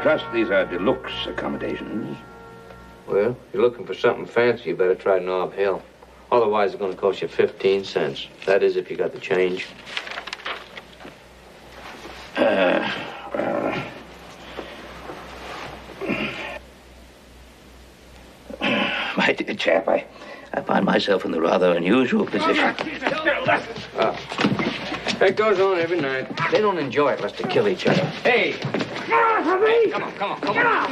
trust these are deluxe accommodations. Well, if you're looking for something fancy, you better try Nob Hill. Otherwise, it's going to cost you 15 cents. That is, if you got the change. My dear chap, I find myself in the rather unusual position. That goes on every night. They don't enjoy it unless they kill each other. Hey! Hey, come on.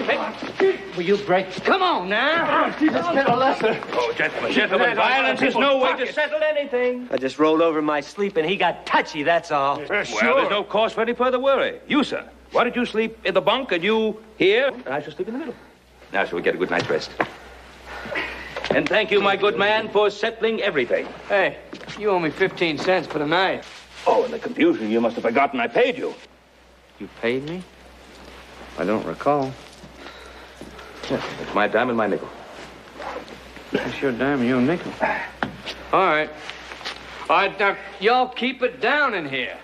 Hey, will you break? Come on now. Let's get a lesson. Oh, gentlemen, violence is no way to settle anything. I just rolled over in my sleep and he got touchy, that's all. Well, there's no cause for any further worry. You, sir, why don't you sleep in the bunk and you here, and I shall sleep in the middle. Now shall we get a good night's rest? And thank you, my good man, for settling everything. Hey, you owe me 15 cents for the night. Oh, in the confusion, you must have forgotten I paid you. You paid me? I don't recall. It's my dime and my nickel. That's your dime and your nickel. All right. All right, now, y'all keep it down in here.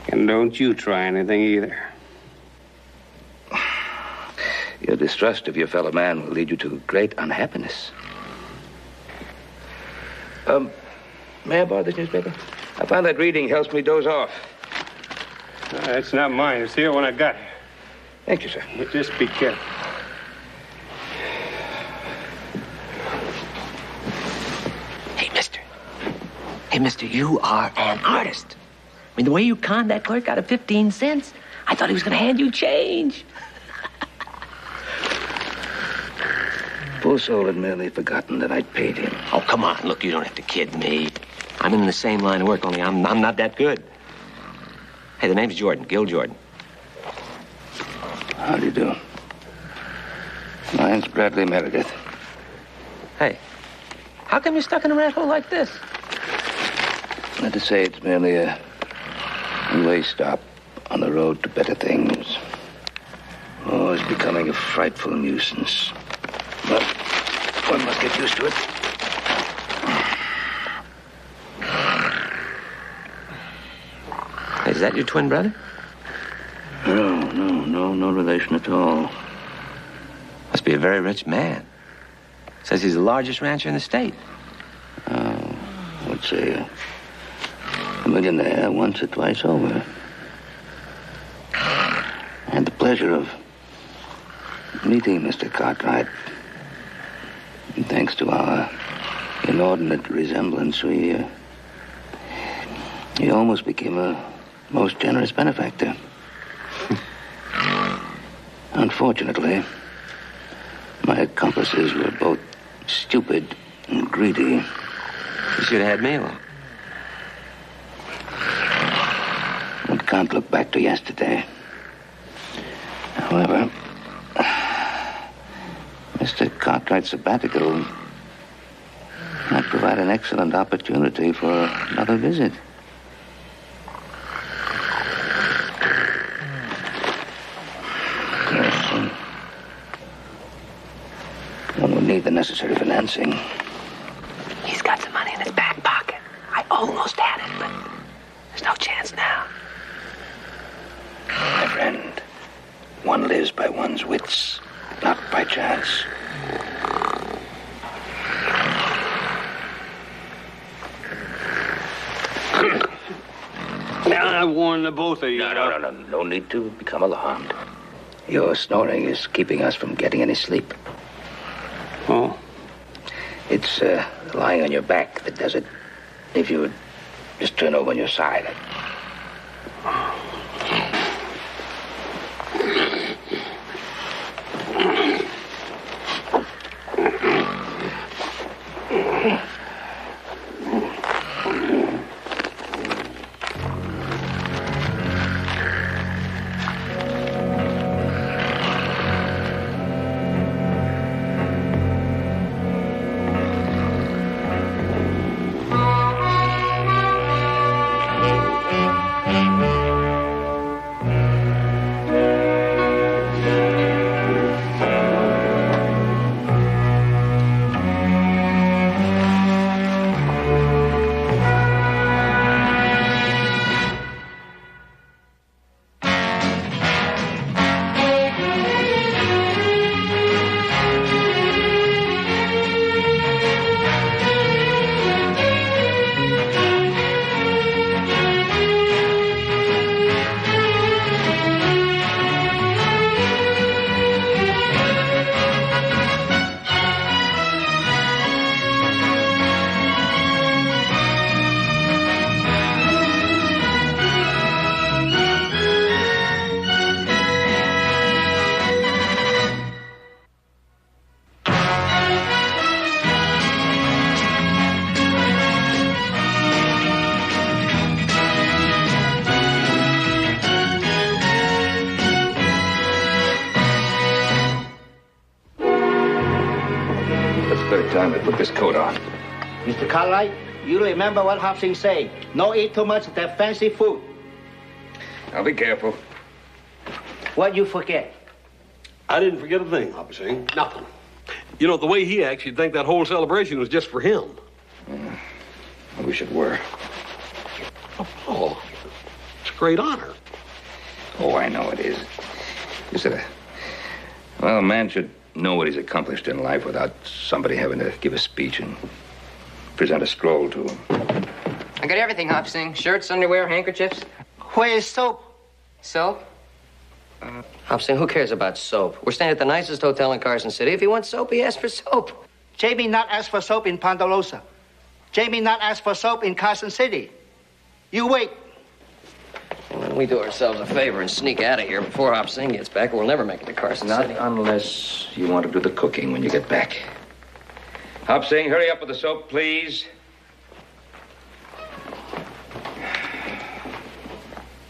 And don't you try anything either. Your distrust of your fellow man will lead you to great unhappiness. May I borrow this newspaper? I find that reading helps me doze off. It's not mine. It's the one I got. Thank you, sir. But just be careful. Hey, mister, you are an artist. I mean, the way you conned that clerk out of 15 cents, I thought he was going to hand you change. Poor soul had merely forgotten that I'd paid him. Oh, come on. Look, you don't have to kid me. I'm in the same line of work, only I'm not that good. Hey, the name's Jordan, Gil Jordan. How do you do? Mine's Bradley Meredith. Hey, how come you're stuck in a rat hole like this? Not to say it's merely a one-way stop on the road to better things. Oh, it's becoming a frightful nuisance. But one must get used to it. Is that your twin brother? No relation at all. Must be a very rich man. Says he's the largest rancher in the state. I would say a millionaire once or twice over. I had the pleasure of meeting Mr. Cartwright. And thanks to our inordinate resemblance, he almost became a most generous benefactor. Unfortunately, my accomplices were both stupid and greedy. You should have had me along. One can't look back to yesterday. However, Mr. Cartwright's sabbatical might provide an excellent opportunity for another visit. Yes, one would need the necessary financing. He's got some money in his back pocket. I almost had it, but there's no chance now. My friend, one lives by one's wits, not by chance. Now, I warned the both of you. No. No need to become alarmed. Your snoring is keeping us from getting any sleep. Oh? It's lying on your back that does it. If you would just turn over on your side. Third time I put this coat on. Mr. Cartwright, you remember what Hop Sing say. No eat too much of that fancy food. I'll be careful. What you forget? I didn't forget a thing, Hop Sing. Nothing. You know, the way he acts, you'd think that whole celebration was just for him. I wish it were. Oh, it's a great honor. Oh, I know it is. Is it a man should know what he's accomplished in life without somebody having to give a speech and present a scroll to him. I got everything, Hop Sing. Shirts, underwear, handkerchiefs. Where is soap? Soap? Hop Sing, who cares about soap? We're staying at the nicest hotel in Carson City. If he wants soap, he asks for soap. Jamie not ask for soap in Ponderosa. Jamie not ask for soap in Carson City. You wait. Why don't we do ourselves a favor and sneak out of here before Hop Sing gets back, or we'll never make it to Carson Not City. unless you want to do the cooking when you get back. Hop Sing, hurry up with the soap, please.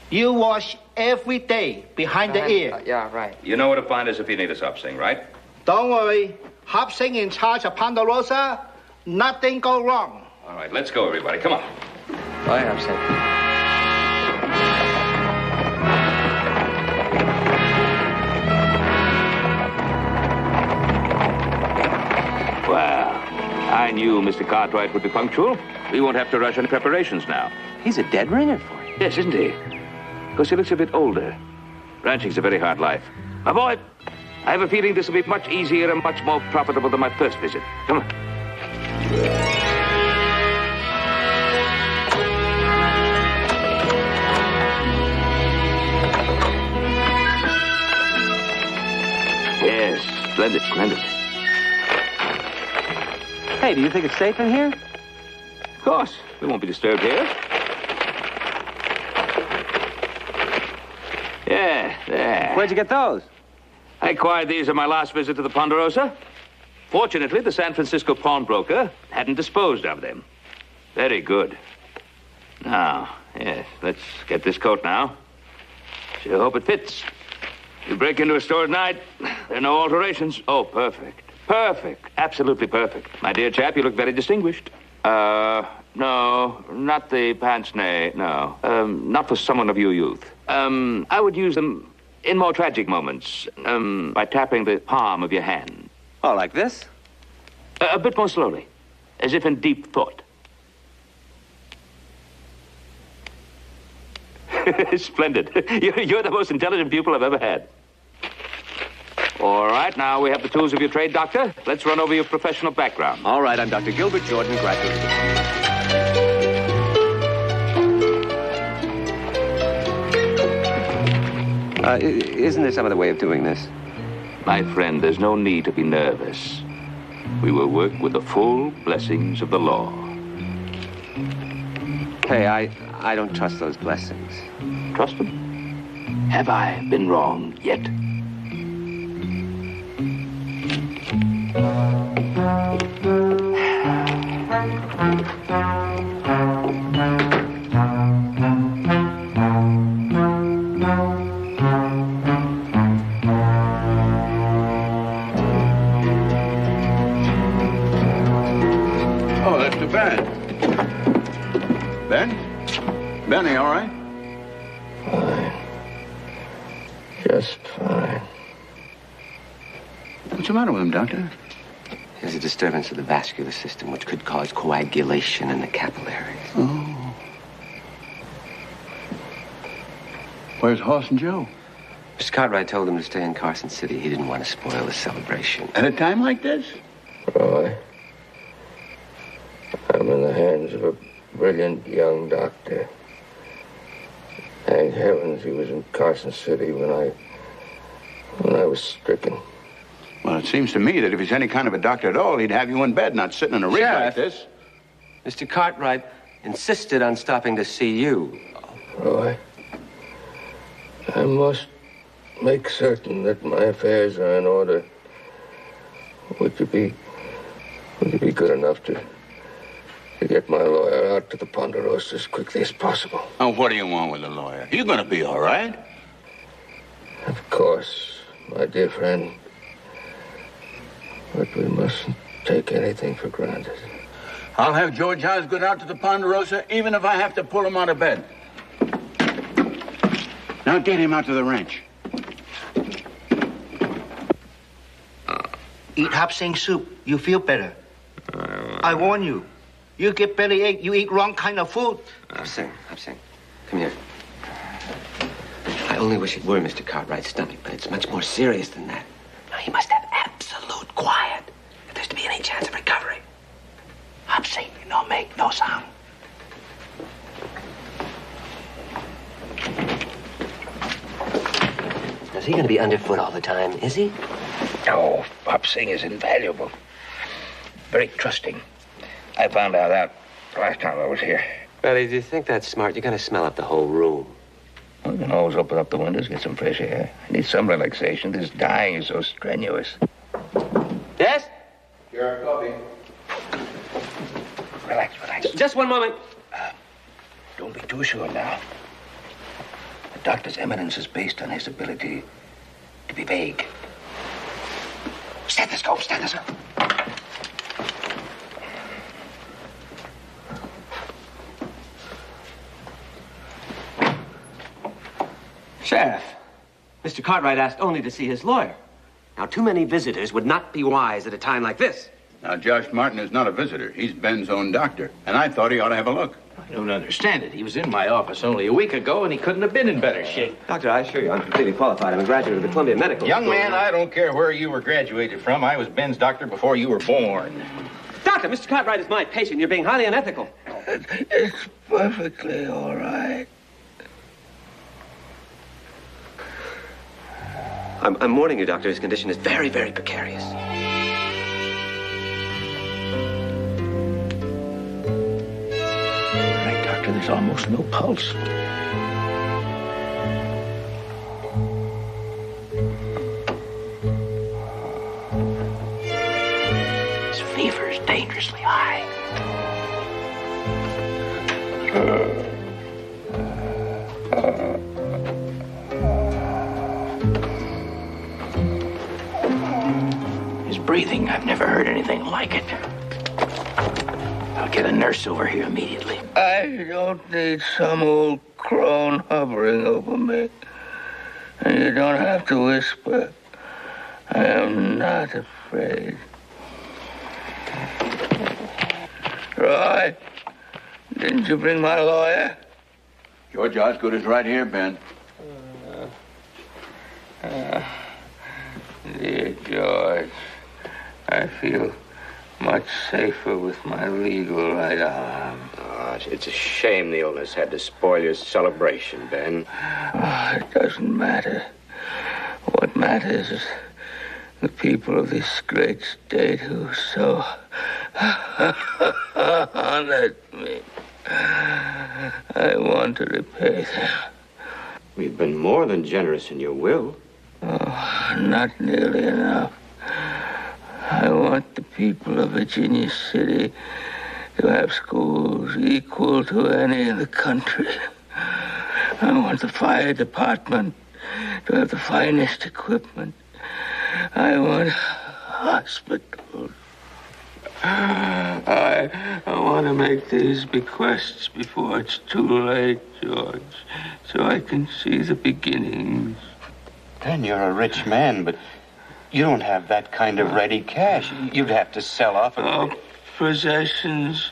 You wash every day behind the ear. Yeah, right. You know where to find us if you need us, Hop Sing, right? Don't worry. Hop Sing in charge of Ponderosa. Nothing go wrong. All right, let's go, everybody. Come on. Bye, Hop Sing. Well, I knew Mr. Cartwright would be punctual. We won't have to rush any preparations now. He's a dead ringer for you. Yes, isn't he? Because he looks a bit older. Ranching's a very hard life. My boy, I have a feeling this will be much easier and much more profitable than my first visit. Come on. Yes, splendid, splendid. Hey, do you think it's safe in here? Of course, we won't be disturbed here. Yeah, there. Where'd you get those? I acquired these on my last visit to the Ponderosa. Fortunately, the San Francisco pawnbroker hadn't disposed of them. Very good. Now, yes, let's get this coat now. Sure hope it fits. You break into a store at night, there are no alterations. Oh, perfect. Perfect. Absolutely perfect. My dear chap, you look very distinguished. No, not the pince-nez, no. Not for someone of your youth. I would use them in more tragic moments, by tapping the palm of your hand. Oh, like this? A bit more slowly, as if in deep thought. Splendid. You're the most intelligent pupil I've ever had. All right, now we have the tools of your trade, Doctor. Let's run over your professional background. All right, I'm Dr. Gilbert Jordan, graduate. Isn't there some other way of doing this? My friend, there's no need to be nervous. We will work with the full blessings of the law. Hey, I don't trust those blessings. Trust them? Have I been wrong yet? Oh, that's too bad. Ben? Benny, all right? Fine. Just fine. What's the matter with him, Doctor? There's a disturbance of the vascular system which could cause coagulation in the capillaries. Oh. Where's Hoss and Joe? Mr. Cartwright told him to stay in Carson City. He didn't want to spoil the celebration. At a time like this? Roy, I'm in the hands of a brilliant young doctor. Thank heavens he was in Carson City when I was stricken. Well, it seems to me that if he's any kind of a doctor at all, he'd have you in bed, not sitting in a rig like this. Mr. Cartwright insisted on stopping to see you. Roy, I must make certain that my affairs are in order. Would you be good enough to get my lawyer out to the Ponderosa as quickly as possible? Oh, what do you want with a lawyer? You're gonna be all right. Of course, my dear friend. But we mustn't take anything for granted. I'll have George Osgood out to the Ponderosa, even if I have to pull him out of bed. Now get him out to the ranch. Eat Hop Sing soup. You feel better. I warn you. You get bellyache, you eat wrong kind of food. Hop Sing. Come here. I only wish it were Mr. Cartwright's stomach, but it's much more serious than that. Now, he must have absolute quiet if there's to be any chance of recovery. Hop Sing, no make, no sound. Is he going to be underfoot all the time, is he? No, Hop Sing is invaluable. Very trusting. I found out that last time I was here. Betty, do you think that's smart? You're going to smell up the whole room. Well, you can always open up the windows, get some fresh air. I need some relaxation. This dying is so strenuous. Yes? Your coffee. Relax. Just one moment. Don't be too sure now. The doctor's eminence is based on his ability to be vague. Stethoscope. Sheriff, Mr. Cartwright asked only to see his lawyer. Now, too many visitors would not be wise at a time like this. Now, Josh Martin is not a visitor. He's Ben's own doctor. And I thought he ought to have a look. I don't understand it. He was in my office only a week ago, and he couldn't have been in better shape. Doctor, I assure you, I'm completely qualified. I'm a graduate of the Columbia Medical Young School. man, I don't care where you were graduated from. I was Ben's doctor before you were born. Doctor, Mr. Cartwright is my patient. You're being highly unethical. It's perfectly all right. I'm warning you, Doctor. His condition is very, very precarious. Right, Doctor, there's almost no pulse. His fever is dangerously high. His breathing, I've never heard anything like it. I'll get a nurse over here immediately. I don't need some old crone hovering over me. And you don't have to whisper. I am not afraid. Roy, didn't you bring my lawyer? George Osgood is right here, Ben. Dear George, I feel much safer with my legal right arm. Oh, it's a shame the illness had to spoil your celebration, Ben. Oh, it doesn't matter. What matters is the people of this great state who so honored me. I want to repay them. We've been more than generous in your will. Oh, not nearly enough. I want the people of Virginia City to have schools equal to any in the country. I want the fire department to have the finest equipment. I want hospitals. I want to make these bequests before it's too late, George, so I can see the beginnings. Ben, you're a rich man, but you don't have that kind of ready cash. You'd have to sell off All possessions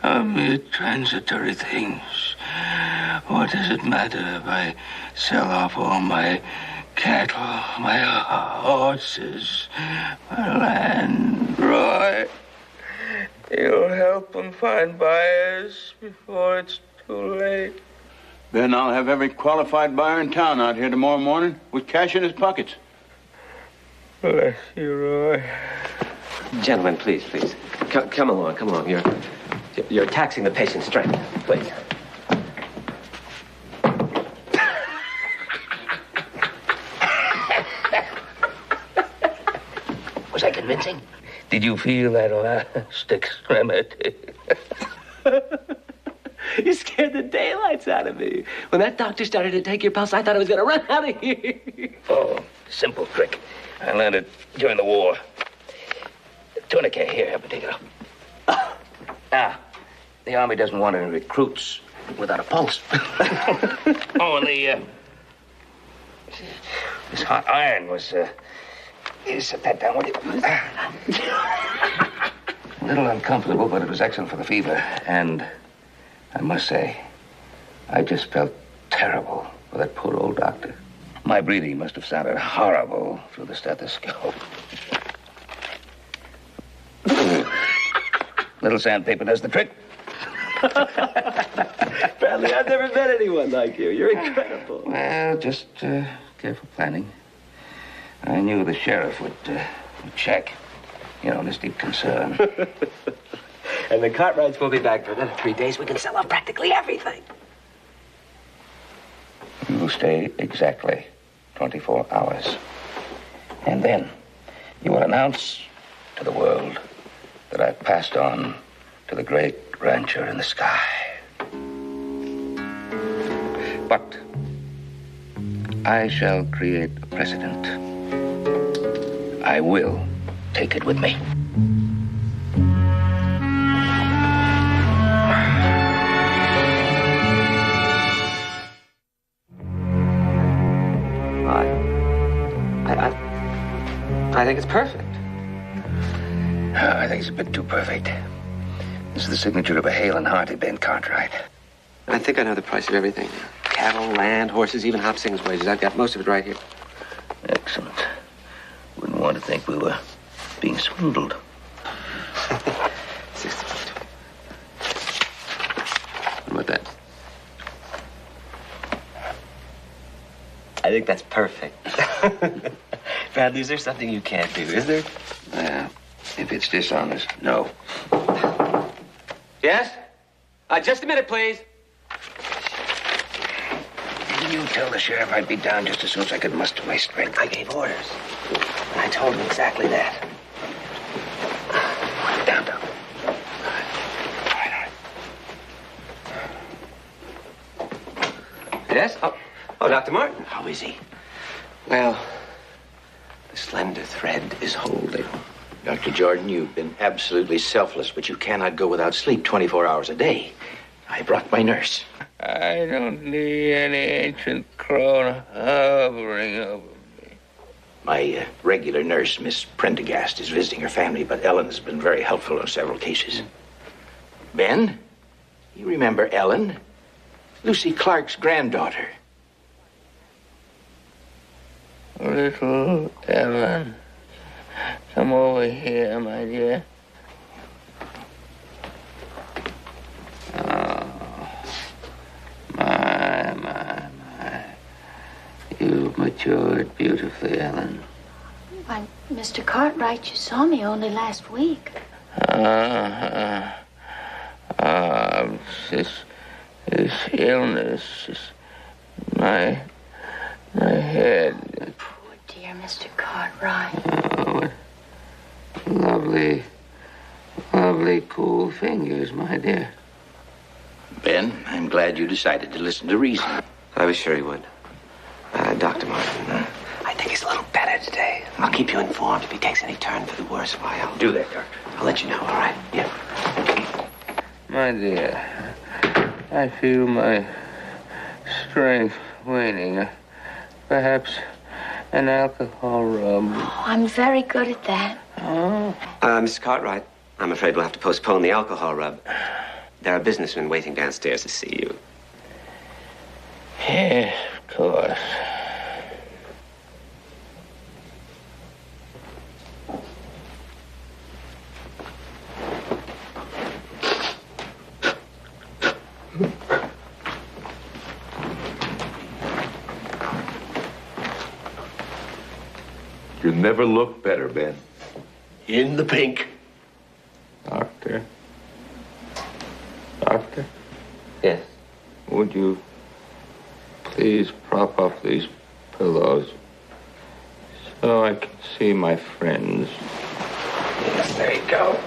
are mere transitory things. What does it matter if I sell off all my cattle, my horses, my land? Roy, you'll help them find buyers before it's too late. Ben, I'll have every qualified buyer in town out here tomorrow morning with cash in his pockets. Bless you, Roy. Gentlemen, please. Come along. You're taxing the patient's strength. Please. Was I convincing? Did you feel that last extremity? You scared the daylights out of me. When that doctor started to take your pulse, I thought I was going to run out of here. Oh, simple trick. I learned it during the war. Tourniquet here, in particular. Now, the Army doesn't want any recruits without a pulse. Oh, and this hot iron was, set that down, will you? A little uncomfortable, but it was excellent for the fever. And I must say, I just felt terrible for that poor old doctor. My breathing must have sounded horrible through the stethoscope. Little sandpaper does the trick. Bradley, I've never met anyone like you. You're incredible. Well, just careful planning. I knew the sheriff would check. You know, this deep concern. And the Cartwrights will be back for another 3 days. We can sell off practically everything. You will stay exactly 24 hours. And then you will announce to the world that I've passed on to the great rancher in the sky. But I shall create a precedent. I will take it with me. I think it's perfect. I think it's a bit too perfect. This is the signature of a hale and hearty Ben Cartwright. I think I know the price of everything. Cattle, land, horses, even Hop Sing's wages. I've got most of it right here. Excellent. Wouldn't want to think we were being swindled. 60. What about that? I think that's perfect. Bradley, is there something you can't do, is there? If it's dishonest, no. Yes? Just a minute, please. Didn't you tell the sheriff I'd be down just as soon as I could muster my strength? I gave orders. And I told him exactly that. Down. All right. Yes? Oh, Dr. Martin. How is he? Well, the slender thread is holding. Dr. Jordan, you've been absolutely selfless, but you cannot go without sleep 24 hours a day. I brought my nurse. I don't need any ancient crone hovering over me. My regular nurse, Miss Prendergast, is visiting her family, but Ellen has been very helpful in several cases. Ben, you remember Ellen? Lucy Clark's granddaughter. Little Ellen, come over here, my dear. My. You've matured beautifully, Ellen. Why, Mr. Cartwright, you saw me only last week. This illness, my head. Poor dear Mr. Cartwright. Oh, lovely, cool fingers, my dear. Ben, I'm glad you decided to listen to reason. I was sure he would. Dr. Martin, I think he's a little better today. I'll keep you informed if he takes any turn for the worse. Why, I'll Do that, Doctor. I'll let you know, all right? Yeah. My dear, I feel my strength waning. Perhaps an alcohol rub. Oh, I'm very good at that. Oh. Mr. Cartwright, I'm afraid we'll have to postpone the alcohol rub. There are businessmen waiting downstairs to see you. Yes, of course. You never look better, Ben. In the pink. Doctor? Yes. Would you please prop up these pillows so I can see my friends? Yes, there you go.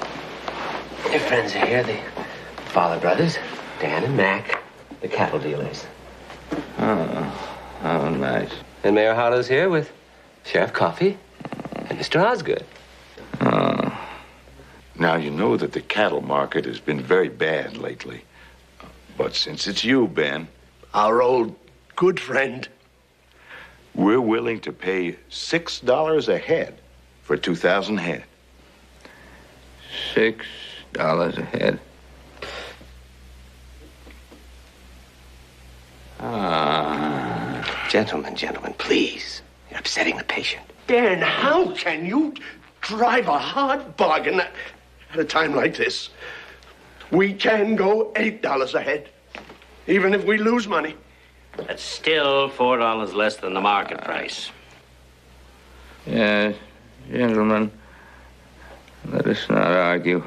Your friends are here, the Fowler brothers, Dan and Mac, the cattle dealers. Oh, nice. And Mayor Harlow's here with Sheriff Coffey and Mr. Osgood. Oh, Now, you know that the cattle market has been very bad lately. But since it's you, Ben, our old good friend, we're willing to pay $6 a head for 2,000 head. $6 a head. Gentlemen, please. You're upsetting the patient. Ben, how can you drive a hard bargain at a time like this? We can go $8 a head, even if we lose money. That's still $4 less than the market price. Yes, gentlemen, let us not argue.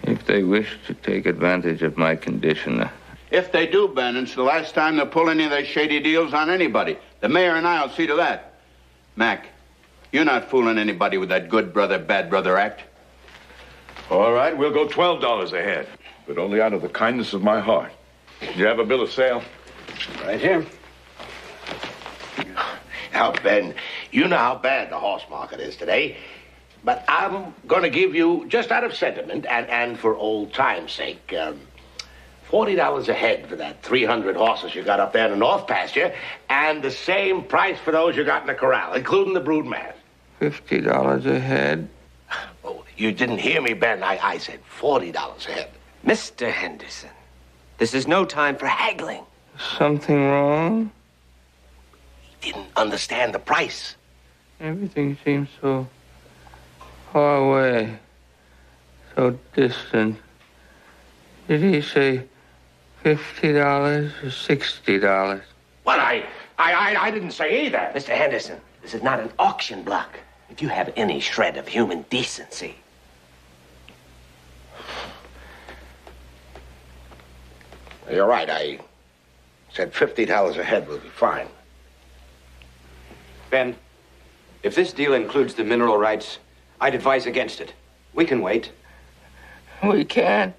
If they wish to take advantage of my condition. If they do, Ben, it's the last time they'll pull any of their shady deals on anybody. The mayor and I'll see to that. Mac, you're not fooling anybody with that good brother, bad brother act. All right, we'll go $12 a head, but only out of the kindness of my heart. You have a bill of sale? Right here. Now, Ben, you know how bad the horse market is today, but I'm going to give you, just out of sentiment and for old time's sake, $40 a head for that 300 horses you got up there in the North Pasture, and the same price for those you got in the corral, including the brood mare. $50 a head? Oh, you didn't hear me, Ben. I said $40 a head. Mr. Henderson, this is no time for haggling. Something wrong? He didn't understand the price. Everything seems so far away, so distant. Did he say $50 or $60? Well, I didn't say either. Mr. Henderson, this is not an auction block. If you have any shred of human decency. You're right. I said $50 a head will be fine. Ben, if this deal includes the mineral rights, I'd advise against it. We can wait. We can.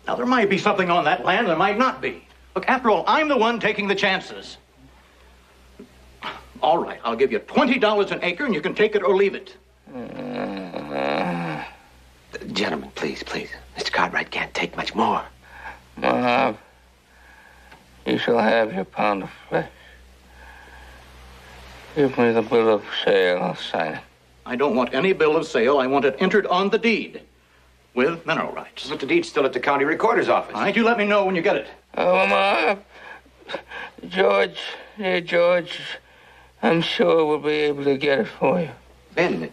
Now, there might be something on that land, there might not be. Look, after all, I'm the one taking the chances. All right, I'll give you $20 an acre, and you can take it or leave it. Gentlemen, please. Mr. Cartwright can't take much more. Bob, you shall have your pound of flesh. Give me the bill of sale, I'll sign it. I don't want any bill of sale. I want it entered on the deed with mineral rights. But the deed's still at the county recorder's office. All right, you let me know when you get it. Oh, Bob. George, dear George, I'm sure we'll be able to get it for you. Ben,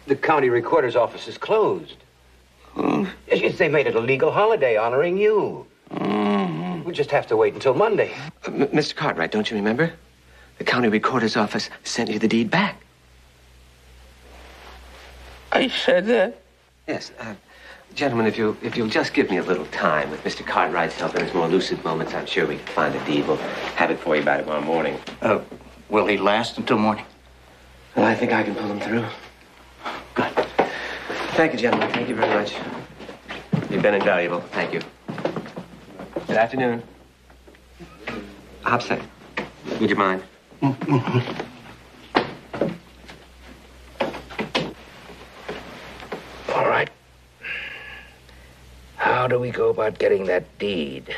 the county recorder's office is closed. Yes, they made it a legal holiday honoring you. Mm-hmm. We just have to wait until Monday. Mr. Cartwright, don't you remember? The county recorder's office sent you the deed back. I said that? Yes. Gentlemen, if you'll just give me a little time, with Mr. Cartwright's help in his more lucid moments, I'm sure we can find the deed. We'll have it for you by tomorrow morning. Will he last until morning? Well, I think I can pull him through. Good. Thank you, gentlemen. Thank you very much. You've been invaluable. Thank you. Good afternoon. Hopsay, would you mind? All right. How do we go about getting that deed?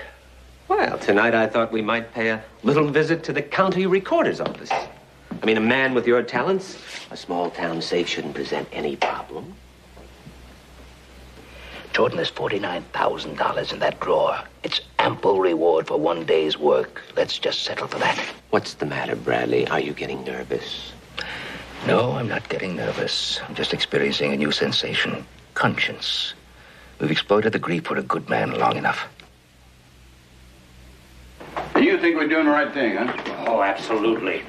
Well, tonight I thought we might pay a little visit to the county recorder's office. I mean, a man with your talents, a small town safe shouldn't present any problem. Jordan, there's $49,000 in that drawer. It's ample reward for one day's work. Let's just settle for that. What's the matter, Bradley? Are you getting nervous? No, I'm not getting nervous. I'm just experiencing a new sensation. Conscience. We've exploited the grief for a good man long enough. You think we're doing the right thing, huh? Oh, absolutely.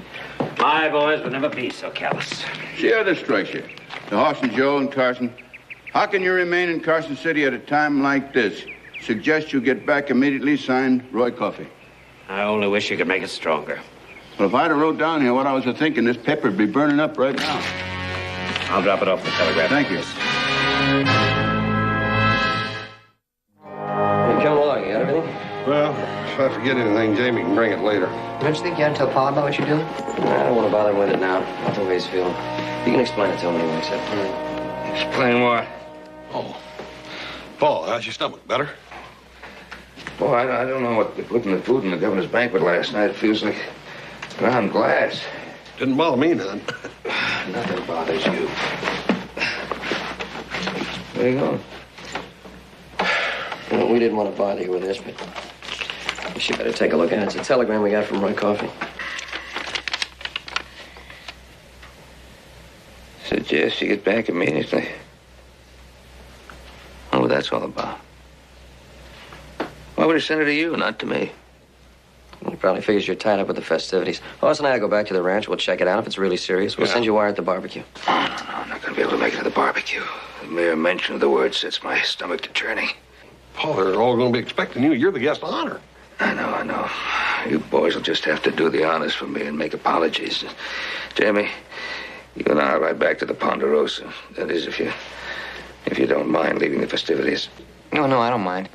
My boys would never be so callous. See how this strikes you. The Hoss and Joe and Carson. How can you remain in Carson City at a time like this? Suggest you get back immediately, signed Roy Coffey. I only wish you could make it stronger. Well, if I'd have wrote down here what I was thinking, this paper'd be burning up right now. I'll drop it off the telegraph. Thank you. Hey, come along. You got everything? Well, if I forget anything, Jamie can bring it later. Don't you think you ought to tell Pa about what you're doing? I don't want to bother him with it now. Not the way he's feeling. You can explain it to him when he wakes up. Explain what? Oh. Paul, how's your stomach? Better? Boy, I don't know what they put in the food in the governor's banquet last night. It feels like ground glass. Didn't bother me none. Nothing bothers you. Where you going? Well, we didn't want to bother you with this, but you should better take a look at it. It's a telegram we got from Roy Coffey. Suggest you get back immediately. Oh, that's all about. Why would he send it to you, not to me? He probably figures you're tied up with the festivities. Hoss and I will go back to the ranch. We'll check it out. If it's really serious, we'll send you wire at the barbecue. No, I'm not going to be able to make it to the barbecue. The mere mention of the word sets my stomach to churning. Paul, they're all going to be expecting you. You're the guest of honor. I know. You boys will just have to do the honors for me and make apologies. Jamie, you and I'll ride back to the Ponderosa. That is, if you don't mind leaving the festivities. No, I don't mind.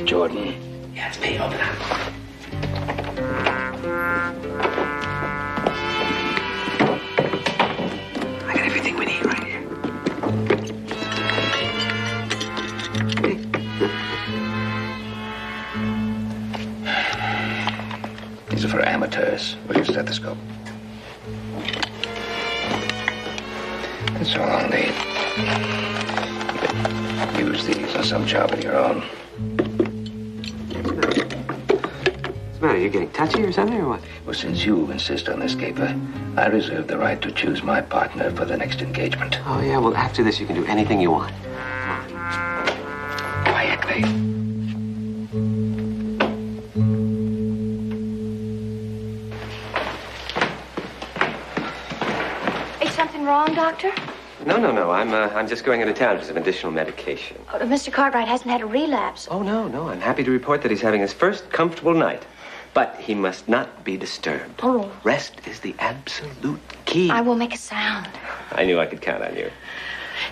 Jordan. Yeah, it's me. Open up. I got everything we need right here. These are for amateurs. Where's your stethoscope? That's all I'll need. You can use these on some job of your own. What's the matter? You getting touchy or something, or what? Well, since you insist on this caper, I reserve the right to choose my partner for the next engagement. Oh, yeah, well, after this, you can do anything you want. Quietly. Is something wrong, Doctor? No. I'm just going into town for some additional medication. Oh, Mr. Cartwright hasn't had a relapse. Oh, no. I'm happy to report that he's having his first comfortable night. But he must not be disturbed. Oh. Rest is the absolute key. I will make a sound. I knew I could count on you.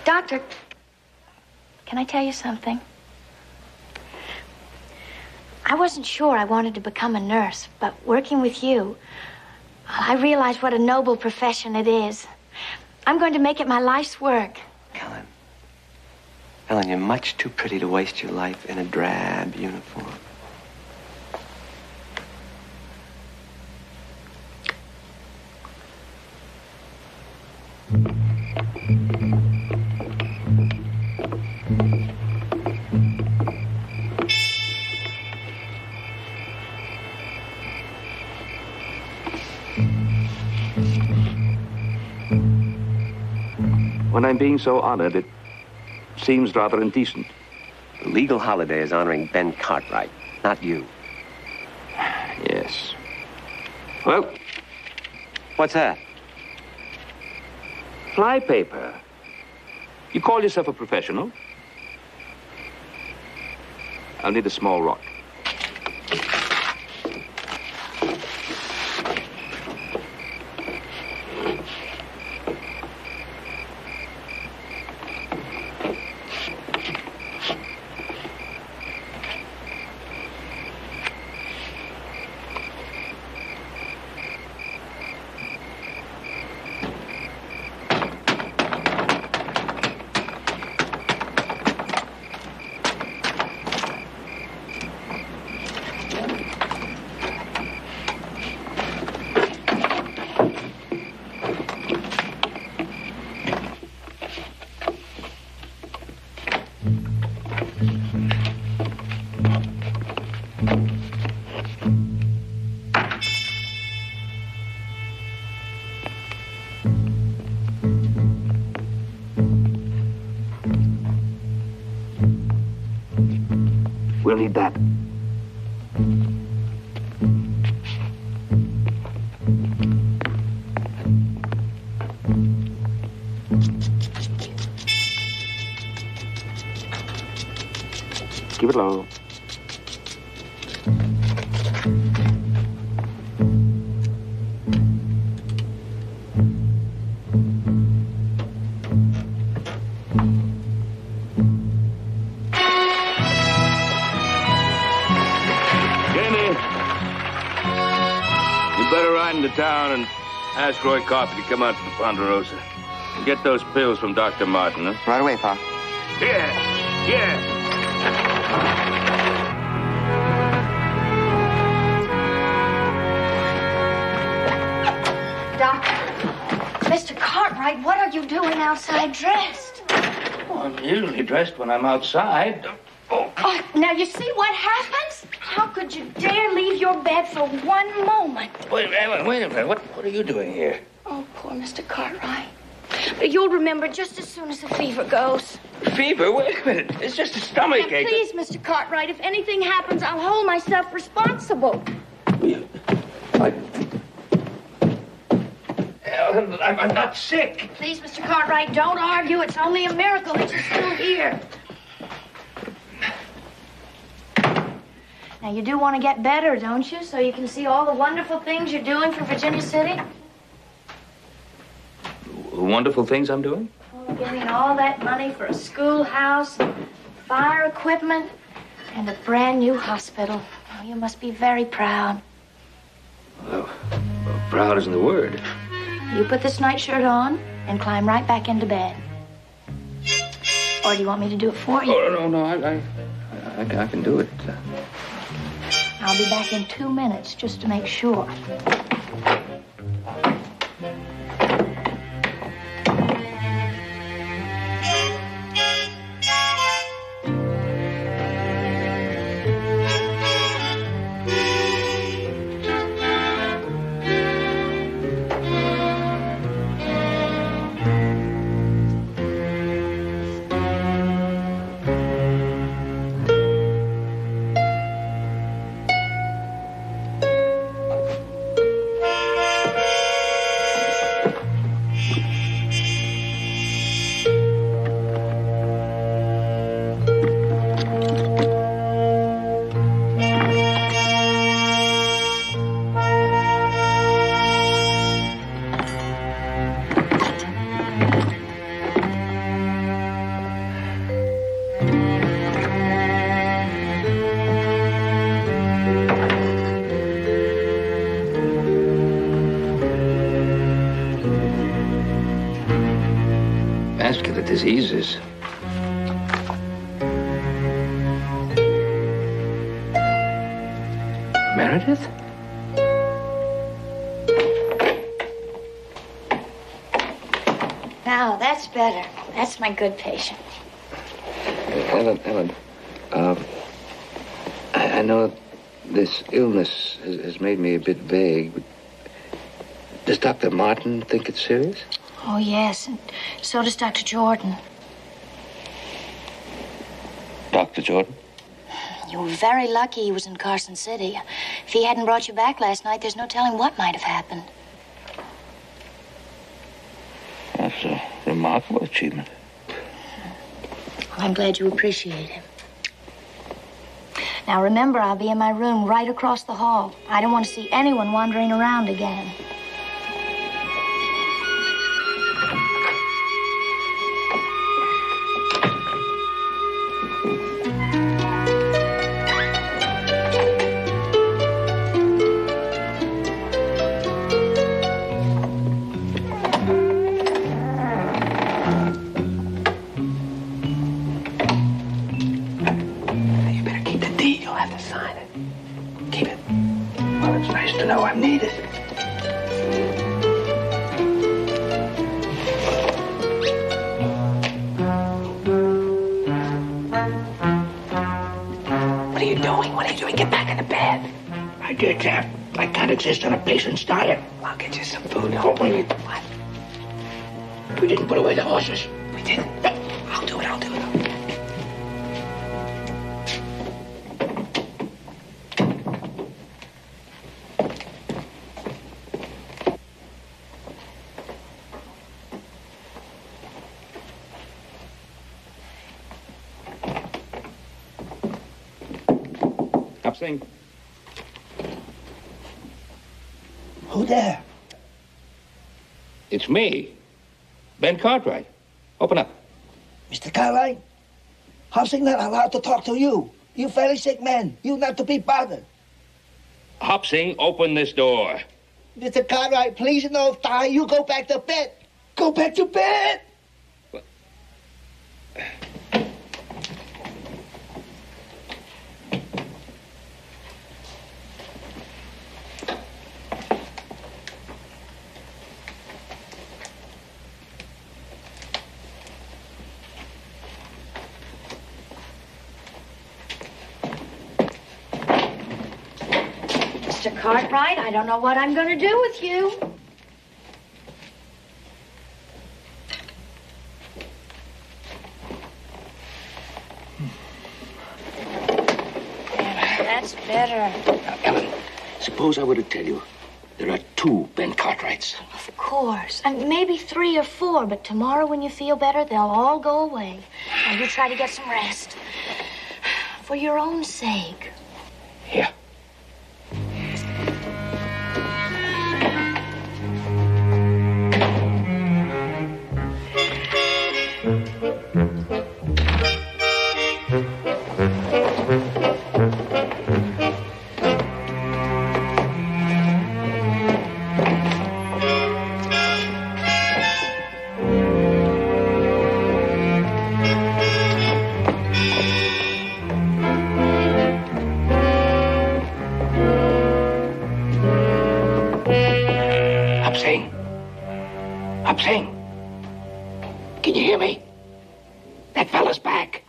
Doctor, can I tell you something? I wasn't sure I wanted to become a nurse, but working with you, I realized what a noble profession it is. I'm going to make it my life's work. Ellen, you're much too pretty to waste your life in a drab uniform. When I'm being so honored, it seems rather indecent. The legal holiday is honoring Ben Cartwright, not you. Yes. Well, what's that? Flypaper. You call yourself a professional? I'll need a small rock. We'll need that. Keep it low. You better ride into town and ask Roy Coffey to come out to the Ponderosa. And get those pills from Dr. Martin, huh? Right away, Pa. Yeah. Doctor, Mr. Cartwright, what are you doing outside dressed? Well, I'm usually dressed when I'm outside. Oh, now you see what happens? How could you dare leave your bed for one moment? Wait a minute. What are you doing here? Oh, poor Mr. Cartwright. But you'll remember just as soon as the fever goes. Fever? Wait a minute. It's just a stomach ache. Please, Mr. Cartwright, if anything happens, I'll hold myself responsible. Ellen, I'm not sick. Please, Mr. Cartwright, don't argue. It's only a miracle that you're still here. Now, you do want to get better, don't you? So you can see all the wonderful things you're doing for Virginia City? The wonderful things I'm doing? Oh, getting all that money for a schoolhouse, fire equipment, and a brand new hospital. Oh, you must be very proud. Well, proud isn't the word. You put this nightshirt on and climb right back into bed. Or do you want me to do it for you? Oh, no, I can do it. I'll be back in 2 minutes just to make sure. Vascular diseases. Meredith? Now, that's better. That's my good patient. Ellen, I know this illness has made me a bit vague, but does Dr. Martin think it's serious? Oh, yes, and so does Dr. Jordan. Dr. Jordan? You were very lucky he was in Carson City. If he hadn't brought you back last night, there's no telling what might have happened. That's a remarkable achievement. Well, I'm glad you appreciate him. Now, remember, I'll be in my room right across the hall. I don't want to see anyone wandering around again. know I'm needed. What are you doing? What are you doing? Get back in the bed. I did that. I can't exist on a patient's diet. I'll get you some food. What? What? We didn't put away the horses. We didn't? I'll do it. Sing. Who there? It's me, Ben Cartwright. Open up. Mr. Cartwright, Hopsing not allowed to talk to you. You very sick man. You not to be bothered. Hopsing, open this door. Mr. Cartwright, please no die. You go back to bed. Go back to bed. Mr. Cartwright, I don't know what I'm going to do with you. That's better. Now, Ellen, suppose I were to tell you there are 2 Ben Cartwrights. Of course. And maybe 3 or 4, but tomorrow when you feel better, they'll all go away. And you try to get some rest. For your own sake. Here. Can you hear me? That fella's back.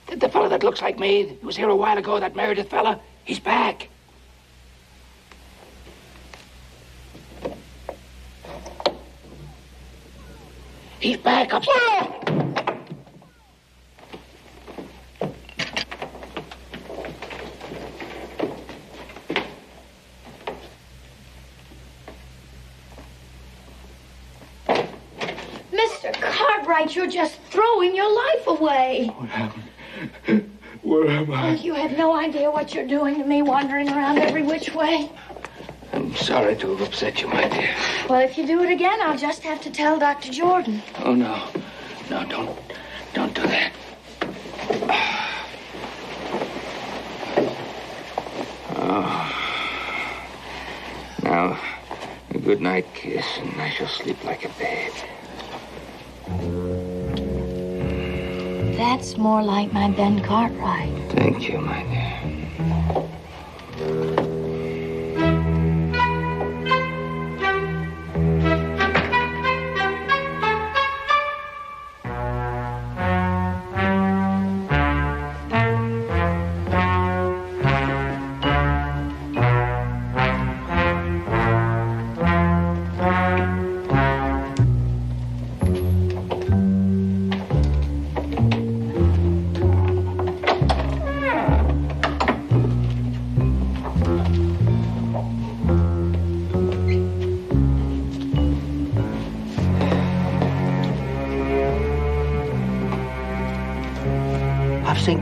The fella that looks like me, who was here a while ago, that Meredith fella, he's back. He's back upstairs. Mr. Cartwright, you're just throwing your life away. What happened? Where am I? Oh, you have no idea what you're doing to me, wandering around every which way. I'm sorry to have upset you, my dear. Well, if you do it again, I'll just have to tell Dr. Jordan. Oh, no. No, don't do that. Oh. Now, a good night kiss, and I shall sleep like a babe. That's more like my Ben Cartwright. Thank you, my dear.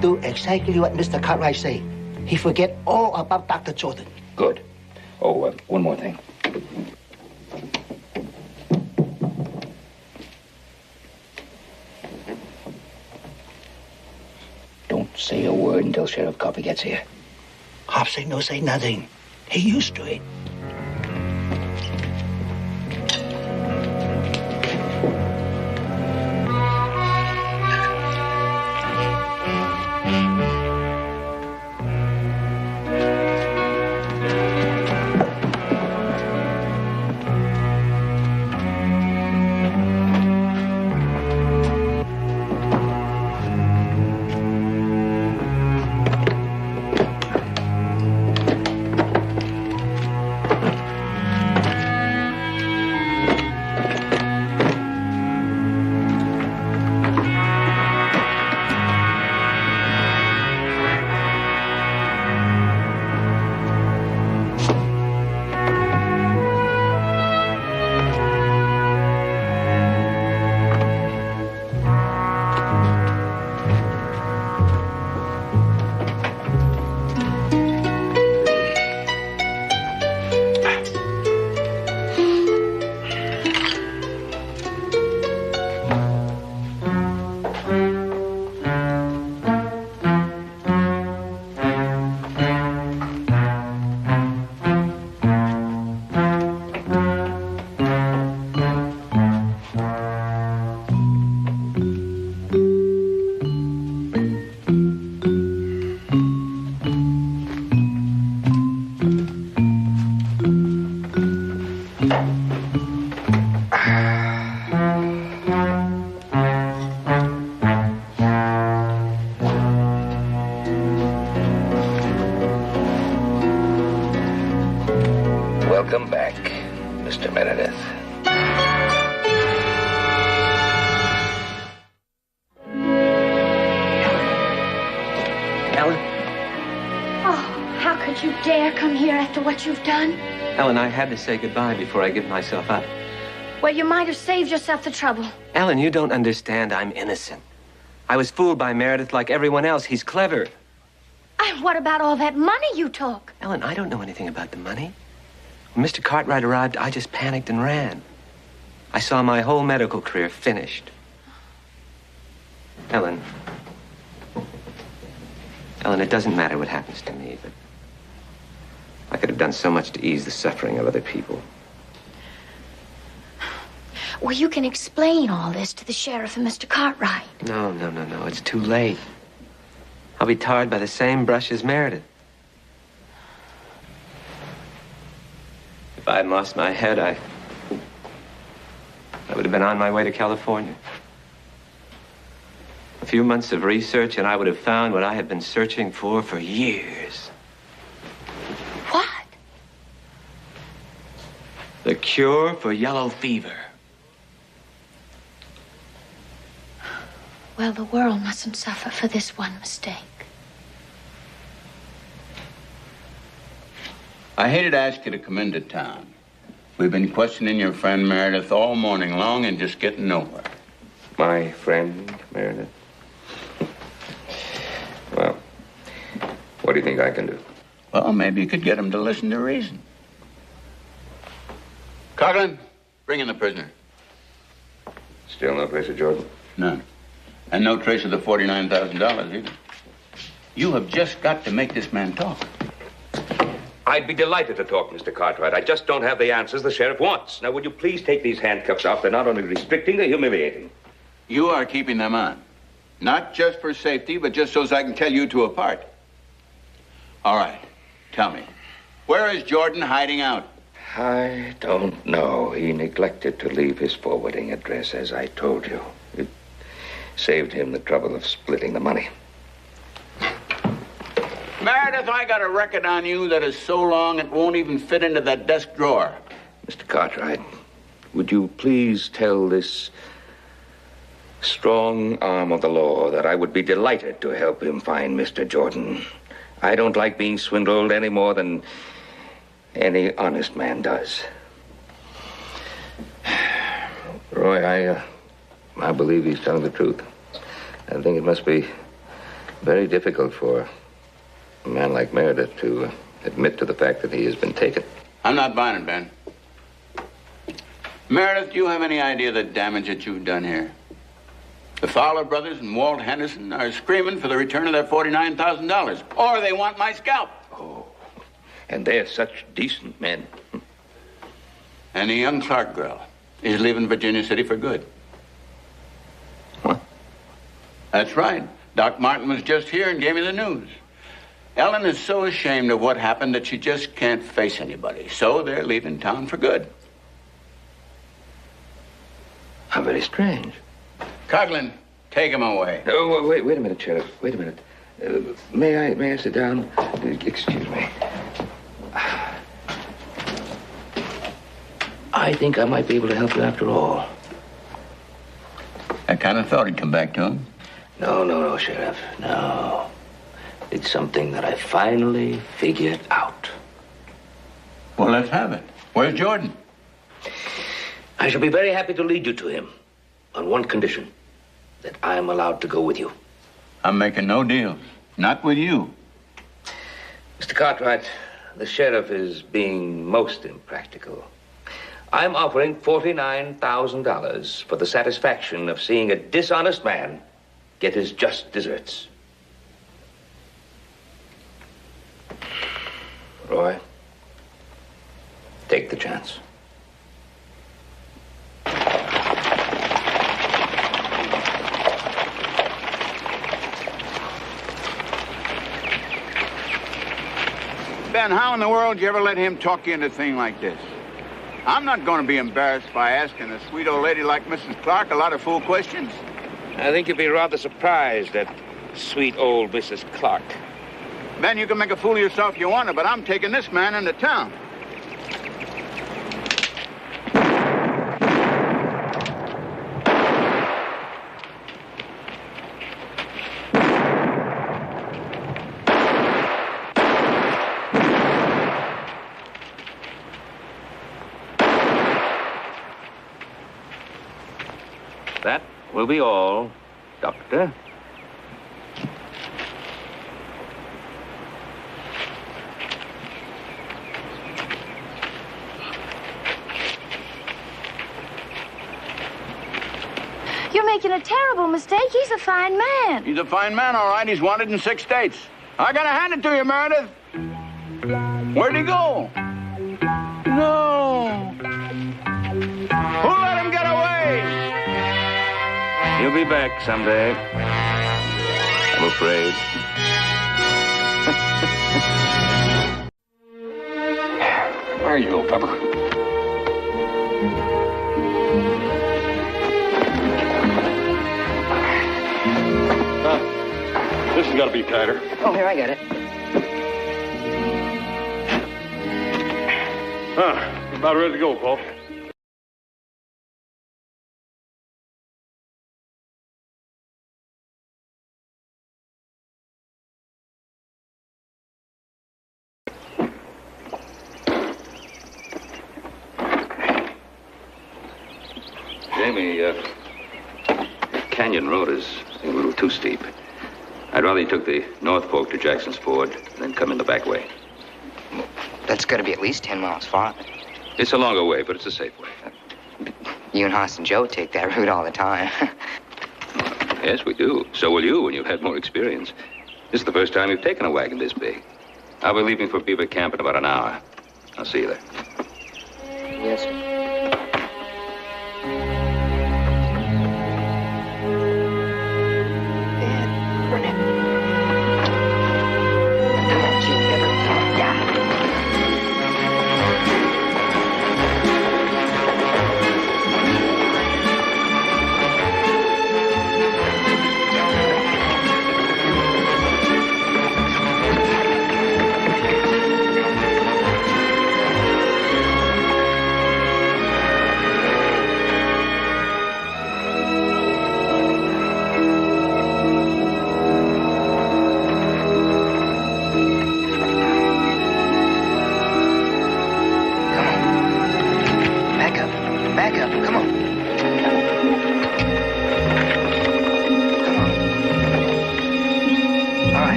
Do exactly what Mr. Cartwright say. He forget all about Dr. Jordan. Good. Oh, one more thing. Don't say a word until Sheriff Coffey gets here. Hobson no say nothing. He used to it. Welcome back, Mr. Meredith. Ellen? Oh, how could you dare come here after what you've done? Ellen, I had to say goodbye before I give myself up. Well, you might have saved yourself the trouble. Ellen, you don't understand. I'm innocent. I was fooled by Meredith like everyone else. He's clever. And what about all that money you took? Ellen, I don't know anything about the money. When Mr. Cartwright arrived, I just panicked and ran. I saw my whole medical career finished. Ellen, it doesn't matter what happens to me, but I could have done so much to ease the suffering of other people. Well, you can explain all this to the sheriff and Mr. Cartwright. No. It's too late. I'll be tarred by the same brush as Meredith. If I hadn't lost my head, I would have been on my way to California. A few months of research, and I would have found what I have been searching for years. What? The cure for yellow fever. Well, the world mustn't suffer for this one mistake. I hated to ask you to come into town. We've been questioning your friend Meredith all morning long and just getting nowhere. My friend Meredith? Well, what do you think I can do? Well, maybe you could get him to listen to reason. Coughlin, bring in the prisoner. Still no trace of Jordan? None. And no trace of the $49,000 either. You have just got to make this man talk. I'd be delighted to talk, Mr. Cartwright. I just don't have the answers the sheriff wants. Now, would you please take these handcuffs off? They're not only restricting, they're humiliating. You are keeping them on. Not just for safety, but just so as I can tell you two apart. All right. Tell me. Where is Jordan hiding out? I don't know. He neglected to leave his forwarding address, as I told you. It saved him the trouble of splitting the money. Meredith, I got a record on you that is so long it won't even fit into that desk drawer. Mr. Cartwright, would you please tell this strong arm of the law that I would be delighted to help him find Mr. Jordan. I don't like being swindled any more than any honest man does. Roy, I believe he's telling the truth. I think it must be very difficult for a man like Meredith to admit to the fact that he has been taken. I'm not buying it, Ben. Meredith, do you have any idea the damage that you've done here? The Fowler brothers and Walt Henderson are screaming for the return of their $49,000, or they want my scalp. Oh, and they're such decent men. And the young Clark girl is leaving Virginia City for good. What? That's right. Doc Martin was just here and gave me the news. Ellen is so ashamed of what happened that she just can't face anybody. So they're leaving town for good. How very strange. Coughlin, take him away. Oh, wait a minute, Sheriff. Wait a minute. May I sit down? Excuse me. I think I might be able to help you after all. I kind of thought he'd come back to him. No, Sheriff. No. It's something that I finally figured out. Well, let's have it. Where's Jordan? I shall be very happy to lead you to him on one condition, that I am allowed to go with you. I'm making no deals. Not with you. Mr. Cartwright, the sheriff is being most impractical. I'm offering $49,000 for the satisfaction of seeing a dishonest man get his just deserts. Roy, take the chance. Ben, how in the world did you ever let him talk you into a thing like this? I'm not going to be embarrassed by asking a sweet old lady like Mrs. Clark a lot of fool questions. I think you'd be rather surprised at sweet old Mrs. Clark. Ben, you can make a fool of yourself if you want to, but I'm taking this man into town. That will be all, Doctor. You're making a terrible mistake. He's a fine man. He's a fine man, all right. He's wanted in 6 states. I gotta hand it to you, Meredith. Where'd he go? No. Who let him get away? He'll be back someday. I'm afraid. There you go, Pepper. This has got to be tighter. Oh, here, I got it. About ready to go, Paul. Jamie, Canyon Road is a little too steep. I'd rather you took the North Fork to Jackson's Ford and then come in the back way. That's got to be at least 10 miles farther. It's a longer way, but it's a safe way. You and Hoss and Joe take that route all the time. Yes, we do. So will you when you've had more experience. This is the first time you've taken a wagon this big. I'll be leaving for Beaver Camp in about an hour. I'll see you there. Yes, sir.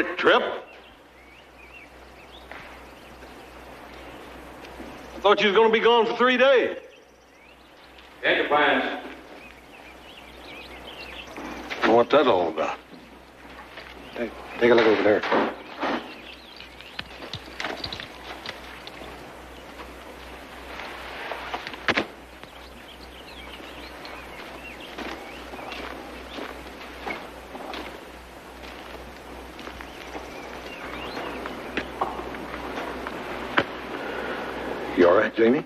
quick trip. I thought you was going to be gone for 3 days. Get your plans. What's that all about? Take a look over there. You all right, Jamie?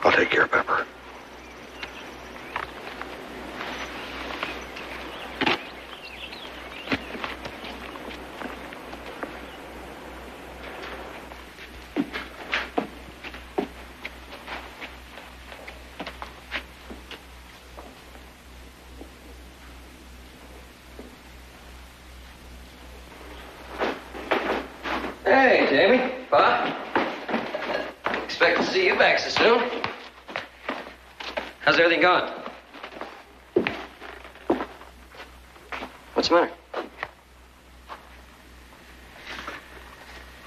I'll take care of Pepper. Hey, Jamie. Pa. Expect to see you back so soon. How's everything going? What's the matter?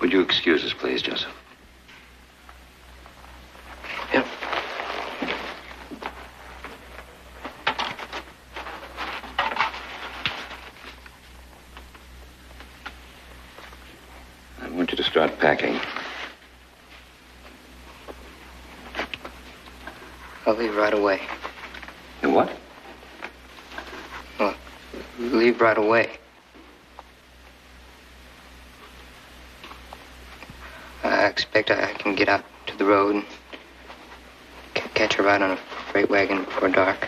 Would you excuse us, please, Joseph? Yeah. I want you to start packing. I'll leave right away. You what? Well, leave right away. I expect I can get out to the road and catch a ride on a freight wagon before dark.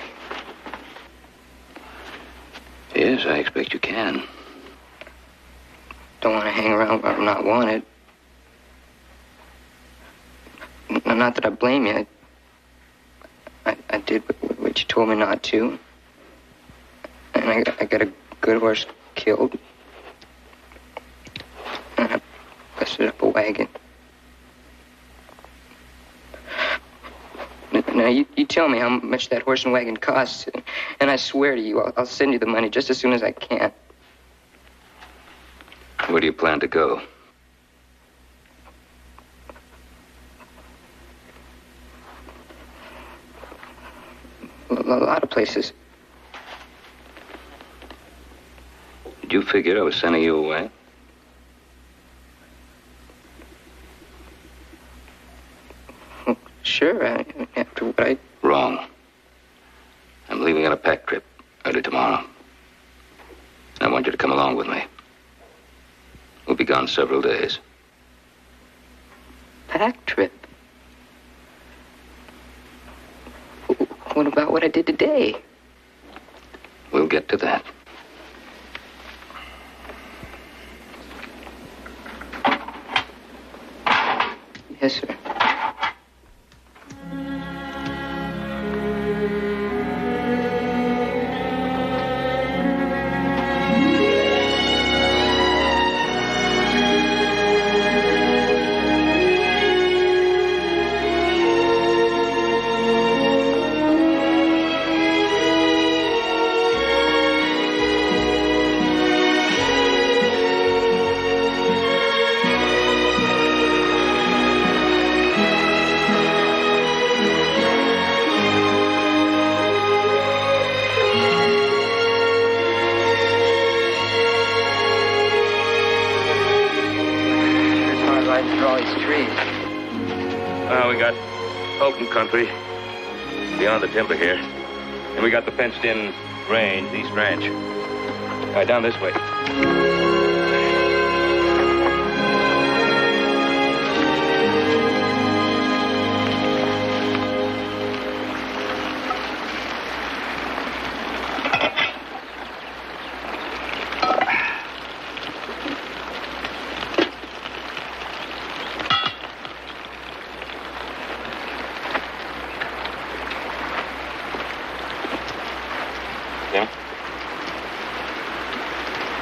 Yes, I expect you can. Don't want to hang around where I'm not wanted. Not that I blame you. I did what you told me not to. And I got a good horse killed. And I busted up a wagon. Now, you tell me how much that horse and wagon costs, and I swear to you, I'll send you the money just as soon as I can. Where do you plan to go? A lot of places. Did you figure I was sending you away? Sure, after what I... Wrong. I'm leaving on a pack trip early tomorrow. I want you to come along with me. We'll be gone several days. Pack trip? What about what I did today? We'll get to that. Yes, sir. Well, we got open country beyond the timber here. And we got the fenced-in range, East Ranch. All right, down this way.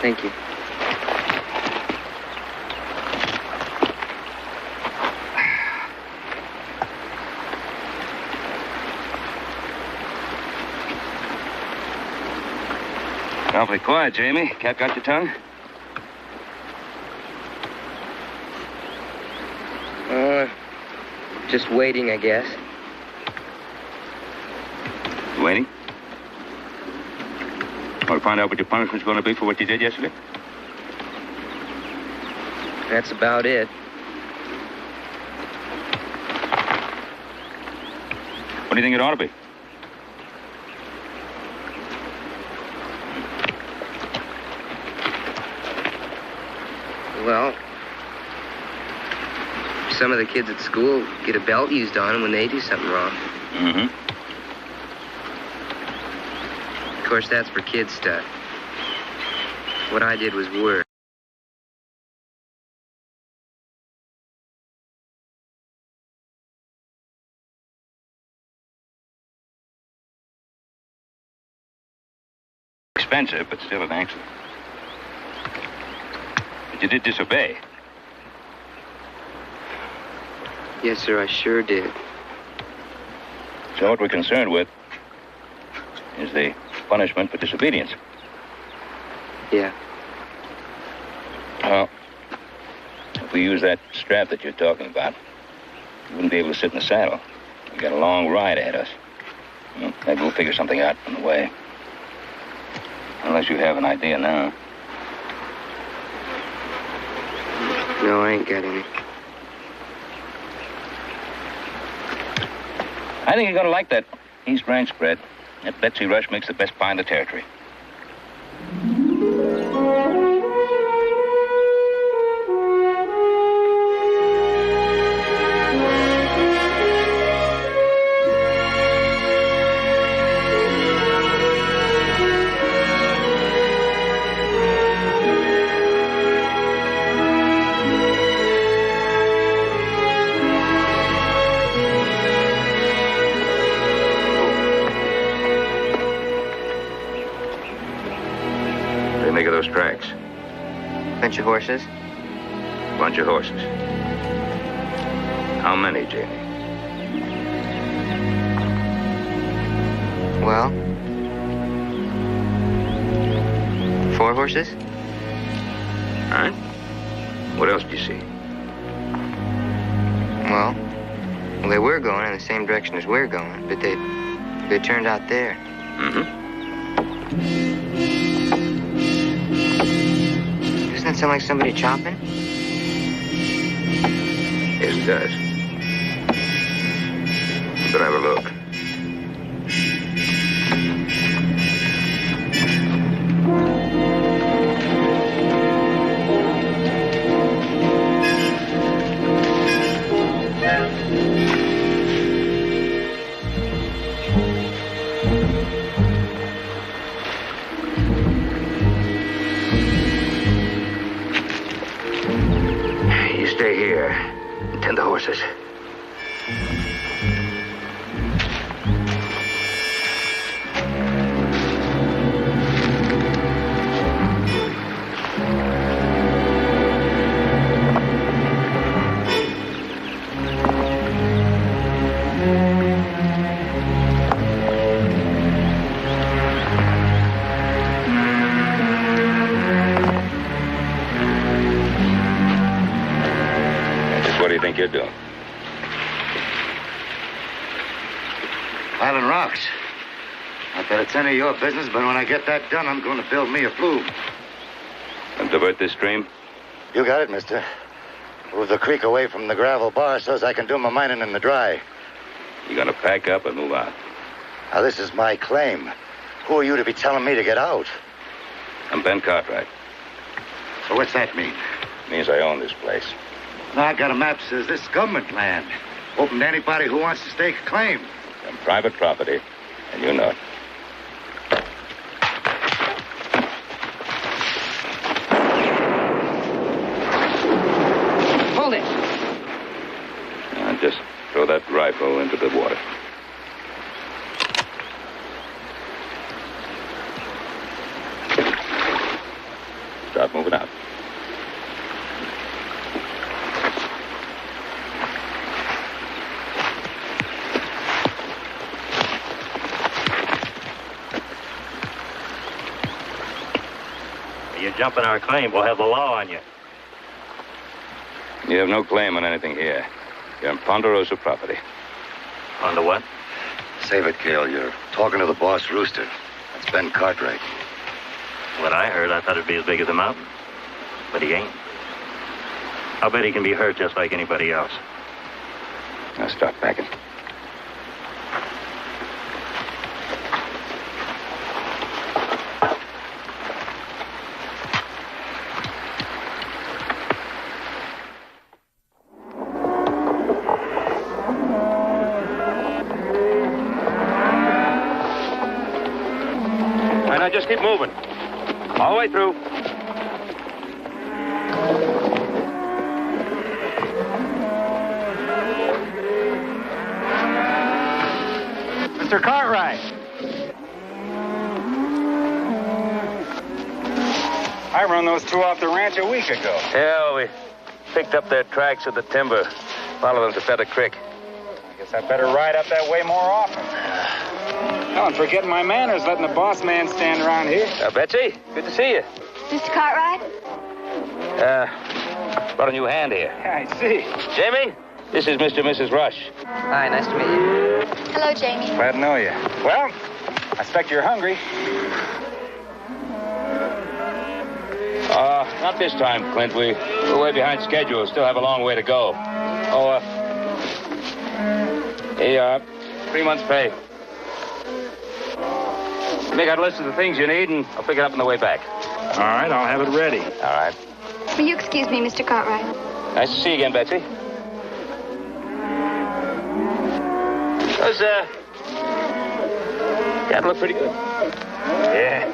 Thank you. Awfully quiet, Jamie. Cat got your tongue? Just waiting, I guess. Waiting? Want to find out what your punishment's going to be for what you did yesterday? That's about it. What do you think it ought to be? Well, some of the kids at school get a belt used on them when they do something wrong. Mm-hmm. Of course, that's for kid stuff. What I did was worse. Expensive, but still an accident. But you did disobey. Yes, sir, I sure did. So what we're concerned with is the punishment for disobedience. Yeah. Well, if we use that strap that you're talking about, you wouldn't be able to sit in the saddle. We got a long ride ahead of us. Well, maybe we'll figure something out on the way. Unless you have an idea now. No, I ain't got any. I think you're going to like that East Ranch spread. That Betsy Rush makes the best pie in the territory. Tracks. Bunch of horses? Bunch of horses. How many, Jamie? Well, 4 horses? All right. What else do you see? Well, they were going in the same direction as we're going, but they turned out there. Mm-hmm. Doesn't that sound like somebody chopping? Yes, it does. But have a look. Stay here and tend the horses. What do you think you're doing? Piling rocks. Not that it's any of your business, but when I get that done, I'm going to build me a flume. And divert this stream? You got it, mister. Move the creek away from the gravel bar so as I can do my mining in the dry. You gonna pack up and move out? Now, this is my claim. Who are you to be telling me to get out? I'm Ben Cartwright. So what's that mean? Means I own this place. Now, I got a map that says this is government land. Open to anybody who wants to stake a claim. I'm private property, and you know it. Hold it! Now, just throw that rifle into the water. Start moving out. You jump in our claim, we'll have the law on you. You have no claim on anything here. You're on Ponderosa property. On the what? Save it, Cale. You're talking to the boss rooster. That's Ben Cartwright. What I heard, I thought it'd be as big as a mountain. But he ain't. I'll bet he can be hurt just like anybody else. Now start packing. Why not just keep moving? All the way through. Mr. Cartwright. I run those two off the ranch a week ago. Yeah, we picked up their tracks at the timber. Followed them to Feather Creek. I guess I better ride up that way more often. Oh, and forgetting my manners, letting the boss man stand around here. Betsy, good to see you. Mr. Cartwright? Brought a new hand here. Yeah, I see. Jamie, this is Mr. and Mrs. Rush. Hi, nice to meet you. Hello, Jamie. Glad to know you. Well, I expect you're hungry. Not this time, Clint. We're way behind schedule. Still have a long way to go. Oh, here you are. 3 months' pay. Make out a list of the things you need, and I'll pick it up on the way back. All right, I'll have it ready. All right. Will you excuse me, Mr. Cartwright? Nice to see you again, Betsy. Those, cattle look pretty good. Yeah.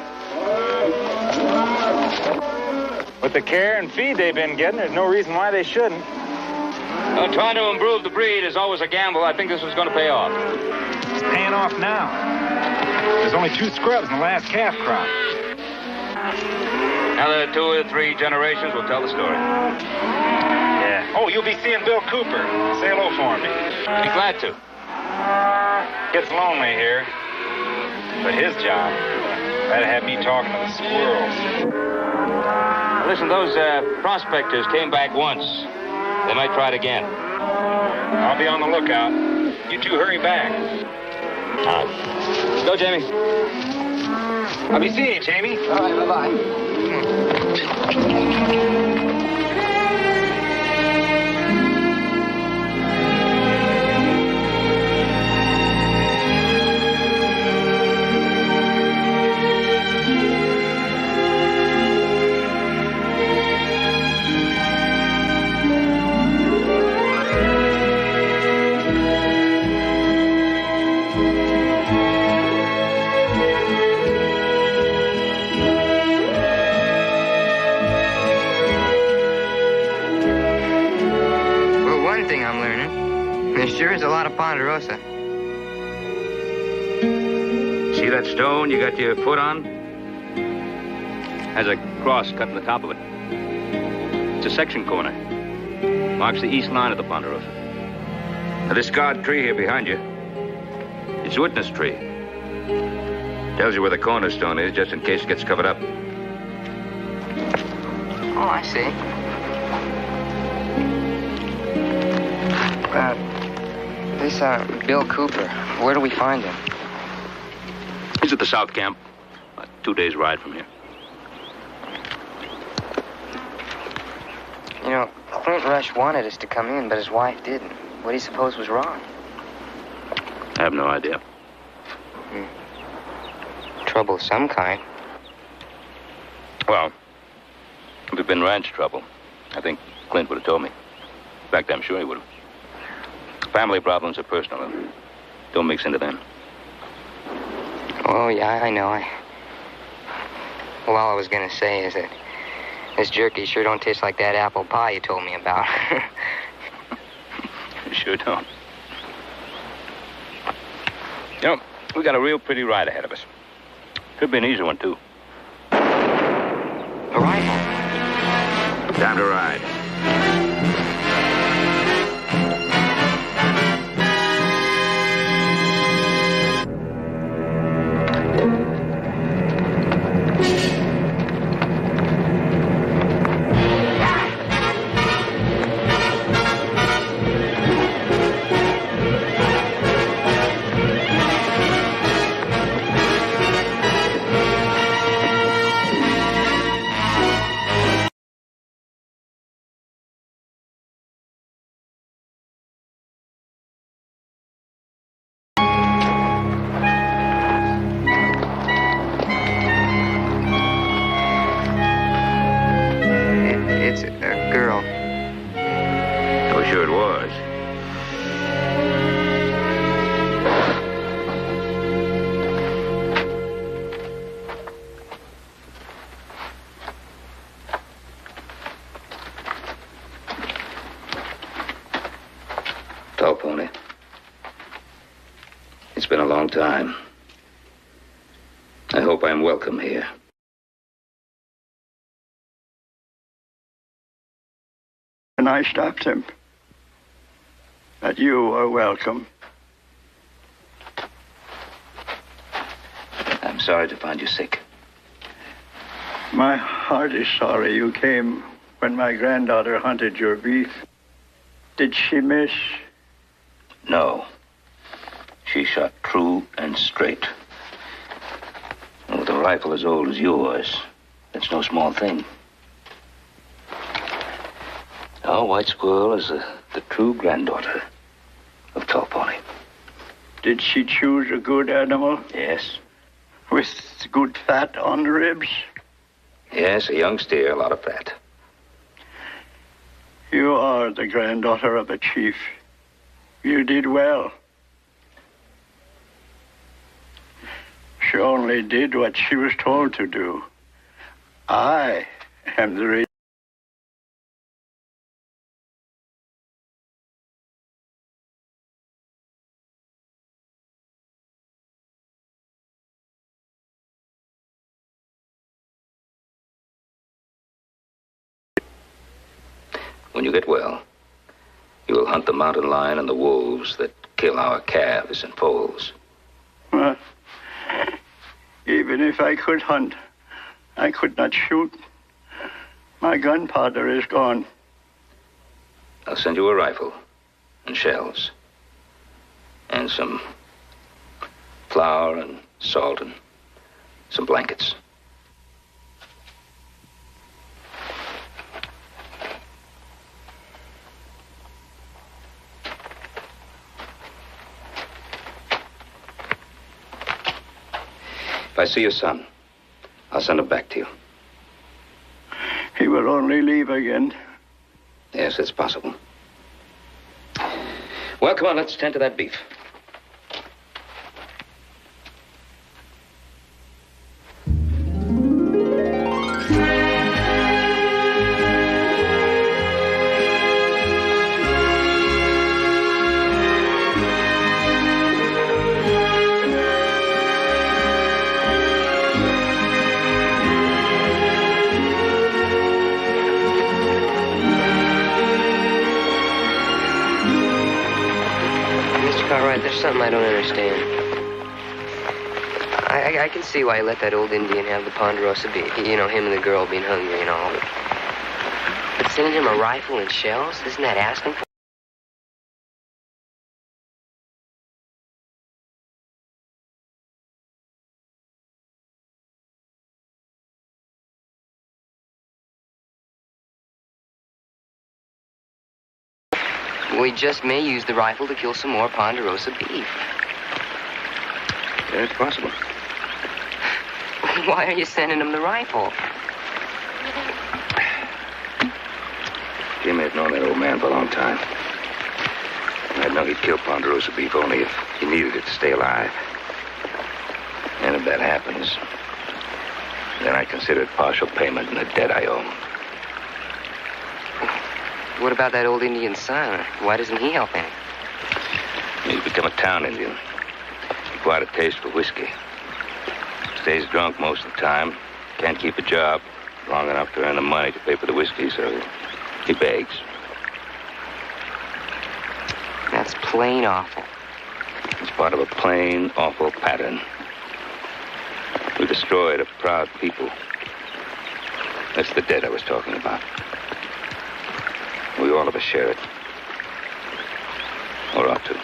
With the care and feed they've been getting, there's no reason why they shouldn't. Well, trying to improve the breed is always a gamble. I think this was going to pay off. It's paying off now. There's only 2 scrubs in the last calf crop. Another 2 or 3 generations will tell the story. Yeah. Oh, you'll be seeing Bill Cooper. Say hello for me. Be glad to. Gets lonely here. But his job, that'd have me talking to the squirrels. Listen, those prospectors came back once. They might try it again. I'll be on the lookout. You two hurry back. All right. Go, Jamie. I'll be seeing you, Jamie. All right, bye-bye. There sure is a lot of Ponderosa. See that stone you got your foot on? Has a cross cut in the top of it. It's a section corner. Marks the east line of the Ponderosa. Now, this scarred tree here behind you, it's a witness tree. Tells you where the cornerstone is, just in case it gets covered up. Oh, I see. This, Bill Cooper, where do we find him? He's at the South Camp. About 2 days' ride from here. You know, Clint Rush wanted us to come in, but his wife didn't. What do you suppose was wrong? I have no idea. Trouble of some kind. Well, if it'd been ranch trouble, I think Clint would have told me. In fact, I'm sure he would have. Family problems are personal. Don't mix into them. Oh, yeah, I know. Well, all I was going to say is that this jerky sure don't taste like that apple pie you told me about. Sure don't. You know, we got a real pretty ride ahead of us. Could be an easy one, too. A rifle. Time to ride. long time. I hope I'm welcome here. And I stopped him. That you are welcome. I'm sorry to find you sick. My heart is sorry you came when my granddaughter hunted your beef. Did she miss? No. She shot true and straight. And with a rifle as old as yours, that's no small thing. Our White Squirrel is the true granddaughter of Tall Pony. Did she choose a good animal? Yes. With good fat on the ribs? Yes, a young steer, a lot of fat. You are the granddaughter of a chief. You did well. She only did what she was told to do. I am the reason. When you get well, you will hunt the mountain lion and the wolves that kill our calves and foals. Even if I could hunt, I could not shoot. My gunpowder is gone. I'll send you a rifle and shells and some flour and salt and some blankets. If I see your son, I'll send him back to you. He will only leave again. Yes, it's possible. Well, come on, let's tend to that beef. There's something I don't understand. I can see why you let that old Indian have the Ponderosa beef. You know, him and the girl being hungry and all. But sending him a rifle and shells, isn't that asking for? We just may use the rifle to kill some more Ponderosa beef. Yeah, it's possible. Why are you sending him the rifle? Jimmy had known that old man for a long time. I'd know he'd kill Ponderosa beef only if he needed it to stay alive. And if that happens, then I consider it partial payment in the debt I owe him. What about that old Indian son? Why doesn't he help any? He's become a town Indian. Quite a taste for whiskey. Stays drunk most of the time. Can't keep a job long enough to earn the money to pay for the whiskey, so he begs. That's plain awful. It's part of a plain, awful pattern. We destroyed a proud people. That's the debt I was talking about. We all of us share it. Or ought to.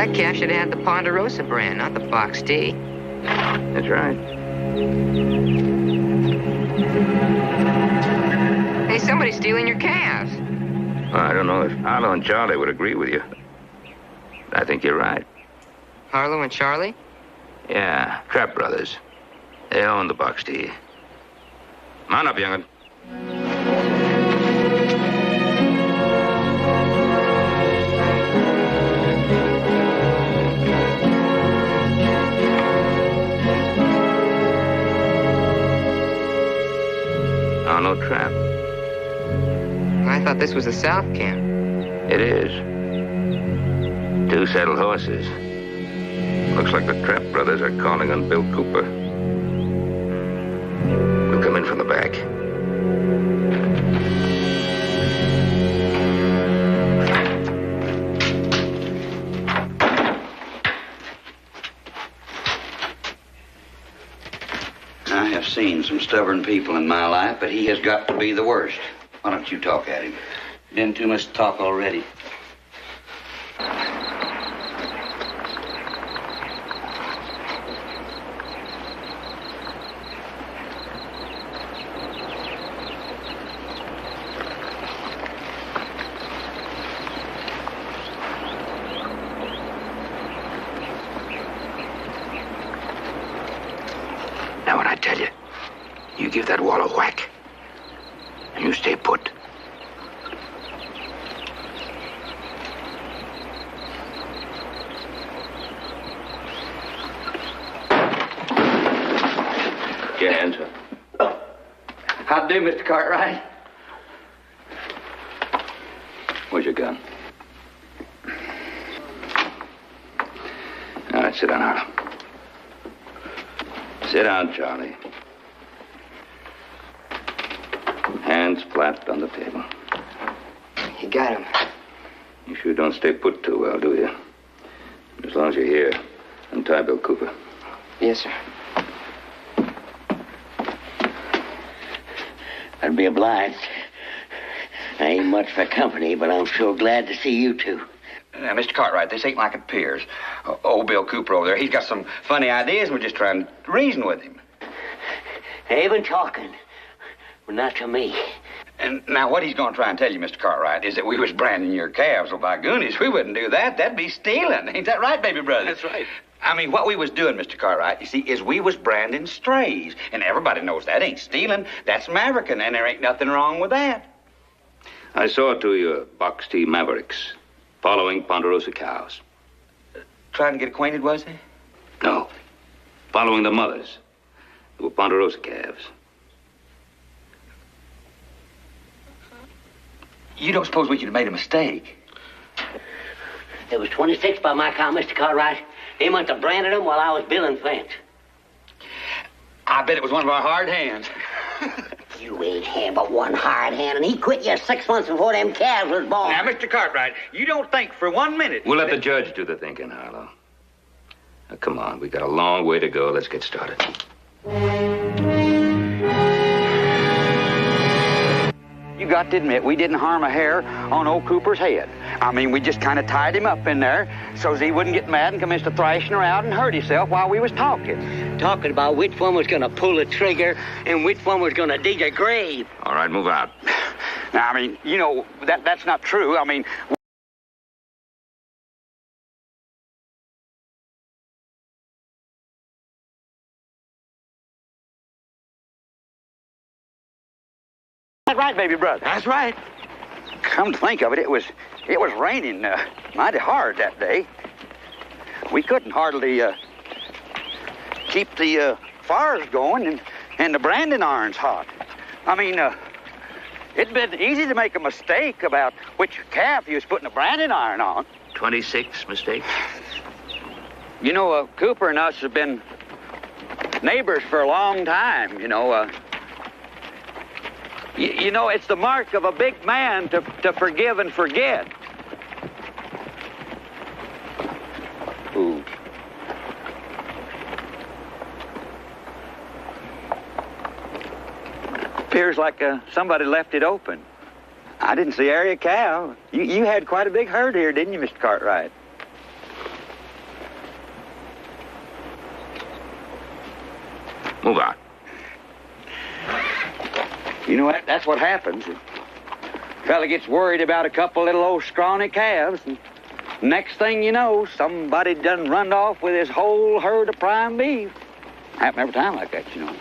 That calf should have had the Ponderosa brand, not the Box T. That's right. Hey, somebody's stealing your calves. Well, I don't know if Harlow and Charlie would agree with you. I think you're right. Harlow and Charlie? Yeah, Trapp brothers. They own the Box T. Come on up, young'un. Oh, no Trapp. I thought this was the South camp. It is. 2 saddle horses. Looks like the Trapp brothers are calling on Bill Cooper. We'll come in from the back. I have seen some stubborn people in my life, but he has got to be the worst. Why don't you talk at him? Been too much talk already. Now, when I tell you, you give that wall a whack. And you stay put. Get your hands up. How'd do, Mr. Cartwright? Where's your gun? All right, sit down, Harlow. Sit down, Charlie. Hands flat on the table. You got him. You sure don't stay put too well, do you? As long as you're here, untie Bill Cooper. Yes, sir. I'd be obliged. I ain't much for company, but I'm sure glad to see you two. Now, Mr. Cartwright, this ain't like it appears. Old Bill Cooper over there, he's got some funny ideas, and we're just trying to reason with him. Even talking, but not to me. And now what he's going to try and tell you, Mr. Cartwright, is that we was branding your calves. Well, by goonies, we wouldn't do that. That'd be stealing. Ain't that right, baby brother? That's right. I mean, what we was doing, Mr. Cartwright, you see, is we was branding strays. And everybody knows that ain't stealing. That's Mavericking, and there ain't nothing wrong with that. I saw 2 of your Box T Mavericks following Ponderosa cows. Trying to get acquainted, was he? No. Following the mothers. They were Ponderosa calves. You don't suppose we could have made a mistake? It was 26 by my count, Mr. Cartwright. They must have branded them while I was billing fence. I bet it was one of our hard hands. You ain't had but one hard hand, and he quit you 6 months before them calves was born. Now, Mr. Cartwright, you don't think for 1 minute... We'll let the judge do the thinking, Harlow. Now, come on, we got a long way to go. Let's get started. You got to admit, we didn't harm a hair on old Cooper's head. I mean, we just kind of tied him up in there so he wouldn't get mad and commence to thrashing around and hurt himself while we was talking. Talking about which one was going to pull the trigger and which one was going to dig a grave. All right, move out. Now, I mean, you know, that's not true. I mean... That's right, baby brother. That's right. Come to think of it, it was raining mighty hard that day. We couldn't hardly keep the fires going and the branding irons hot. I mean, it'd been easy to make a mistake about which calf you was putting a branding iron on. 26 mistakes? You know, Cooper and us have been neighbors for a long time, you know. You know, it's the mark of a big man to forgive and forget. Ooh. Appears like somebody left it open. I didn't see area cow. You had quite a big herd here, didn't you, Mr. Cartwright? Move on. You know, that's what happens. Fella gets worried about a couple little old scrawny calves, and next thing you know, somebody done run off with his whole herd of prime beef. Happen every time like that, you know.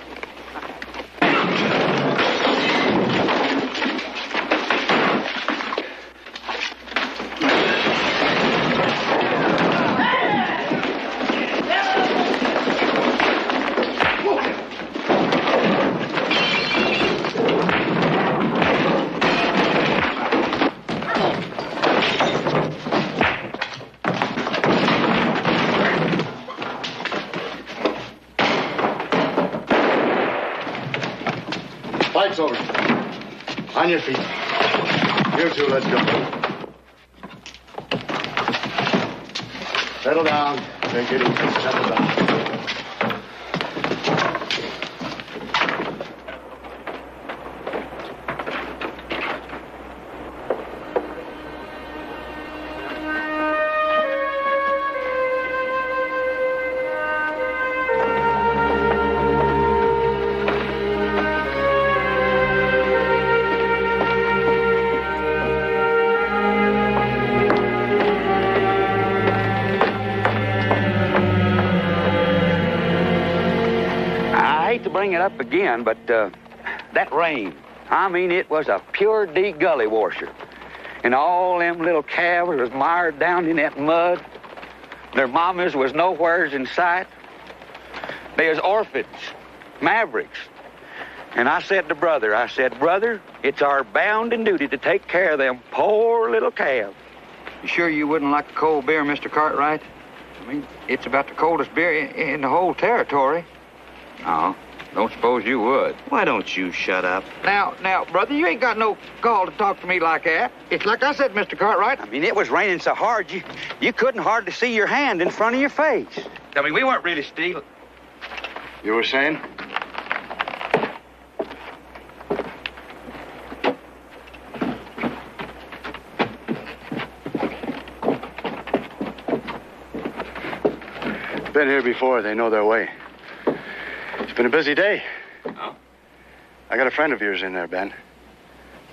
Lights over. On your feet. You two, let's go. Settle down. Take it easy. Settle down. Bring it up again, but that rain, I mean, it was a pure D gully washer. And all them little calves was mired down in that mud. Their mamas was nowheres in sight. They was orphans, mavericks. And I said to brother, brother, it's our bound and duty to take care of them poor little calves. You sure you wouldn't like a cold beer, Mr. Cartwright? I mean, it's about the coldest beer in the whole territory. No. Don't suppose you would. Why don't you shut up? Now, brother, you ain't got no call to talk to me like that. It's like I said, Mr. Cartwright. I mean, it was raining so hard, you couldn't hardly see your hand in front of your face. I mean, we weren't really stealing. You were saying? Been here before. They know their way. It's been a busy day. Oh? I got a friend of yours in there, Ben.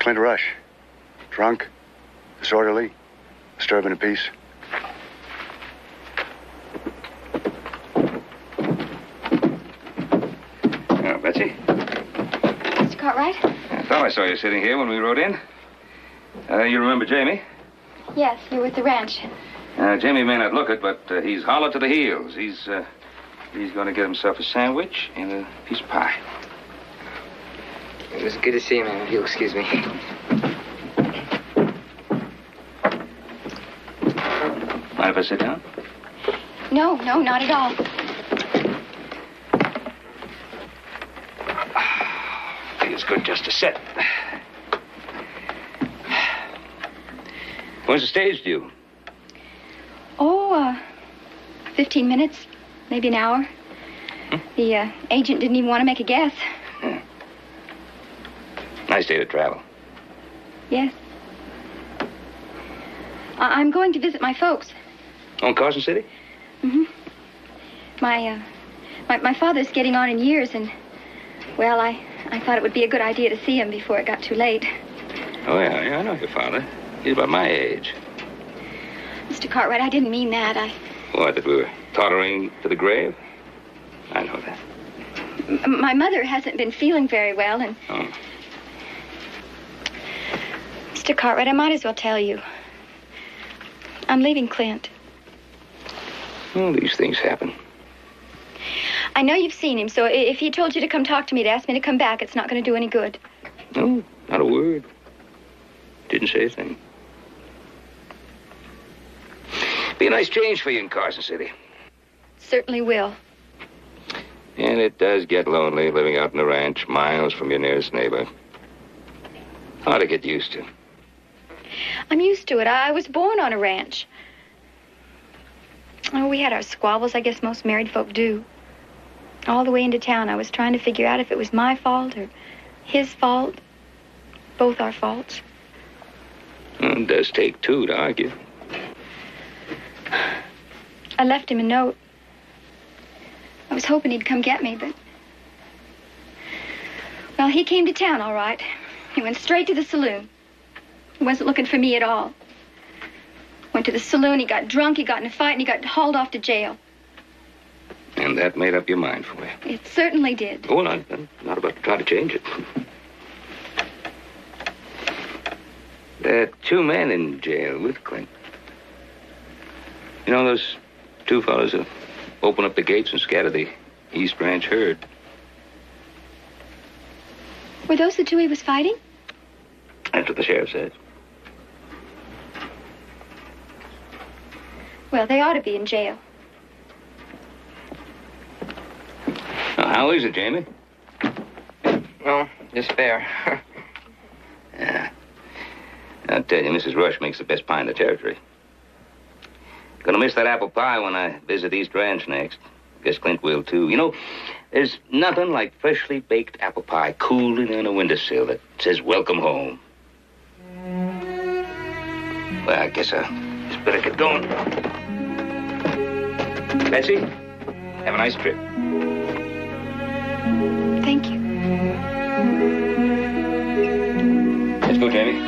Clint Rush. Drunk, disorderly, disturbing the peace. Betsy? Mr. Cartwright? I thought I saw you sitting here when we rode in. You remember Jamie? Yes, you're with the ranch. Jamie may not look it, but he's hollow to the heels. He's going to get himself a sandwich and a piece of pie. It was good to see you, man. If you'll excuse me. Mind if I sit down? No, not at all. Feels good just to sit. When's the stage due? 15 minutes. Maybe an hour. The agent didn't even want to make a guess. Nice day to travel. Yes. I'm going to visit my folks. Oh, in Carson City? Mm-hmm. My father's getting on in years, and, well, I thought it would be a good idea to see him before it got too late. Oh, yeah, I know your father. He's about my age. Mr. Cartwright, I didn't mean that. What, that we were tottering to the grave? I know that. My mother hasn't been feeling very well, and... Oh. Mr. Cartwright, I might as well tell you. I'm leaving Clint. Well, these things happen. I know you've seen him, so if he told you to come talk to me, to ask me to come back, it's not going to do any good. No, not a word. Didn't say a thing. Be a nice change for you in Carson City. Certainly will. And it does get lonely living out in the ranch, miles from your nearest neighbor. Hard to get used to. I'm used to it. I was born on a ranch. Oh, we had our squabbles, I guess most married folk do. All the way into town, I was trying to figure out if it was my fault or his fault. Both our faults. Well, it does take two to argue. I left him a note. I was hoping he'd come get me, but Well, he came to town, all right. He went straight to the saloon. He wasn't looking for me at all. Went to the saloon, he got drunk, he got in a fight, and he got hauled off to jail. And that made up your mind for you? It certainly did. Oh, well, I'm not about to try to change it. There are 2 men in jail with Clint. You know, those 2 fellows who opened up the gates and scattered the East Ranch herd. Were those the 2 he was fighting? That's what the sheriff says. Well, they ought to be in jail. Now, how is it, Jamie? Well, just fair. Yeah. I'll tell you, Mrs. Rush makes the best pie in the territory. Gonna miss that apple pie when I visit East Ranch next. Guess Clint will, too. You know, there's nothing like freshly baked apple pie cooling on a windowsill that says, welcome home. Well, I guess I just better get going. Betsy, have a nice trip. Thank you. Let's go, Jamie.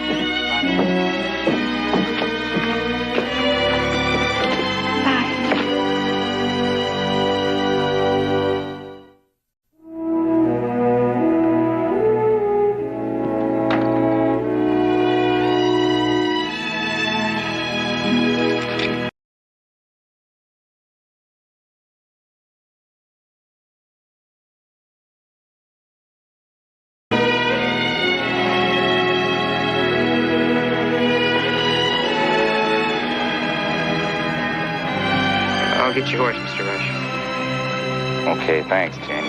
I'll get your horse, Mr. Rush. Okay, thanks, Jamie.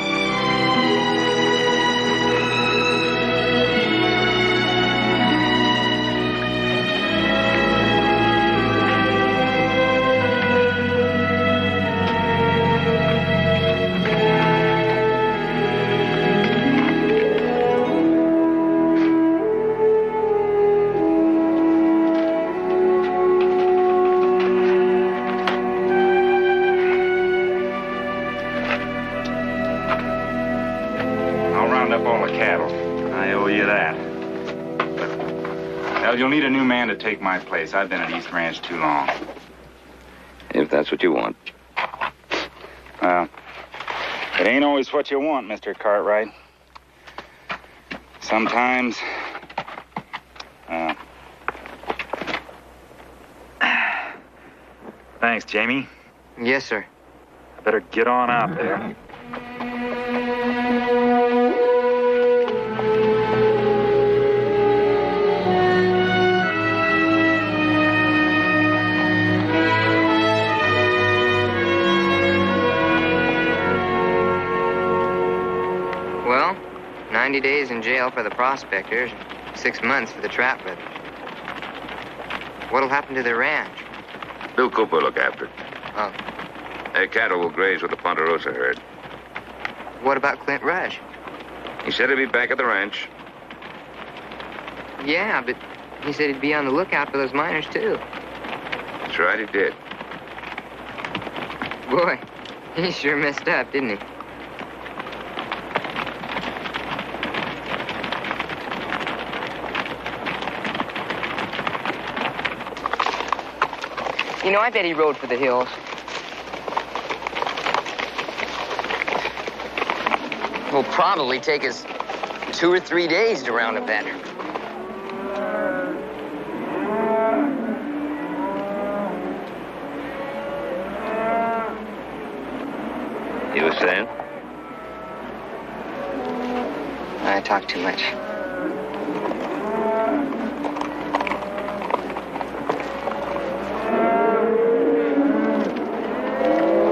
You'll need a new man to take my place. I've been at East Ranch too long. If that's what you want. Well, it ain't always what you want, Mr. Cartwright. Sometimes... Thanks, Jamie. Yes, sir. I better get on out there. Well, 90 days in jail for the prospectors, 6 months for the trap brothers. What'll happen to their ranch? Bill Cooper will look after it. Oh. Their cattle will graze with the Ponderosa herd. What about Clint Rush? He said he'd be back at the ranch. Yeah, but he said he'd be on the lookout for those miners, too. That's right, he did. Boy, he sure messed up, didn't he? You know, I bet he rode for the hills. Will probably take us 2 or 3 days to round up that. You were saying? I talk too much.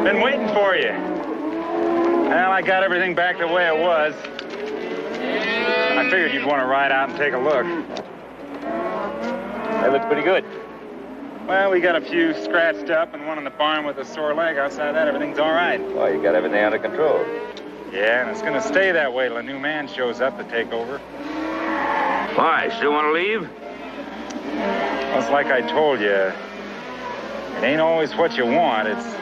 Been waiting for you. Well, I got everything back the way it was. I figured you'd want to ride out and take a look. They look pretty good. Well, we got a few scratched up and one in the barn with a sore leg. Outside of that, everything's all right. Well, you got everything under control. Yeah, and it's going to stay that way till a new man shows up to take over. Why, still want to leave? Well, it's like I told you. It ain't always what you want, it's...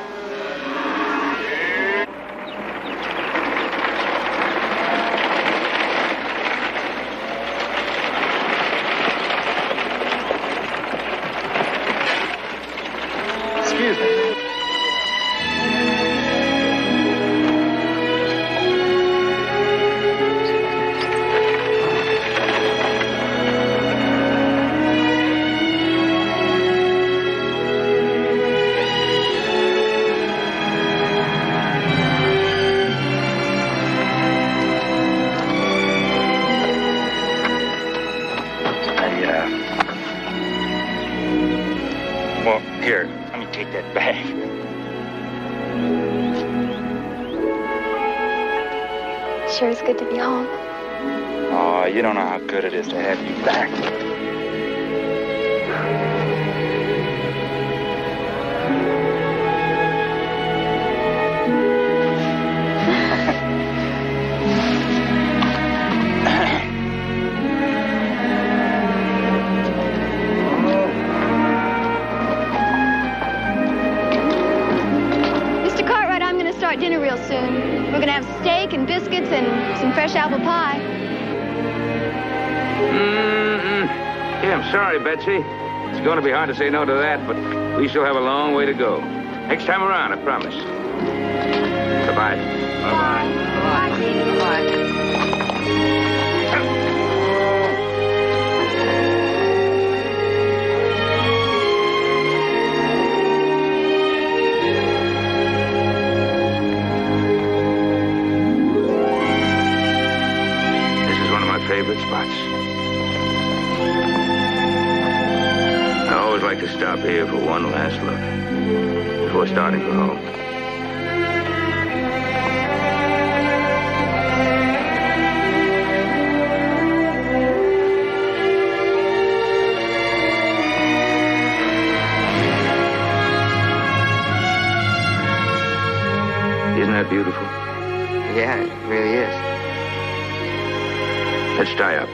Here, let me take that bag. Sure is good to be home. Oh, you don't know how good it is to have you back. Mr. Cartwright, I'm going to start dinner real soon. We're going to have steak and biscuits and some fresh apple pie. Yeah, I'm sorry, Betsy. It's going to be hard to say no to that, but we still have a long way to go. Next time around, I promise. Bye-bye. Bye. This is one of my favorite spots. I always like to stop here for one last look before starting for home. Isn't that beautiful? Yeah, it really is. Let's tie up.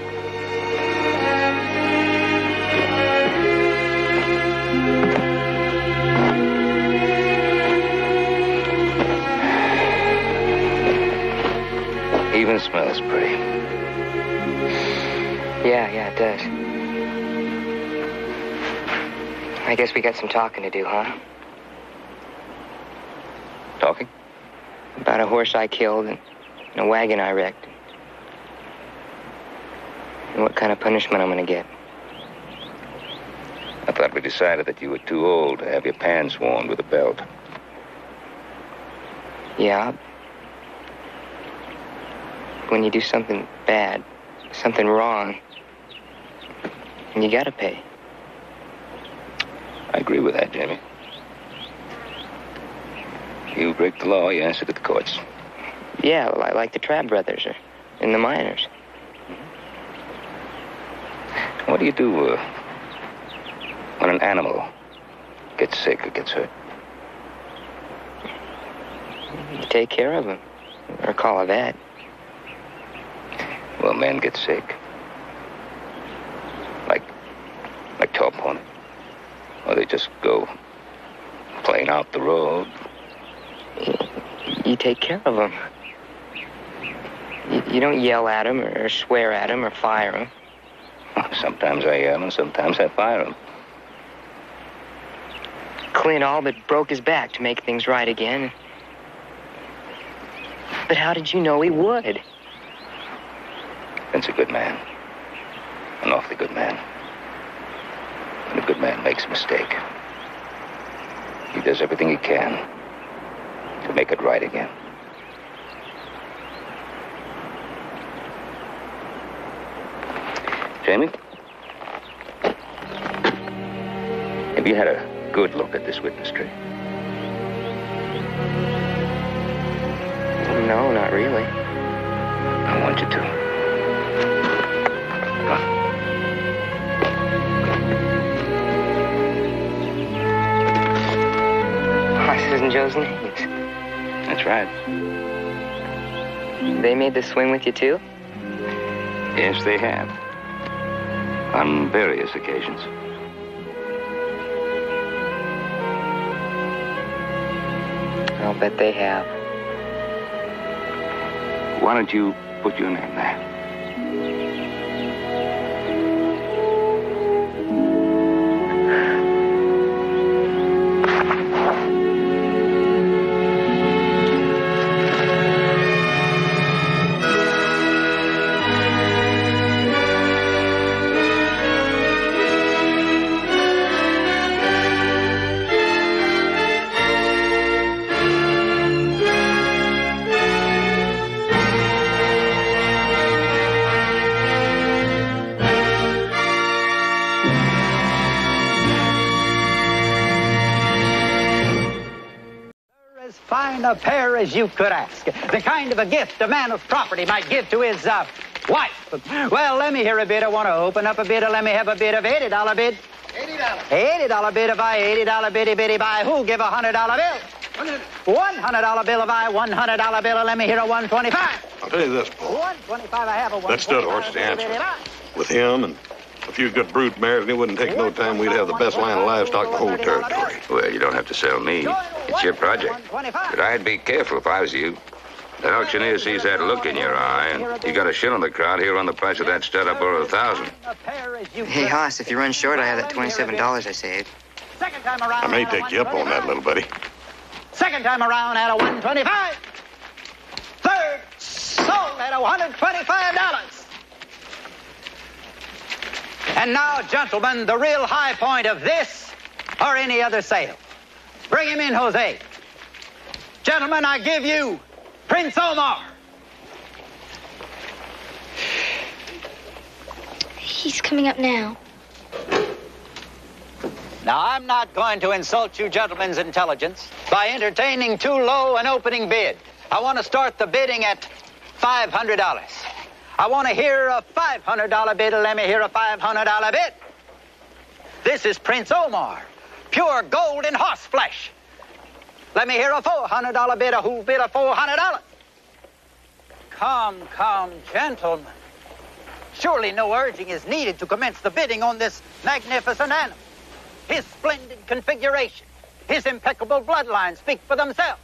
Even smells pretty. Yeah, it does. I guess we got some talking to do, huh? Talking? About a horse I killed and a wagon I wrecked. And what kind of punishment I'm gonna get. I thought we decided that you were too old to have your pants worn with a belt. Yeah. When you do something bad, something wrong, you gotta pay. I agree with that, Jamie. You break the law, you answer to the courts. Yeah, like the Trabb brothers and the miners. What do you do when an animal gets sick or gets hurt? You take care of them, or call a vet. Well, men get sick. Like Top Pony. Or they just go playing out the road. You take care of them. You don't yell at them or swear at them or fire them. Sometimes I yell and sometimes I fire them. Clint all but broke his back to make things right again. But how did you know he would? Clint's a good man. An awfully good man. When a good man makes a mistake, he does everything he can to make it right again. Jamie? Have you had a good look at this witness tree? No, not really. I want you to. This isn't Joe's names. That's right. They made the swing with you, too? Yes, they have. On various occasions. I'll bet they have. Why don't you put your name there? fine a pair as you could ask. The kind of a gift a man of property might give to his wife. Well, let me hear a bid. I want to open up a bid. Let me have a bid of $80 bid. $80 bid if I $80 biddy bitty buy. Who'll give a $100 bill? $100 bill if I $100 bill. Let me hear a 125. I'll tell you this, Paul. 125 I have a 125. That stud horse is the answer. With him and a few good brood mares, and it wouldn't take no time. We'd have the best line of livestock in the whole territory. Well, you don't have to sell me. It's your project. But I'd be careful if I was you. The auctioneer sees that look in your eye, and you got a shit on the crowd, he'll run the price of that stud up over 1,000. Hey, Hoss, if you run short, I have that $27 I saved. I may take you up on that, little buddy. Second time around at a 125. Third, sold at a $125. And now, gentlemen, the real high point of this or any other sale. Bring him in, Jose. Gentlemen, I give you Prince Omar. He's coming up now. Now, I'm not going to insult you gentlemen's intelligence by entertaining too low an opening bid. I want to start the bidding at $500. I want to hear a $500 bid. Let me hear a $500 bid. This is Prince Omar, pure gold and horse flesh. Let me hear a $400 bid. Who bid a $400? Come, gentlemen. Surely no urging is needed to commence the bidding on this magnificent animal. His splendid configuration, his impeccable bloodline speak for themselves.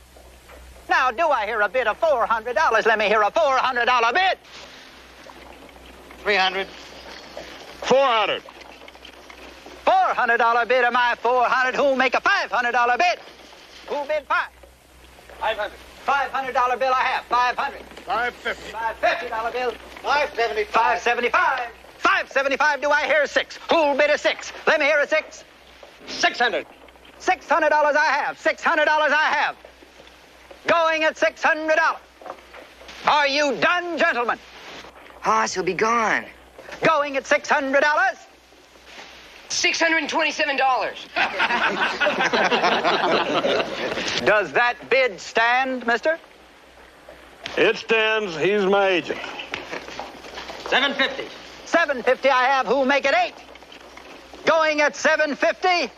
Now, do I hear a bid of $400? Let me hear a $400 bid. 300. 400. $400 bid of my 400. Who'll make a $500 bid? Who bid 5? 500. $500 bill I have. 500. 550. $550 bill. 575. 575. 575. Do I hear 6? Who'll bid a 6? Let me hear a 6. 600. $600 I have. $600 I have. Going at $600. Are you done, gentlemen? Hoss, he'll be gone. Going at $600. $627. Does that bid stand, mister? It stands. He's my agent. 750. 750 I have. Who'll make it 8? Going at 750.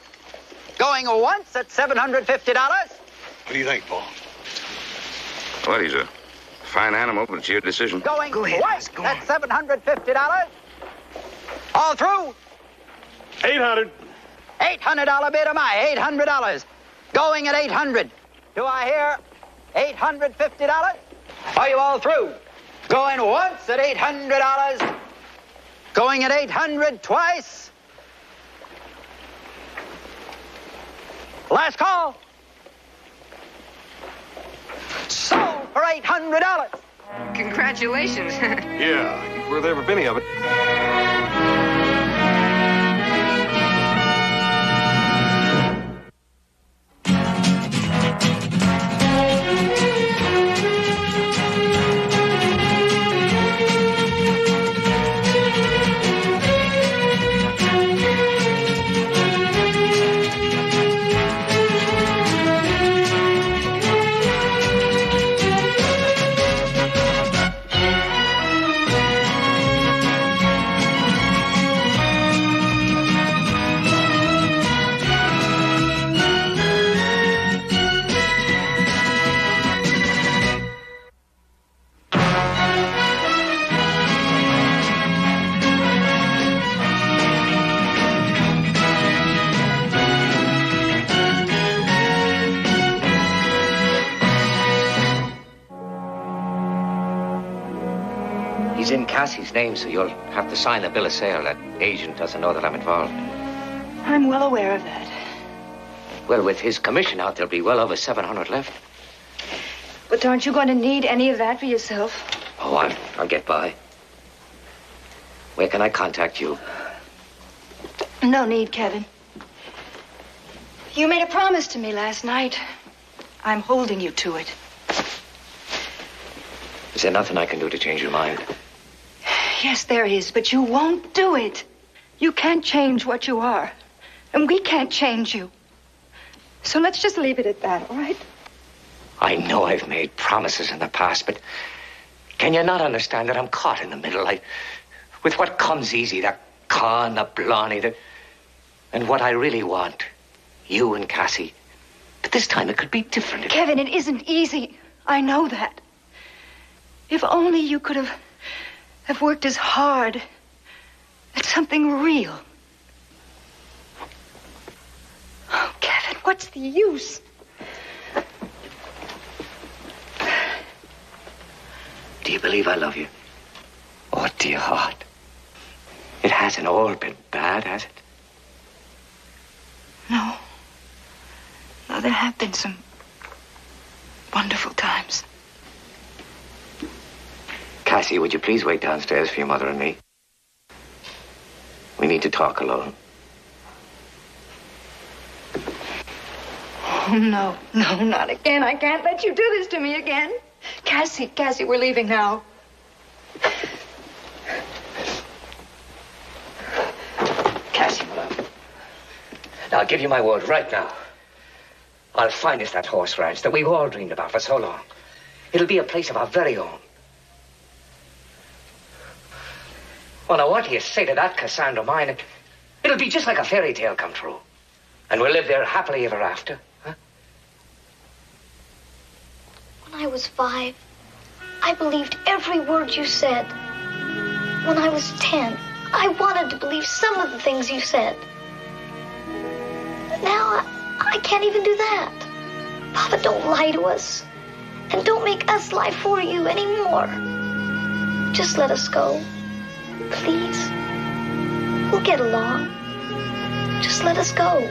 Going once at $750. What do you think, Paul? Well, he's a fine animal, but it's your decision. Going twice at $750. All through. 800. $800 bid of my $800. Going at 800. Do I hear $850? Are you all through? Going once at $800. Going at 800 twice. Last call. Sold for $800. Congratulations. Yeah, he's worth every penny of it. He's in Cassie's name, so you'll have to sign the bill of sale. That agent doesn't know that I'm involved. I'm well aware of that. Well, with his commission out, there'll be well over 700 left. But aren't you going to need any of that for yourself? Oh, I'll get by. Where can I contact you? No need, Kevin. You made a promise to me last night. I'm holding you to it. Is there nothing I can do to change your mind? Yes, there is, but you won't do it. You can't change what you are. And we can't change you. So let's just leave it at that, all right? I know I've made promises in the past, but can you not understand that I'm caught in the middle? With what comes easy, the con, the blarney, and what I really want, you and Cassie. But this time it could be different. Kevin, it isn't easy. I know that. If only you could have worked as hard at something real. Oh, Kevin, what's the use? Do you believe I love you? Oh, dear heart. It hasn't all been bad, has it? No. No, there have been some wonderful times. Cassie, would you please wait downstairs for your mother and me? We need to talk alone. Oh, no, not again. I can't let you do this to me again. Cassie, we're leaving now. Cassie, my love. Now, I'll give you my word right now. I'll find us that horse ranch that we've all dreamed about for so long. It'll be a place of our very own. Well, now, what do you say to that, Cassandra mine? It'll be just like a fairy tale come true. And we'll live there happily ever after. Huh? When I was 5, I believed every word you said. When I was 10, I wanted to believe some of the things you said. But now I can't even do that. Papa, don't lie to us. And don't make us lie for you anymore. Just let us go. Please. We'll get along. Just let us go.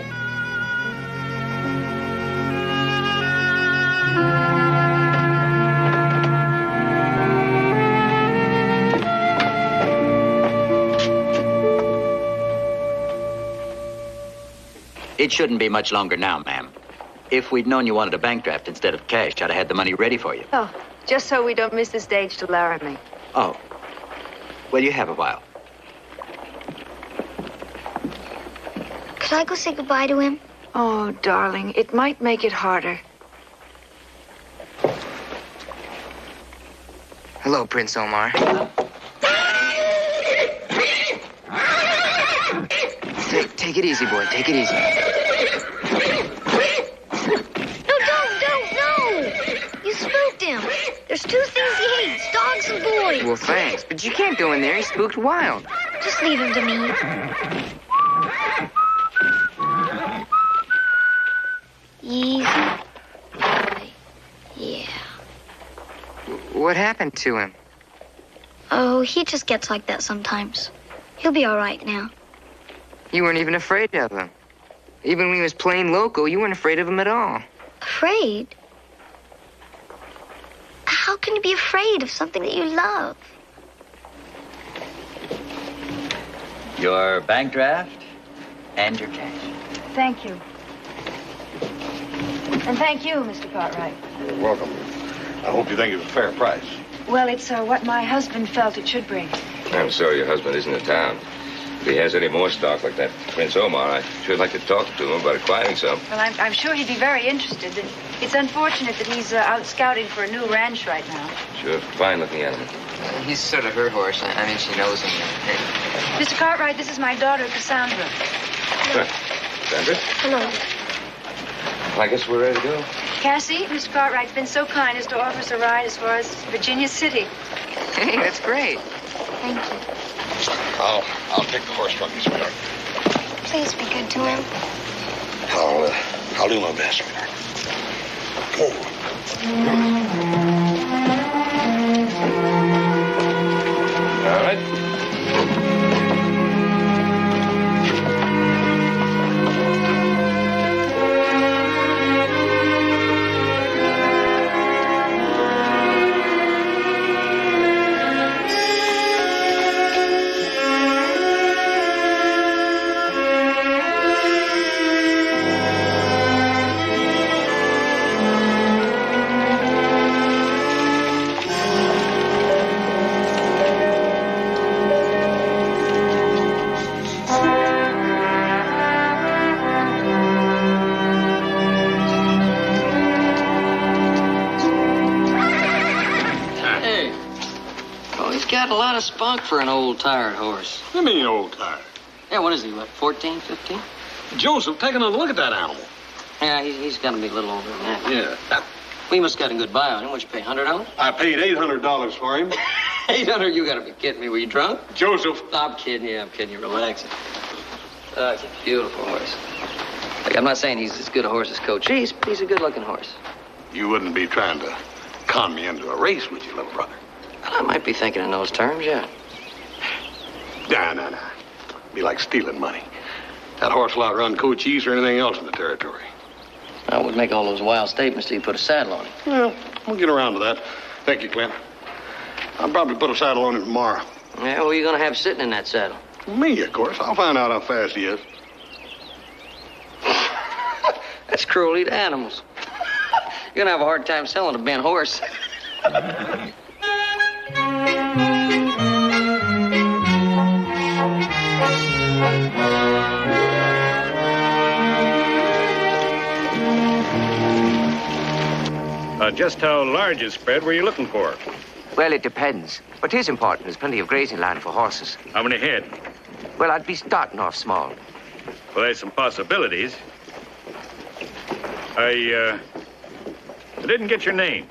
It shouldn't be much longer now, ma'am. If we'd known you wanted a bank draft instead of cash, I'd have had the money ready for you. Oh, just so we don't miss the stage to Laramie. Oh. Well, you have a while. Could I go say goodbye to him? Oh, darling, it might make it harder. Hello, Prince Omar. Take it easy, boy. Take it easy. No, don't. You spooked him. There's 2 things he hates, dogs and boys. Well, thanks, but you can't go in there. He's spooked wild. Just leave him to me. Easy. Yeah. What happened to him? Oh, he just gets like that sometimes. He'll be all right now. You weren't even afraid of him. Even when he was playing loco, you weren't afraid of him at all. Afraid? How can you be afraid of something that you love? Your bank draft and your cash. Thank you. And thank you, Mr. Cartwright. You're welcome. I hope you think it's a fair price. Well, it's what my husband felt it should bring. I'm sorry your husband isn't in town. If he has any more stock like that Prince Omar, I'd sure like to talk to him about acquiring some. Well, I'm sure he'd be very interested. It's unfortunate that he's out scouting for a new ranch right now. Sure, fine looking animal. He's sort of her horse. I mean, she knows him. Mr. Cartwright, this is my daughter, Cassandra. Sandra? Hello. I guess we're ready to go. Cassie, Mr. Cartwright's been so kind as to offer us a ride as far as Virginia City. Hey, that's great. Thank you. I'll take the horse from you, sweetheart. Please be good to him. I'll do my best, sweetheart. All right. of spunk for an old, tired horse. What do you mean, old tired? Yeah, what is he, what, 14, 15? Joseph, take another look at that animal. Yeah, he's got to be a little older than that. Yeah. We must have got a good buy on him. What'd you pay, $100? I paid $800 for him. 800? You got to be kidding me. Were you drunk? Joseph. I'm kidding you. Relax. It's a beautiful horse. Like, I'm not saying he's as good a horse as Coach East, but he's a good-looking horse. You wouldn't be trying to con me into a race, would you, little brother? Well, I might be thinking in those terms, yeah. Nah. Be like stealing money. That horse will outrun Coach East or anything else in the territory. I would make all those wild statements till you put a saddle on him. Well, we'll get around to that. Thank you, Clint. I'll probably put a saddle on him tomorrow. Yeah, who are you going to have sitting in that saddle? Me, of course. I'll find out how fast he is. That's cruelty to animals. You're going to have a hard time selling a bent horse. Just how large a spread were you looking for? Well, it depends. What is important is plenty of grazing land for horses. How many head? Well, I'd be starting off small. Well, there's some possibilities. I didn't get your name.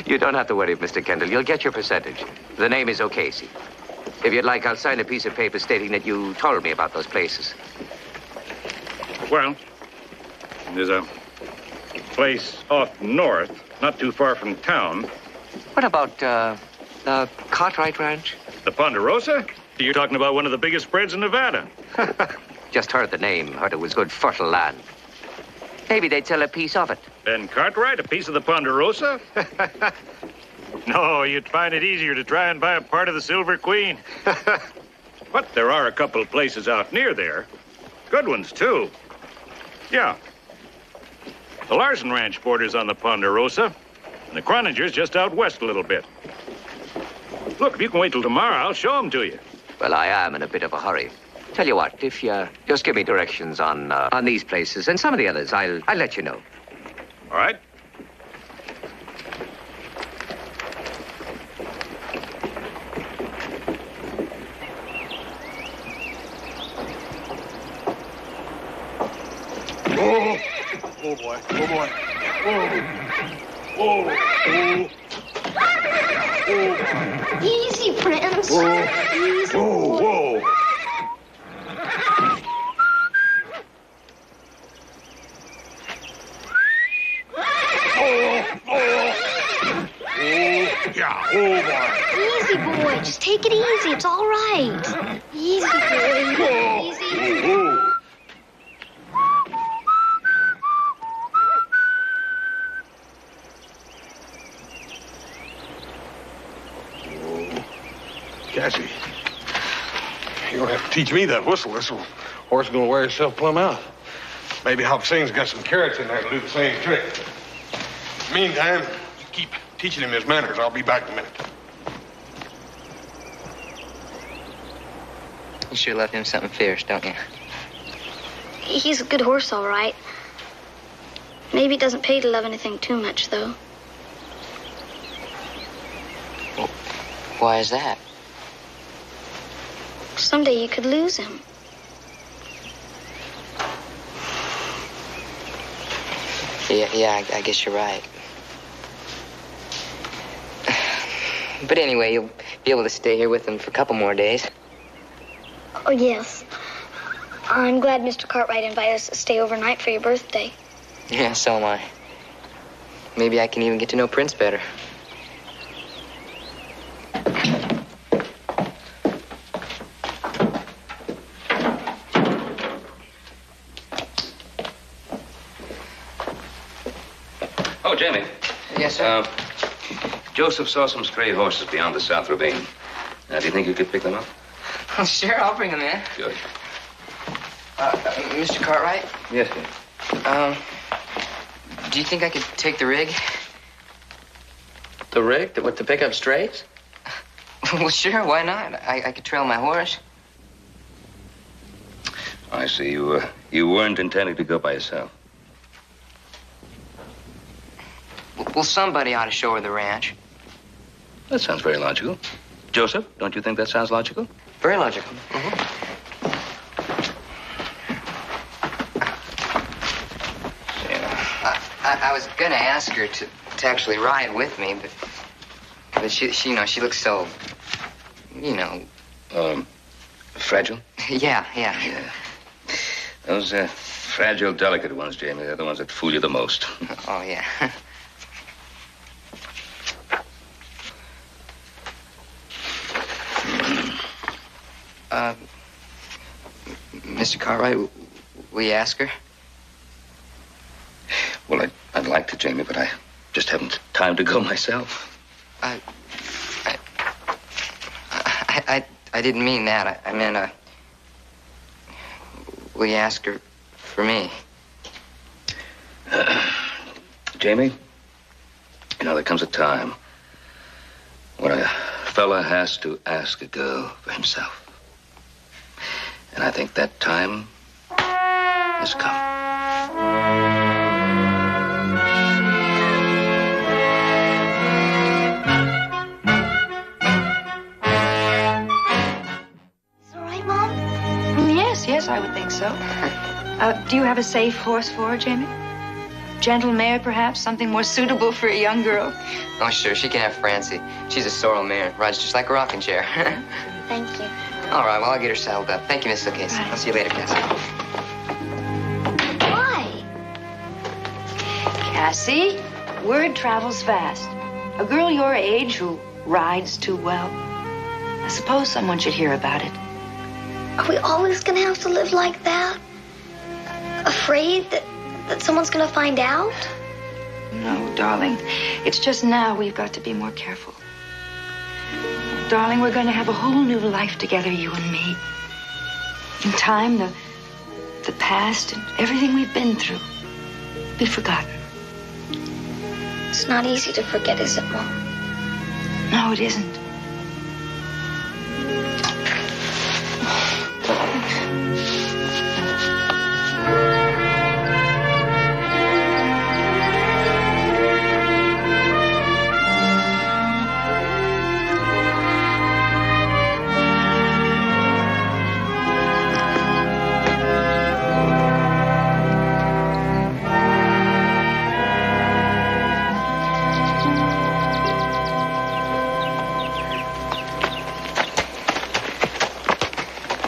You don't have to worry, Mr. Kendall. You'll get your percentage. The name is O'Casey. If you'd like, I'll sign a piece of paper stating that you told me about those places. Well, there's a place off north, not too far from town. What about, the Cartwright Ranch? The Ponderosa? You're talking about one of the biggest spreads in Nevada. Just heard the name. Heard it was good fertile land. Maybe they'd sell a piece of it. Ben Cartwright, a piece of the Ponderosa? No, you'd find it easier to try and buy a part of the Silver Queen. But there are a couple of places out near there. Good ones, too. Yeah. The Larson Ranch borders on the Ponderosa, and the Croninger's just out west a little bit. Look, if you can wait till tomorrow, I'll show them to you. Well, I am in a bit of a hurry. Tell you what, if you just give me directions on these places and some of the others, I'll let you know. All right. Oh, boy. Oh, boy. Oh. Easy, Prince. Easy. Whoa. Yeah. Oh, boy. Easy, boy. Just take it easy. It's all right. Easy, boy. Easy. Cassie, you're going to have to teach me that whistle. This horse is going to wear himself plumb out. Maybe Hop Sing's got some carrots in there to do the same trick. Meantime, you keep teaching him his manners. I'll be back in a minute. You sure left him something fierce, don't you? He's a good horse, all right. Maybe it doesn't pay to love anything too much, though. Why is that? Someday you could lose him. Yeah, I guess you're right. But anyway, you'll be able to stay here with him for a couple more days. Oh, yes. I'm glad Mr. Cartwright invited us to stay overnight for your birthday. Yeah, so am I. Maybe I can even get to know Prince better. Oh, Jamie. Yes, sir? Joseph saw some stray horses beyond the South Ravine. Do you think you could pick them up? Oh, sure, I'll bring him in. Good. Mr. Cartwright? Yes, sir. Do you think I could take the rig? The rig? To pick up strays? Well, sure, why not? I could trail my horse. I see. You weren't intending to go by yourself. Well, somebody ought to show her the ranch. That sounds very logical. Joseph, don't you think that sounds logical? Very logical. I was gonna ask her to actually ride with me, but she you know, she looks so, you know. Fragile? Yeah. Those fragile, delicate ones, Jamie, they're the ones that fool you the most. Oh, yeah. Mr. Cartwright, will you ask her? Well, I'd like to, Jamie, but I just haven't time to go myself. I didn't mean that. I meant, will you ask her for me? Jamie, you know, there comes a time when a fella has to ask a girl for himself. And I think that time has come. Yes, I would think so. Do you have a safe horse for her, Jamie? Gentle mare, perhaps? Something more suitable for a young girl? Oh, sure. She can have Francie. She's a sorrel mare. Rides just like a rocking chair. Thank you. All right, well, I'll get her saddled up. Thank you, Mrs. O'Casey. I'll see you later, Cassie. Why? Cassie, word travels fast. A girl your age who rides too well. I suppose someone should hear about it. Are we always gonna have to live like that? Afraid that someone's gonna find out? No, darling. It's just now we've got to be more careful. Darling, we're going to have a whole new life together, you and me. In time, the past and everything we've been through be forgotten. It's not easy to forget, is it, Mom? No, it isn't.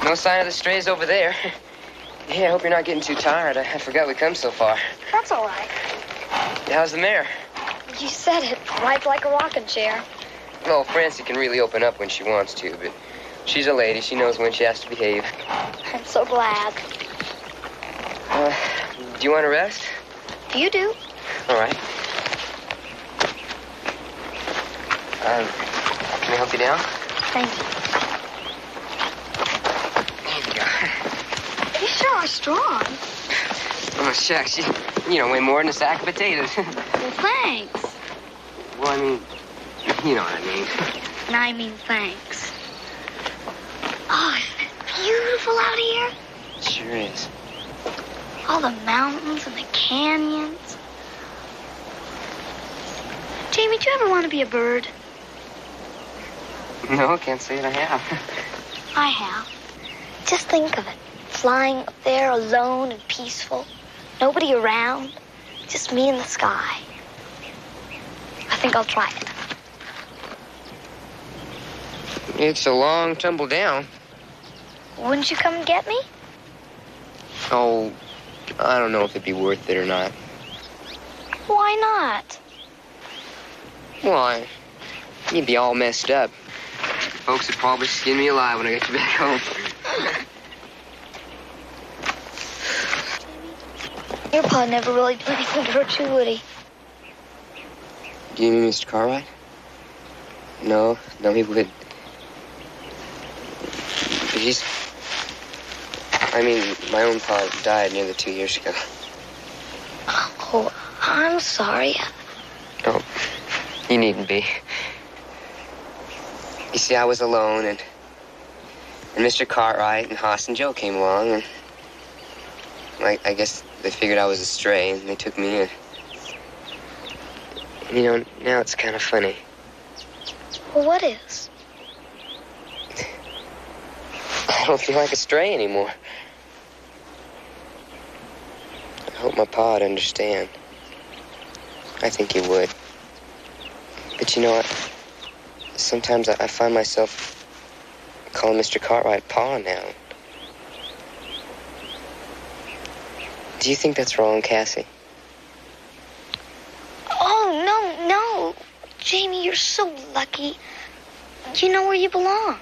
No sign of the strays over there. Hey, I hope you're not getting too tired. I forgot we come so far. That's all right. How's the mare? You said it. Rides like a rocking chair. Well, Francie can really open up when she wants to, but she's a lady. She knows when she has to behave. I'm so glad. Do you want to rest? You do. All right. Can I help you down? Thank you. You sure are strong. Oh, shucks. You don't weigh more than a sack of potatoes. Well, thanks. Well, I mean, you know what I mean. And I mean thanks. Oh, isn't it beautiful out here? It sure is. All the mountains and the canyons. Jamie, do you ever want to be a bird? No, can't say that I have. I have. Just think of it. Flying up there alone and peaceful. Nobody around. Just me in the sky. I think I'll try it. It's a long tumble down. Wouldn't you come and get me? Oh, I don't know if it'd be worth it or not. Why not? Why? You'd be all messed up. Folks would probably skin me alive when I get you back home. Your pa never really do anything to hurt you, would he? Do you mean Mr. Cartwright? No, he would. I mean, my own pa died nearly 2 years ago. Oh, I'm sorry. Oh, you needn't be. You see, I was alone, and Mr. Cartwright and Hoss and Joe came along, and I guess they figured I was a stray, and they took me in. And, you know, now it's kind of funny. Well, what is? I don't feel like a stray anymore. I hope my pa would understand. I think he would. But you know what? Sometimes I find myself calling Mr. Cartwright Pa now. Do you think that's wrong, Cassie? Oh, no. Jamie, you're so lucky. You know where you belong.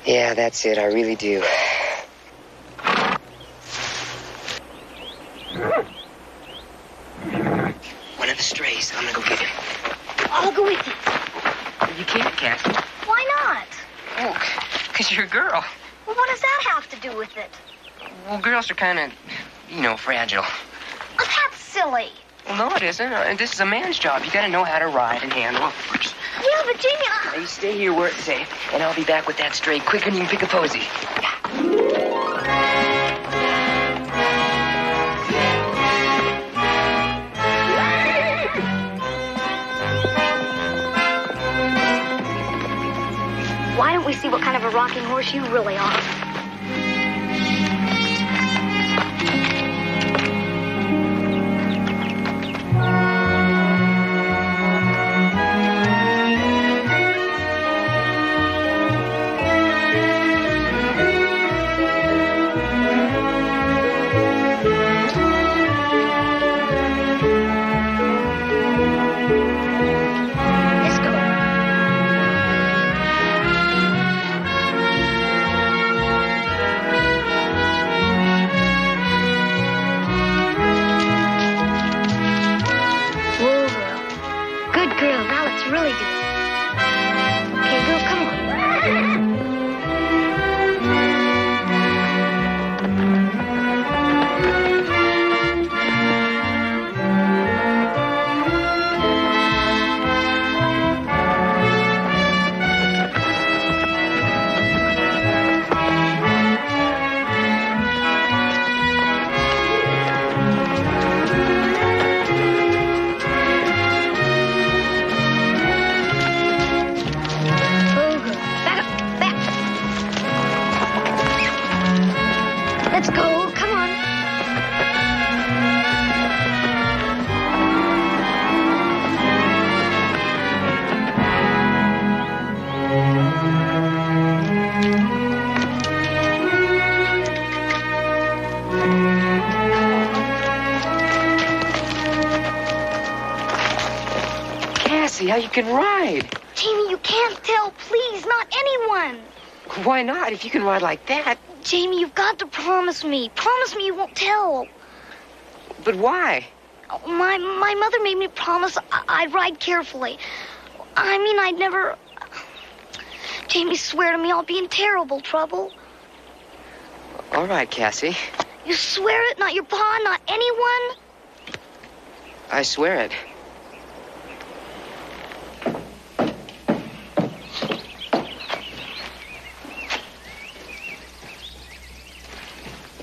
Yeah, that's it. I really do. One of the strays. I'm gonna go get him. I'll go with you. You can't, Cassie. Why not? Oh, because you're a girl. Well, what does that have to do with it? Well, girls are kind of, fragile. Oh, that's silly. Well, no, it isn't. This is a man's job. You gotta know how to ride and handle a horse. Yeah, but Jamie, Now, you stay here where it's safe, and I'll be back with that stray quicker than you can pick a posy. why don't we see what kind of a rocking horse you really are? How you can ride. Jamie, you can't tell. Please, not anyone. Why not? If you can ride like that. Jamie, you've got to promise me. Promise me you won't tell. But why? My mother made me promise I'd ride carefully. I mean, I'd never... Jamie, swear to me I'll be in terrible trouble. All right, Cassie. You swear it? Not your pa, not anyone? I swear it.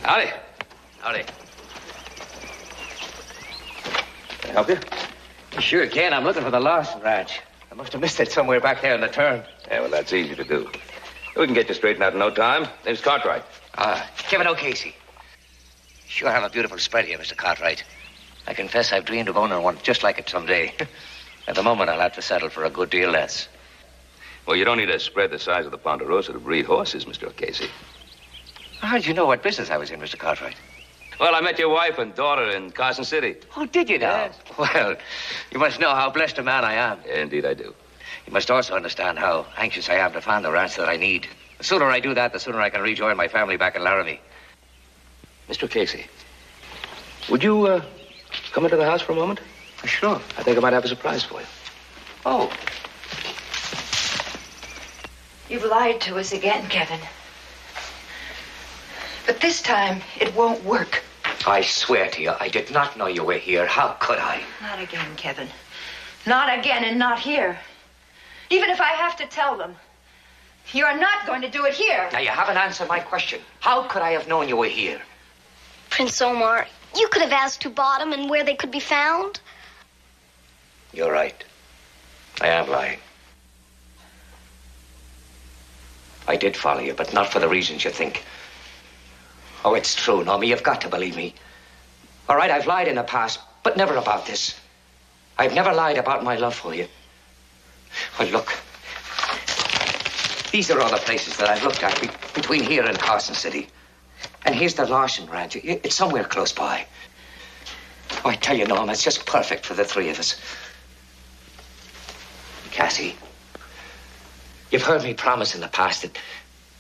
Howdy. Howdy. Can I help you? You sure can. I'm looking for the Larson Ranch. I must have missed it somewhere back there in the turn. Yeah, well, that's easy to do. We can get you straightened out in no time. Name's Cartwright. Kevin O'Casey. Sure have a beautiful spread here, Mr. Cartwright. I confess I've dreamed of owning one just like it someday. At the moment, I'll have to settle for a good deal less. Well, you don't need a spread the size of the Ponderosa to breed horses, Mr. O'Casey. How did you know what business I was in, Mr. Cartwright? Well, I met your wife and daughter in Carson City. Oh, did you now? Yes. Well, you must know how blessed a man I am. Yeah, indeed I do. You must also understand how anxious I am to find the ranch that I need. The sooner I do that, the sooner I can rejoin my family back in Laramie. Mr. O'Casey, would you come into the house for a moment? Sure. I think I might have a surprise for you. Oh. You've lied to us again, Kevin. But this time, it won't work. I swear to you, I did not know you were here. How could I? Not again, Kevin. Not again and not here. Even if I have to tell them. You're not going to do it here. Now, you haven't answered my question. How could I have known you were here? Prince Omar, you could have asked who bought them and where they could be found. You're right. I am lying. I did follow you, but not for the reasons you think. Oh, it's true, Normie. You've got to believe me. All right, I've lied in the past, but never about this. I've never lied about my love for you. Well, look. These are all the places that I've looked at between here and Carson City. And here's the Larson Ranch. It's somewhere close by. Oh, I tell you, Norm, it's just perfect for the three of us. Cassie, you've heard me promise in the past that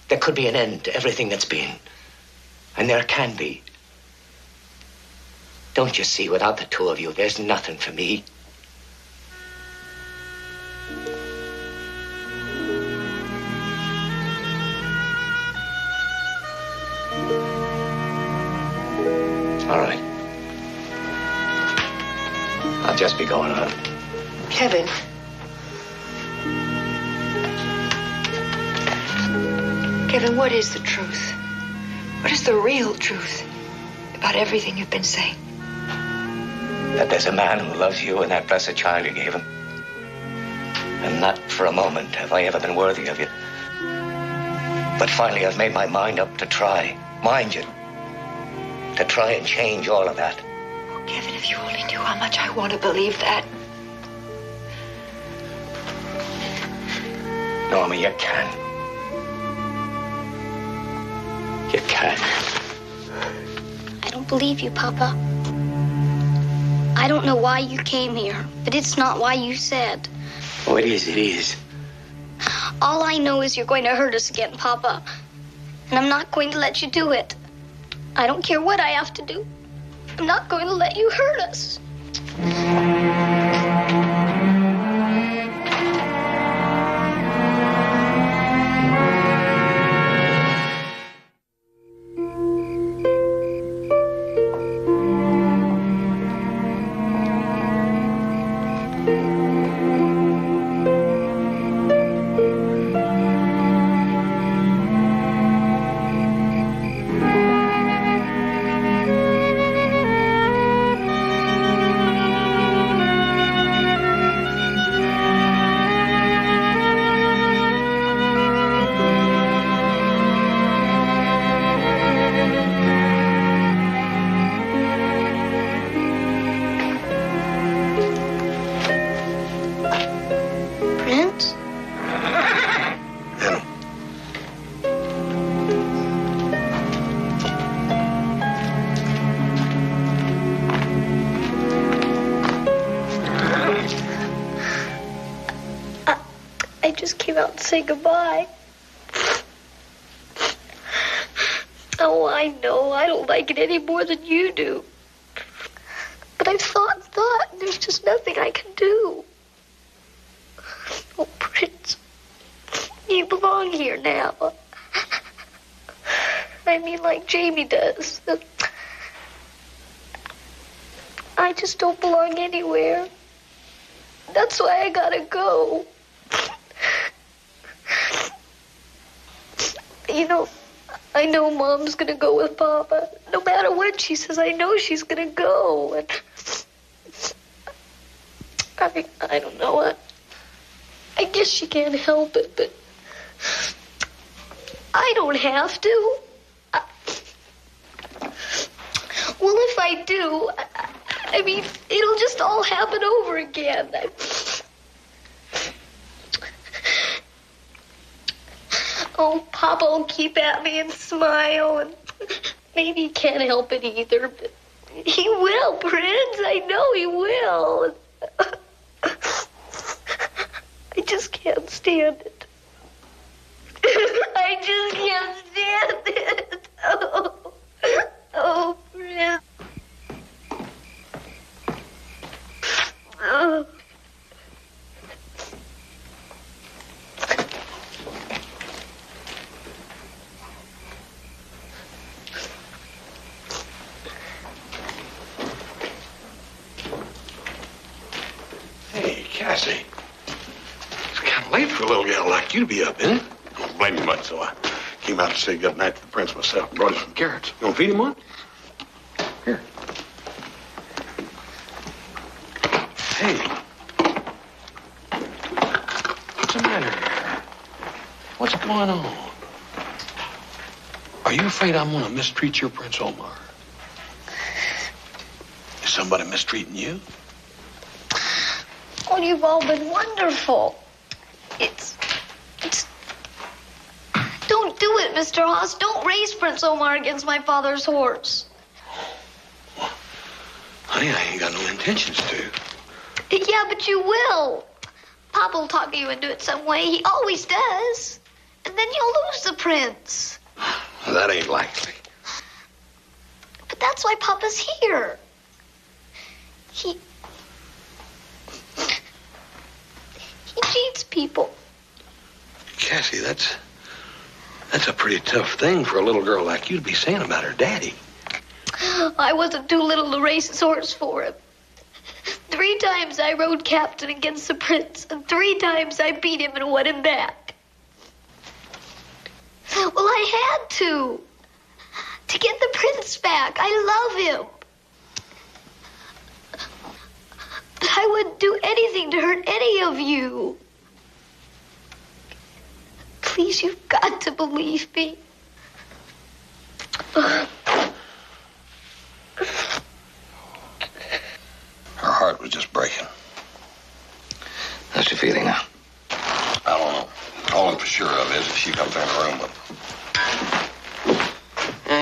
there could be an end to everything that's been. And there can be. Don't you see, without the two of you, there's nothing for me. All right. I'll just be going on. Kevin. Kevin, what is the truth? What is the real truth about everything you've been saying? That there's a man who loves you and that blessed child you gave him. And not for a moment have I ever been worthy of you. But finally I've made my mind up to try, mind you, to try and change all of that. Oh, Kevin, if you only knew how much I want to believe that. Norma, you can. You can. I don't believe you, Papa. I don't know why you came here, but it's not why you said. Oh, it is, it is. All I know is you're going to hurt us again, Papa. And I'm not going to let you do it. I don't care what I have to do. I'm not going to let you hurt us. I just came out to say goodbye. Oh, I know. I don't like it any more than you do. But I've thought and thought, and there's just nothing I can do. Oh, Prince, you belong here now. I mean, like Jamie does. I just don't belong anywhere. That's why I gotta go. You know, I know Mom's gonna go with Papa. No matter what she says, I know she's gonna go. And I don't know. I guess she can't help it, but I don't have to. Well, if I do, I mean, it'll just all happen over again. Oh, Papa will keep at me and smile, and maybe he can't help it either, but he will, Prince. I know he will. I just can't stand it. I just can't stand it. Oh, Prince. Oh. Hey, Cassie. It's kind of late for a little gal like you to be up, isn't it? I don't blame you much, so I came out to say goodnight to the prince myself and brought him some carrots. You want to feed him one? Here. Hey. What's the matter? What's going going on? Are you afraid I'm going to mistreat your Prince Omar? Is somebody mistreating you? Oh, you've all been wonderful. It's... Don't do it, Mr. Haas. Don't race Prince Omar against my father's horse. Honey, I ain't got no intentions to. Yeah, but you will. Papa will talk you into it some way. He always does. And then you'll lose the prince. That ain't likely. But that's why Papa's here. He cheats people. Cassie, that's a pretty tough thing for a little girl like you to be saying about her daddy. I wasn't too little to race his horse for him. 3 times I rode captain against the prince, and 3 times I beat him and won him back. Well, I had to get the prince back. I love him. But I wouldn't do anything to hurt any of you. Please, you've got to believe me. Her heart was just breaking. How's she feeling now? I don't know. All I'm for sure of is if she comes in the room with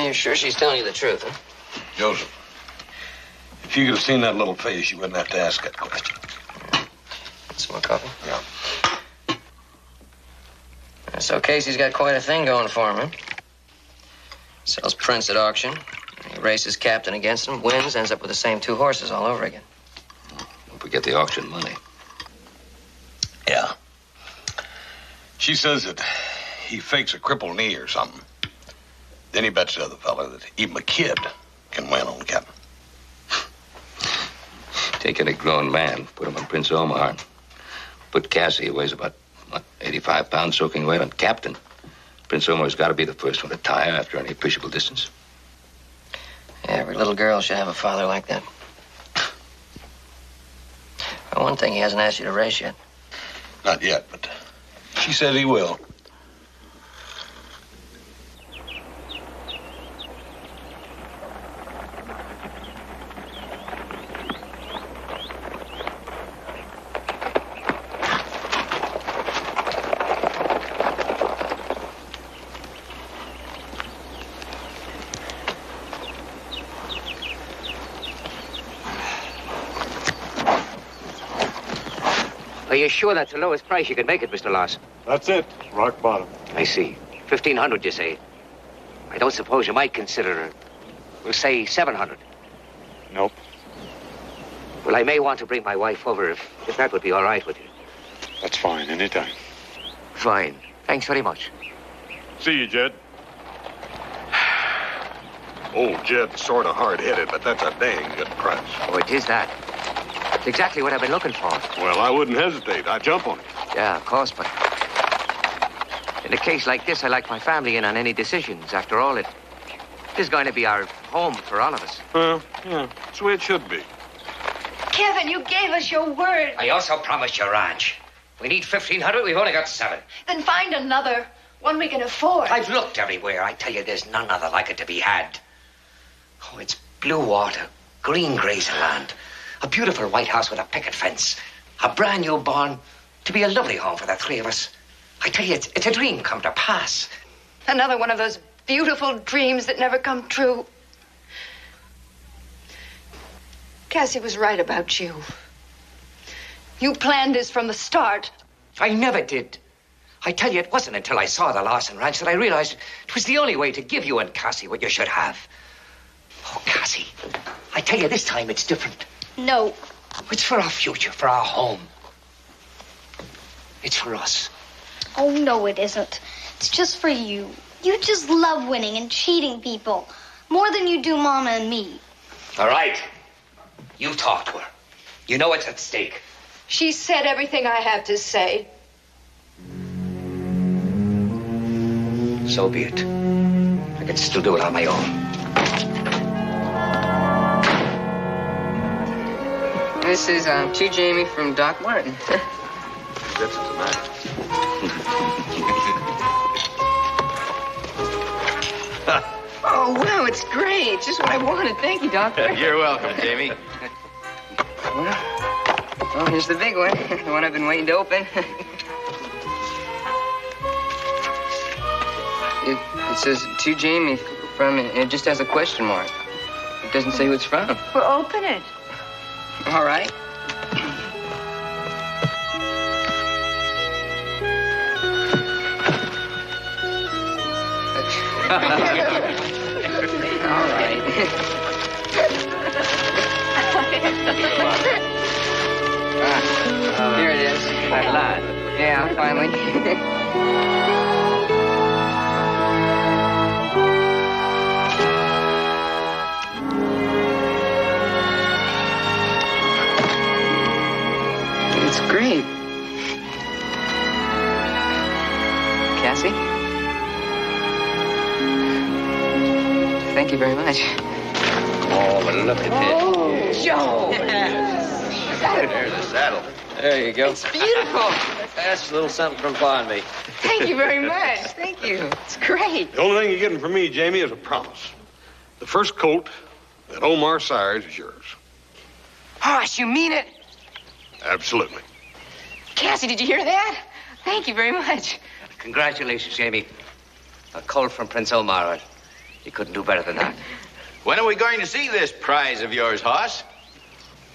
You're sure she's telling you the truth, huh? Joseph, if you could have seen that little face, you wouldn't have to ask that question. Some more coffee? Yeah. So Casey's got quite a thing going for him, huh? Sells prints at auction. He races captain against him, wins, ends up with the same 2 horses all over again. Don't forget the auction money. Yeah. She says that he fakes a crippled knee or something. Then he bets the other fella that even a kid can win on captain. Take any grown man, put him on Prince Omar. Put Cassie, who weighs about, 85 pounds, soaking wet on captain. Prince Omar's got to be the first one to tire after any appreciable distance. Yeah, every little girl should have a father like that. Well, one thing, he hasn't asked you to race yet. Not yet, but she says he will. Are you sure that's the lowest price you can make it, Mr. Larson? That's it. Rock bottom. I see. 1,500, you say? I don't suppose you might consider, we'll say 700. Nope. Well, I may want to bring my wife over if that would be all right with you. That's fine, anytime. Fine. Thanks very much. See you, Jed. Old Jed's sort of hard-headed, but that's a dang good price. Oh, it is that. It's exactly what I've been looking for. Well, I wouldn't hesitate. I'd jump on it. Yeah, of course, but in a case like this, I like my family in on any decisions. After all, it is going to be our home for all of us. Yeah, that's the way it should be. Kevin, you gave us your word. I also promised you a ranch. We need 1,500. We've only got 7. Then find another. One we can afford. I've looked everywhere. I tell you, there's none other like it to be had. Oh, it's blue water, green grazing land, a beautiful white house with a picket fence, a brand new barn, to be a lovely home for the 3 of us. I tell you, it's a dream come to pass. Another one of those beautiful dreams that never come true. Cassie was right about you. You planned this from the start. I never did. I tell you, it wasn't until I saw the Larson Ranch that I realized it was the only way to give you and Cassie what you should have. Oh, Cassie, I tell you, this time it's different. No. It's for our future, for our home. It's for us. Oh, no, it isn't. It's just for you. You just love winning and cheating people. More than you do Mama and me. All right. You talk to her. You know what's at stake. She said everything I have to say. So be it. I can still do it on my own. This is to Jamie from Doc Martin. That's the matter. it's great. Just what I wanted. Thank you, Doctor. You're welcome, Jamie. Well, here's the big one. The one I've been waiting to open. It says, to Jamie from, and it just has a question mark. It doesn't say who it's from. Well, open it. All right. All right. Here it is. That line. Yeah, finally. It's great. Cassie? Thank you very much. Oh, but look at this. Oh, Joe! There's the saddle. There you go. It's beautiful. That's a little something from Pa and me. Thank you very much. Thank you. It's great. The only thing you're getting from me, Jamie, is a promise. The first colt that Omar sires is yours. Hoss, you mean it? Absolutely. Cassie, did you hear that? Thank you very much. Congratulations, Jamie. A colt from Prince Omar. You couldn't do better than that. When are we going to see this prize of yours, Hoss?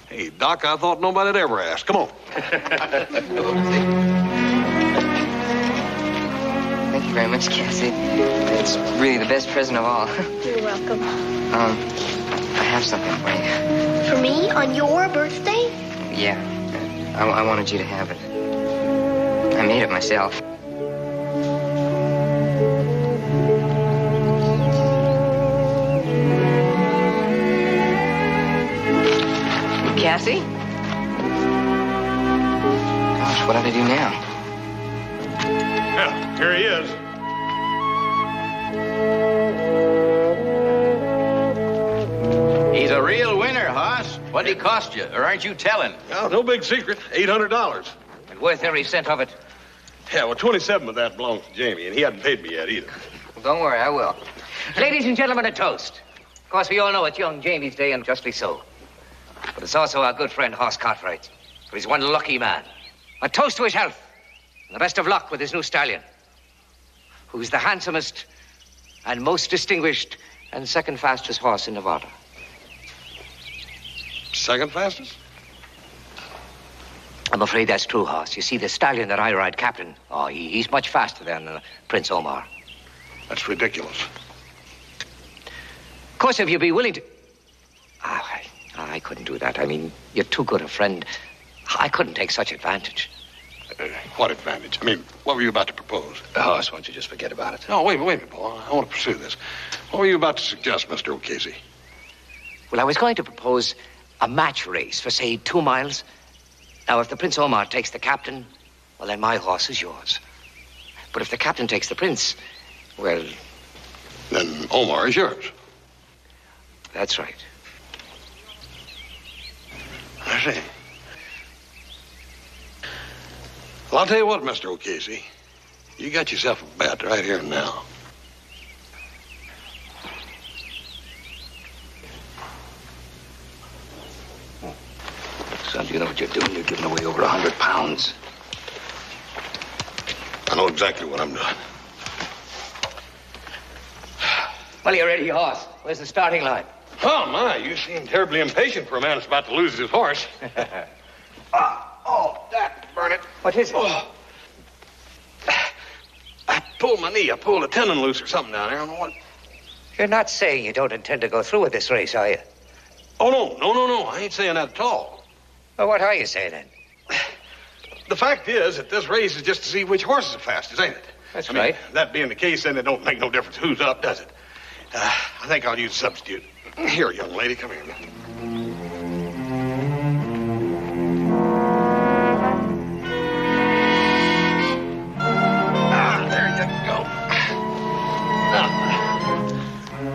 Hey, Doc, I thought nobody'd ever ask. Come on. Thank you very much, Cassie. It's really the best present of all. You're welcome. I have something for you. For me, on your birthday? Yeah. I wanted you to have it. I made it myself. Cassie? Gosh, what do I do now? Yeah, here he is. He's a real winner, Hoss. What'd he cost you? Or aren't you telling? Oh, no big secret. $800. And worth every cent of it. Yeah, well, 27 of that belongs to Jamie, and he hasn't paid me yet either. Well, don't worry, I will. Ladies and gentlemen, a toast. Of course, we all know it's young Jamie's day, and justly so. But it's also our good friend Hoss Cartwright, for he's one lucky man. A toast to his health, and the best of luck with his new stallion, who's the handsomest and most distinguished and second fastest horse in Nevada. Second fastest? I'm afraid that's true, Hoss. You see, the stallion that I ride, Captain, he's much faster than Prince Omar. That's ridiculous. Of course, if you'd be willing to... I couldn't do that. I mean, you're too good a friend. I couldn't take such advantage. What advantage? I mean, what were you about to propose? Hoss, why don't you just forget about it? No, wait a minute, Paul. I want to pursue this. What were you about to suggest, Mr. O'Casey? Well, I was going to propose a match race for, say, 2 miles. Now, if the Prince Omar takes the captain, well, then my horse is yours. But if the captain takes the prince, well... Then Omar is yours. That's right. I see. Well, I'll tell you what, Mr. O'Casey. You got yourself a bet right here and now. Son, you know what you're doing? You're giving away over 100 pounds. I know exactly what I'm doing. Well, you ready, Hoss? Where's the starting line? Oh, my, you seem terribly impatient for a man that's about to lose his horse. Burn it. What is it? Oh. I pulled my knee. I pulled a tendon loose or something down there. I don't know what. You're not saying you don't intend to go through with this race, are you? Oh, no. I ain't saying that at all. Well, what are you saying, then? The fact is that this race is just to see which horse is the fastest, ain't it? That's right. That being the case, then it don't make no difference who's up, does it? I think I'll use a substitute. Here, young lady, come here. There you go. Now,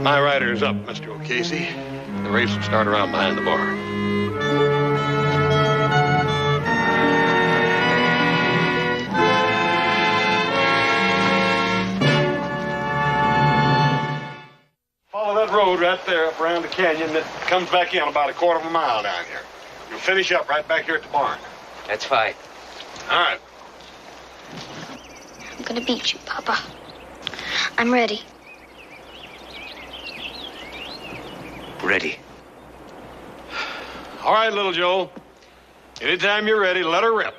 my rider's up, Mr. O'Casey. The race will start around behind the bar. Follow that road. right there up around the canyon that comes back in about a quarter of a mile down here. You'll finish up right back here at the barn. That's fine. All right. I'm gonna beat you, Papa. I'm ready. Ready. All right, little Joe. Anytime you're ready, let her rip.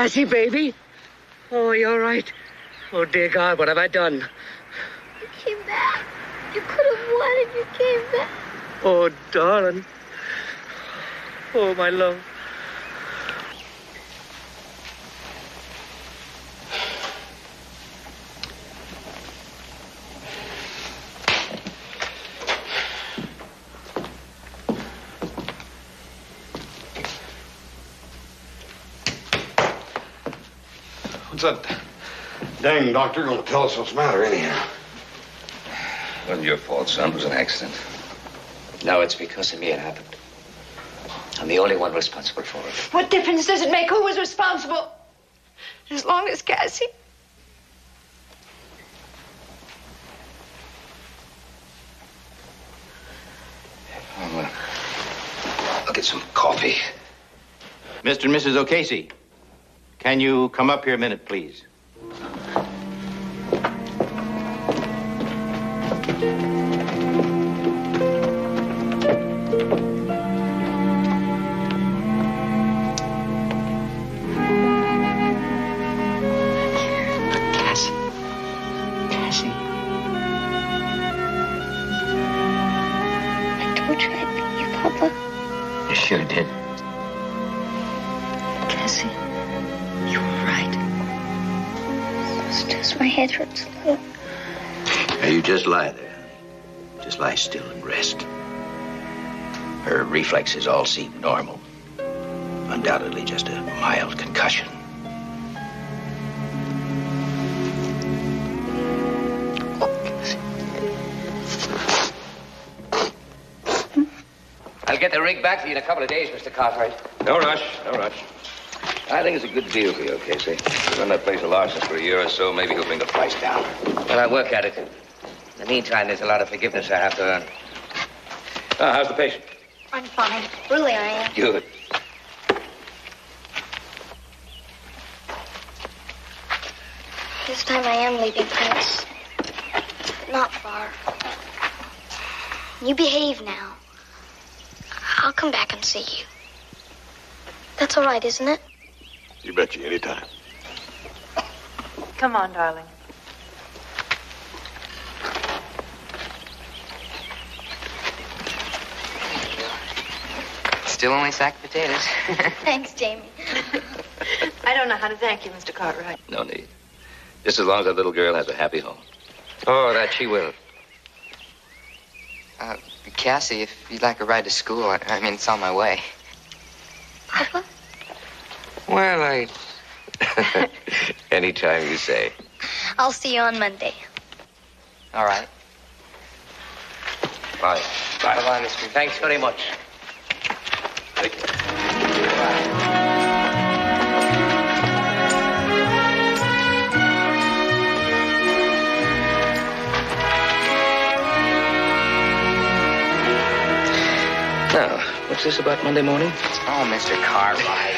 Cassie, baby? Oh, you're right. Oh, dear God, what have I done? You came back. You could have won if you came back. Oh, darling. Oh, my love. What's that dang doctor going to tell us what's the matter anyhow? It wasn't your fault, son. It was an accident. No, it's because of me it happened. I'm the only one responsible for it. What difference does it make who was responsible? As long as Cassie. I'll get some coffee. Mr. and Mrs. O'Casey, can you come up here a minute, please? Papa? You sure did. Cassie, you were right. It's just my head hurts a little. Now, you just lie there. Just lie still and rest. Her reflexes all seem normal. Undoubtedly just a mild concussion. I'll get the rig back to you in a couple of days, Mr. Cartwright. No rush, no rush. I think it's a good deal for you, Casey. You run that place of Larson's for a year or so, maybe he'll bring the price down. Well, I'll work at it. In the meantime, there's a lot of forgiveness I have to earn. Ah, how's the patient? I'm fine. Really, I am. Good. This time I am leaving, Prince. But not far. You behave now. I'll come back and see you. That's all right, isn't it? You betcha, anytime. Come on, darling. Still only sacked potatoes. Thanks, Jamie. I don't know how to thank you, Mr. Cartwright. No need. Just as long as that little girl has a happy home. Oh, that she will. Cassie, if you'd like a ride to school, I mean, it's on my way. Papa? Well, I... Anytime you say. I'll see you on Monday. All right. Bye. Bye-bye, Mr. Thanks very much. Take care. Now, what's this about Monday morning? Oh, Mr. Cartwright.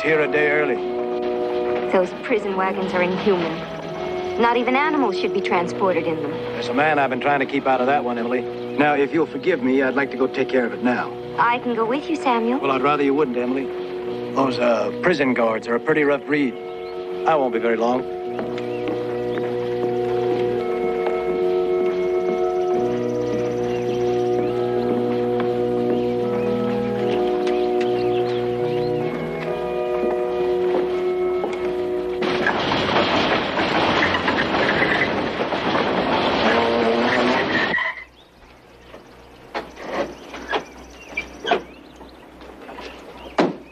Here a day early. Those prison wagons are inhuman. Not even animals should be transported in them. There's a man I've been trying to keep out of that one, Emily. Now, if you'll forgive me, I'd like to go take care of it now. I can go with you, Samuel. Well, I'd rather you wouldn't, Emily. Those prison guards are a pretty rough breed. I won't be very long.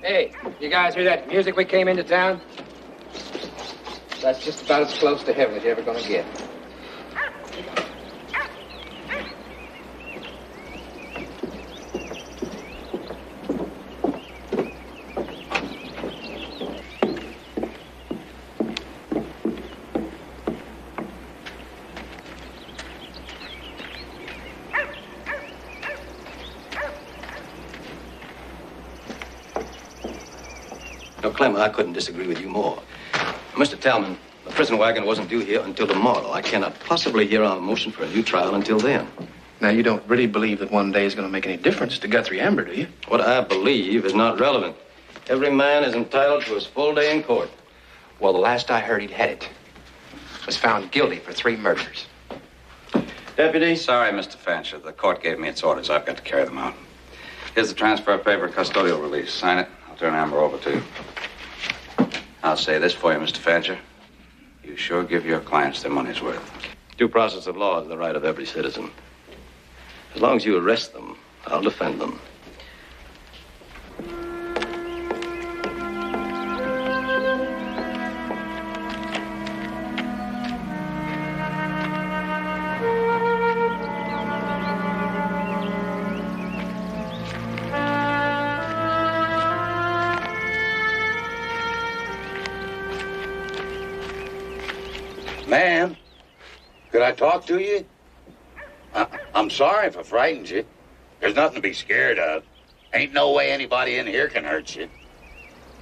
Hey, you guys hear that music we came into town? That's just about as close to heaven as you're ever gonna get. No, Clem, I couldn't disagree with you more. Mr. Talman, the prison wagon wasn't due here until tomorrow. I cannot possibly hear our motion for a new trial until then. Now, you don't really believe that one day is going to make any difference to Guthrie Amber, do you? What I believe is not relevant. Every man is entitled to his full day in court. Well, the last I heard, he'd had it. Was found guilty for 3 murders. Deputy? Sorry, Mr. Fancher. The court gave me its orders. I've got to carry them out. Here's the transfer paper and custodial release. Sign it. I'll turn Amber over to you. I'll say this for you, Mr. Fancher. You sure give your clients their money's worth. Due process of law is the right of every citizen. As long as you arrest them, I'll defend them. Ma'am, could I talk to you? I'm sorry if I frightened you. There's nothing to be scared of. Ain't no way anybody in here can hurt you.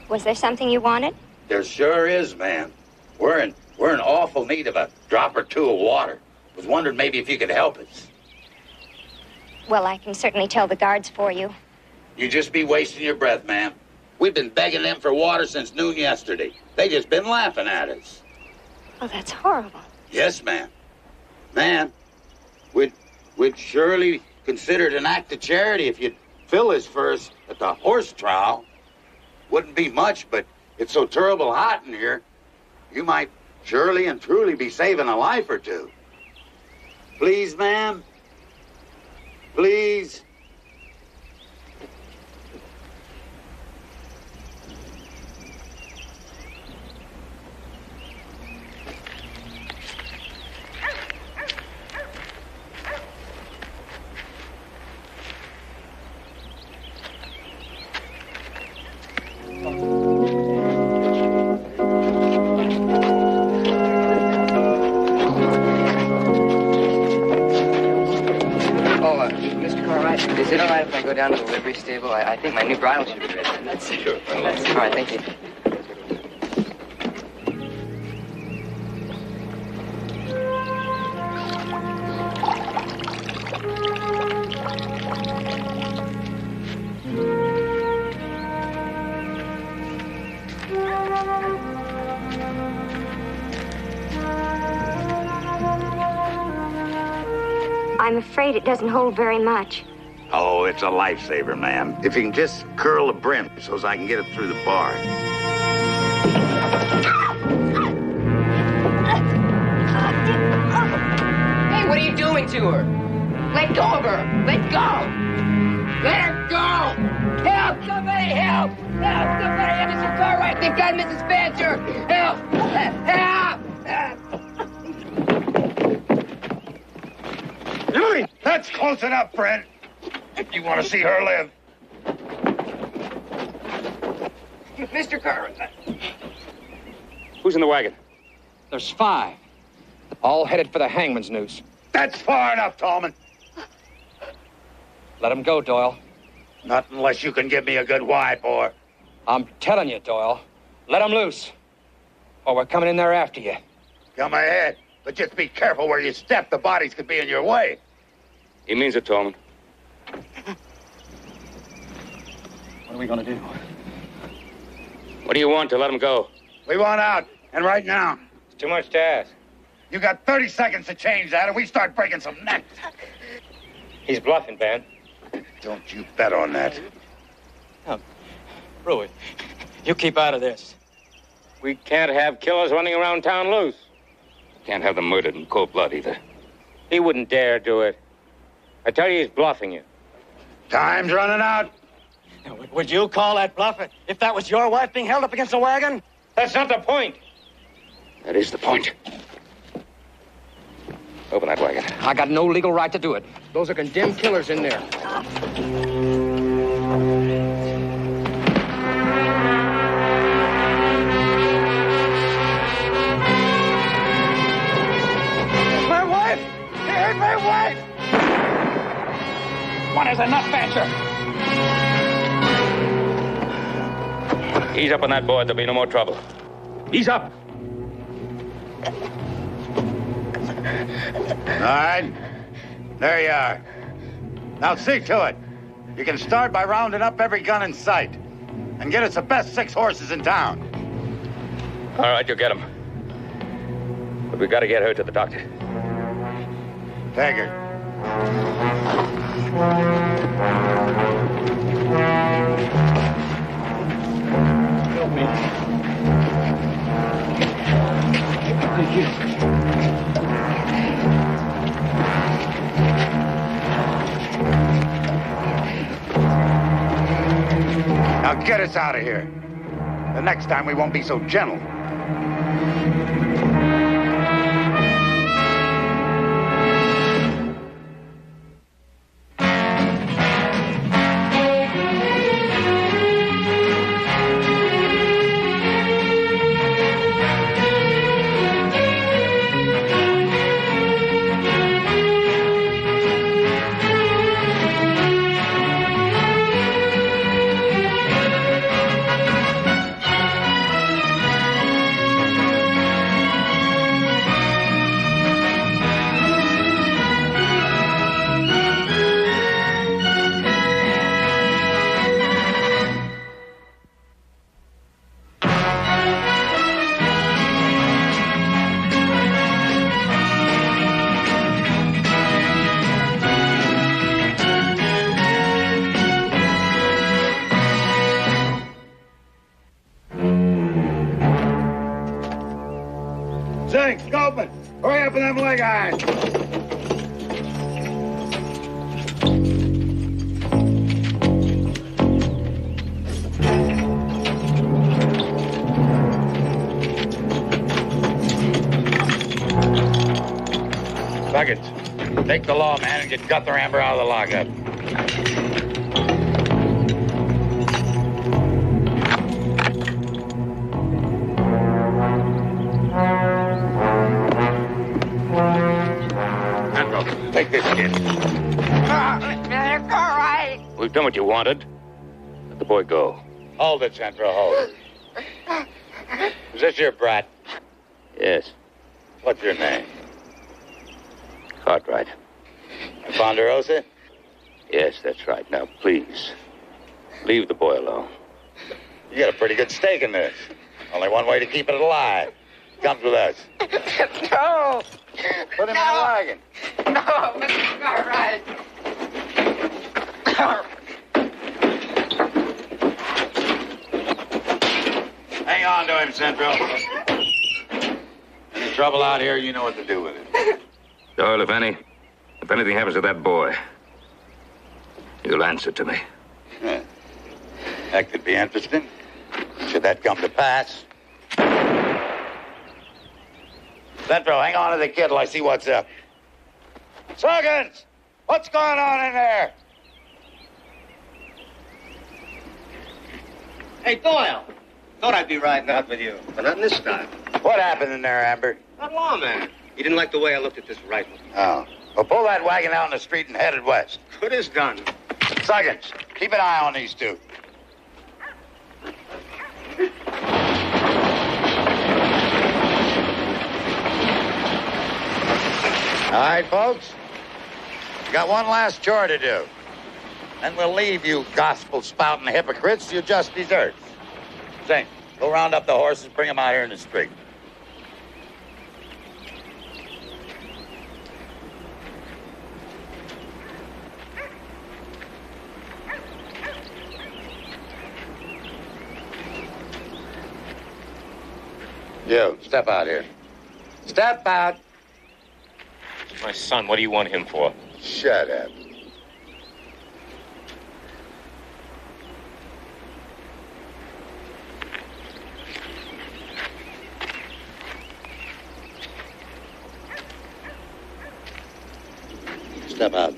Was there something you wanted? There sure is, ma'am. We're in awful need of a drop or two of water. Was wondering maybe if you could help us. Well, I can certainly tell the guards for you. You just be wasting your breath, ma'am. We've been begging them for water since noon yesterday. They just been laughing at us. Oh, that's horrible. Yes, ma'am. Ma'am, we'd surely consider it an act of charity if you'd fill us for us at the horse trial. Wouldn't be much, but it's so terrible hot in here, you might surely and truly be saving a life or two. Please, ma'am. Please. Is it all right if I go down to the livery stable? I think my new bridle should be ready. That's sure. All right, thank you. I'm afraid it doesn't hold very much. Oh, it's a lifesaver, ma'am. If you can just curl the brim so as I can get it through the bar. Hey, what are you doing to her? Let go of her. Let go. Let her go. Help, somebody, help. Help, somebody. I'm Mr. Cartwright. They've got Mrs. Fancher. Help. Help. Louis, that's close enough, Fred. If you want to see her live. Mr. Cartwright. Who's in the wagon? There's 5. All headed for the hangman's noose. That's far enough, Tallman. Let him go, Doyle. Not unless you can give me a good why, boy. I'm telling you, Doyle. Let him loose. Or we're coming in there after you. Come ahead. But just be careful where you step. The bodies could be in your way. He means it, Tallman. What are we going to do? What do you want to let him go? We want out, and right now. It's too much to ask. You got 30 seconds to change that, and we start breaking some necks. He's bluffing, Van. Don't you bet on that. No. Rui, you keep out of this. We can't have killers running around town loose. Can't have them murdered in cold blood either. He wouldn't dare do it. I tell you, he's bluffing you. Time's running out. Now, would you call that bluffing if that was your wife being held up against a wagon? That's not the point. That is the point. Open that wagon. I got no legal right to do it. Those are condemned killers in there. My wife! He hurt my wife! One is enough, Fancher. Ease up on that board. There'll be no more trouble. Ease up. All right. There you are. Now see to it. You can start by rounding up every gun in sight. And get us the best 6 horses in town. All right, you'll get them. But we got to get her to the doctor. Take her. Help me. Thank you. Now get us out of here. The next time we won't be so gentle. Zink, Scopeman, hurry up with them leg irons. Buckets, take the law, man, and get Guthrie Amber out of the lockup. Take this kid. All right. We've done what you wanted. Let the boy go. Hold it, Central, hold it. Is this your brat? Yes. What's your name? Cartwright. And Ponderosa? Yes, that's right. Now, please, leave the boy alone. You got a pretty good stake in this. Only one way to keep it alive. Comes with us. No. Put him in the wagon. No, Mr. Cartwright. Hang on to him, Central. Any trouble out here, you know what to do with it. Doyle, if anything happens to that boy, you'll answer to me. Yeah. That could be interesting. Should that come to pass. Central, hang on to the kid till I see what's up. Sergeants! What's going on in there? Hey, Doyle. Thought I'd be riding out with you, but not this time. What happened in there, Amber? That lawman. He didn't like the way I looked at this rifle. Oh. Well, pull that wagon out in the street and head it west. Good as done. Sergeants, keep an eye on these two. All right, folks. We got one last chore to do. Then we'll leave you gospel-spouting hypocrites to your just desserts. Zink, go round up the horses, bring them out here in the street. You, step out here. Step out. My son, what do you want him for? Shut up. Step out.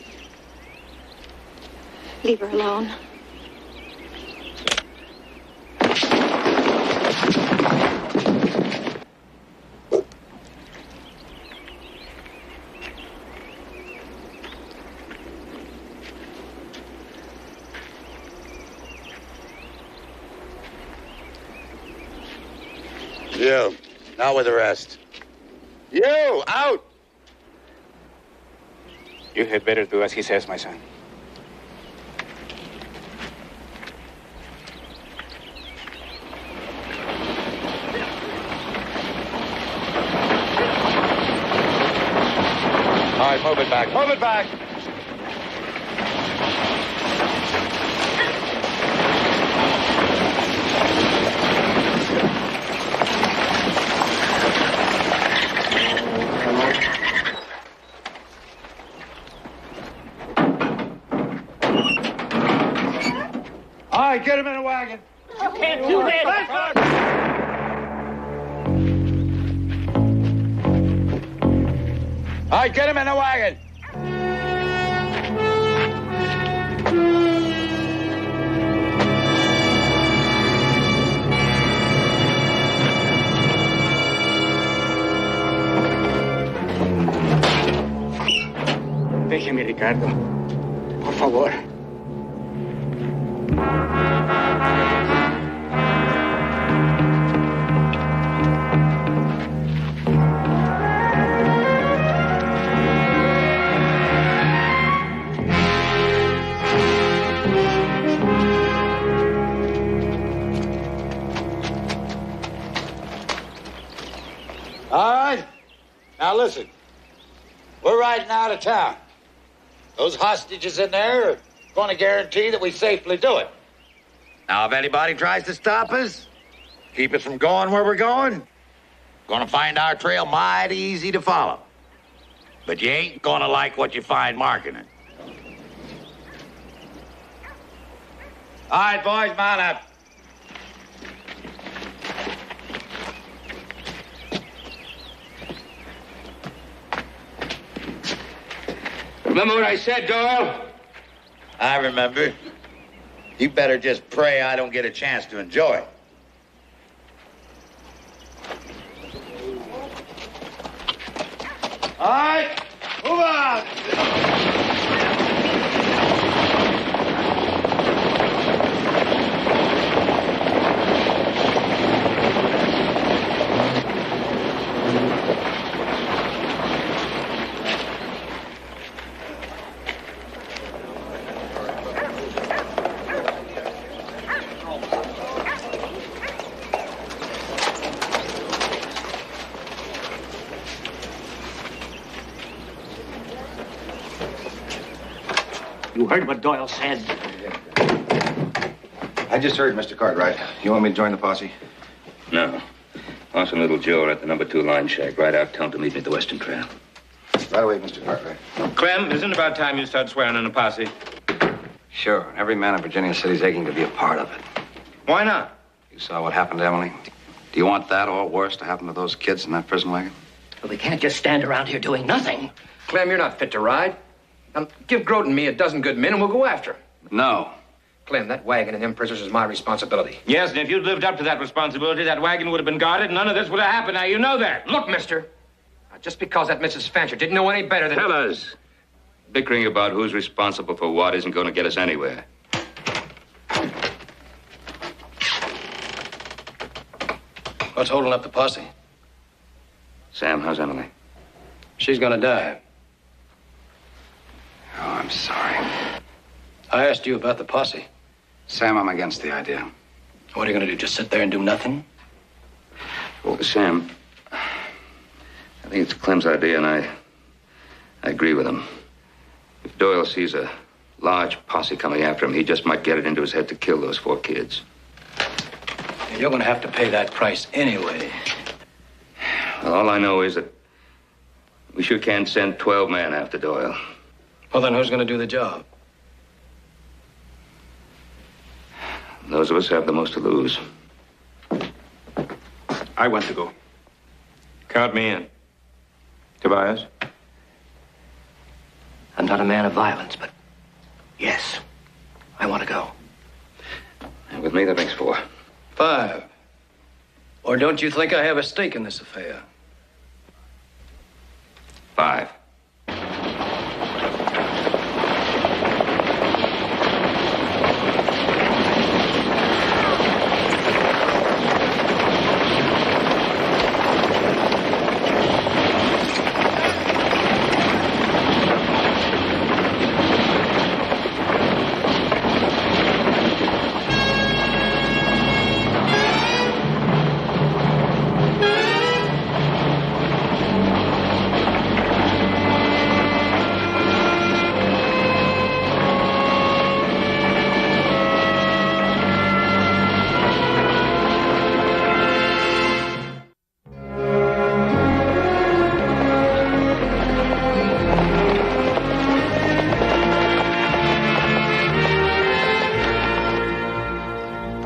Leave her alone. You, now with the rest. You, out! You had better do as he says, my son. All right, move it back. Move it back! right, get him in a wagon. You can't do that. All right, get him in a wagon. Déjeme, Ricardo. Por favor. All right. Now listen. We're riding out of town. Those hostages in there are going to guarantee that we safely do it. Now, if anybody tries to stop us, keep us from going where we're going, going to find our trail mighty easy to follow. But you ain't going to like what you find marking it. All right, boys, mount up. Remember what I said, Doyle? I remember. You better just pray I don't get a chance to enjoy it. All right, move on. You heard what Doyle said. I just heard, Mr. Cartwright. You want me to join the posse? No. Us and little Joe are at the number 2 line shack. Right out, tell him to meet me at the Western Trail. Right away, Mr. Cartwright. Clem, isn't it about time you start swearing in a posse? Sure. Every man in Virginia City's aching to be a part of it. Why not? You saw what happened to Emily. Do you want that or worse to happen to those kids in that prison wagon? But we can't just stand around here doing nothing. Clem, you're not fit to ride. Now, give Grote and me a dozen good men and we'll go after him. No. Clem, that wagon and them prisoners is my responsibility. Yes, and if you'd lived up to that responsibility, that wagon would have been guarded and none of this would have happened. Now, you know that. Look, mister, just because that Mrs. Fancher didn't know any better than... Tell us. Bickering about who's responsible for what isn't going to get us anywhere. What's holding up the posse? Sam, how's Emily? She's gonna die. Oh, I'm sorry. I asked you about the posse. Sam, I'm against the idea. What are you gonna do, just sit there and do nothing? Well, Sam, I think it's Clem's idea, and I agree with him. If Doyle sees a large posse coming after him, he just might get it into his head to kill those 4 kids. You're gonna have to pay that price anyway. Well, all I know is that we sure can't send 12 men after Doyle. Well, then who's gonna do the job? Those of us have the most to lose. I want to go. Count me in. Tobias? I'm not a man of violence, but yes, I want to go. And with me, that makes 4. 5. Or don't you think I have a stake in this affair? 5.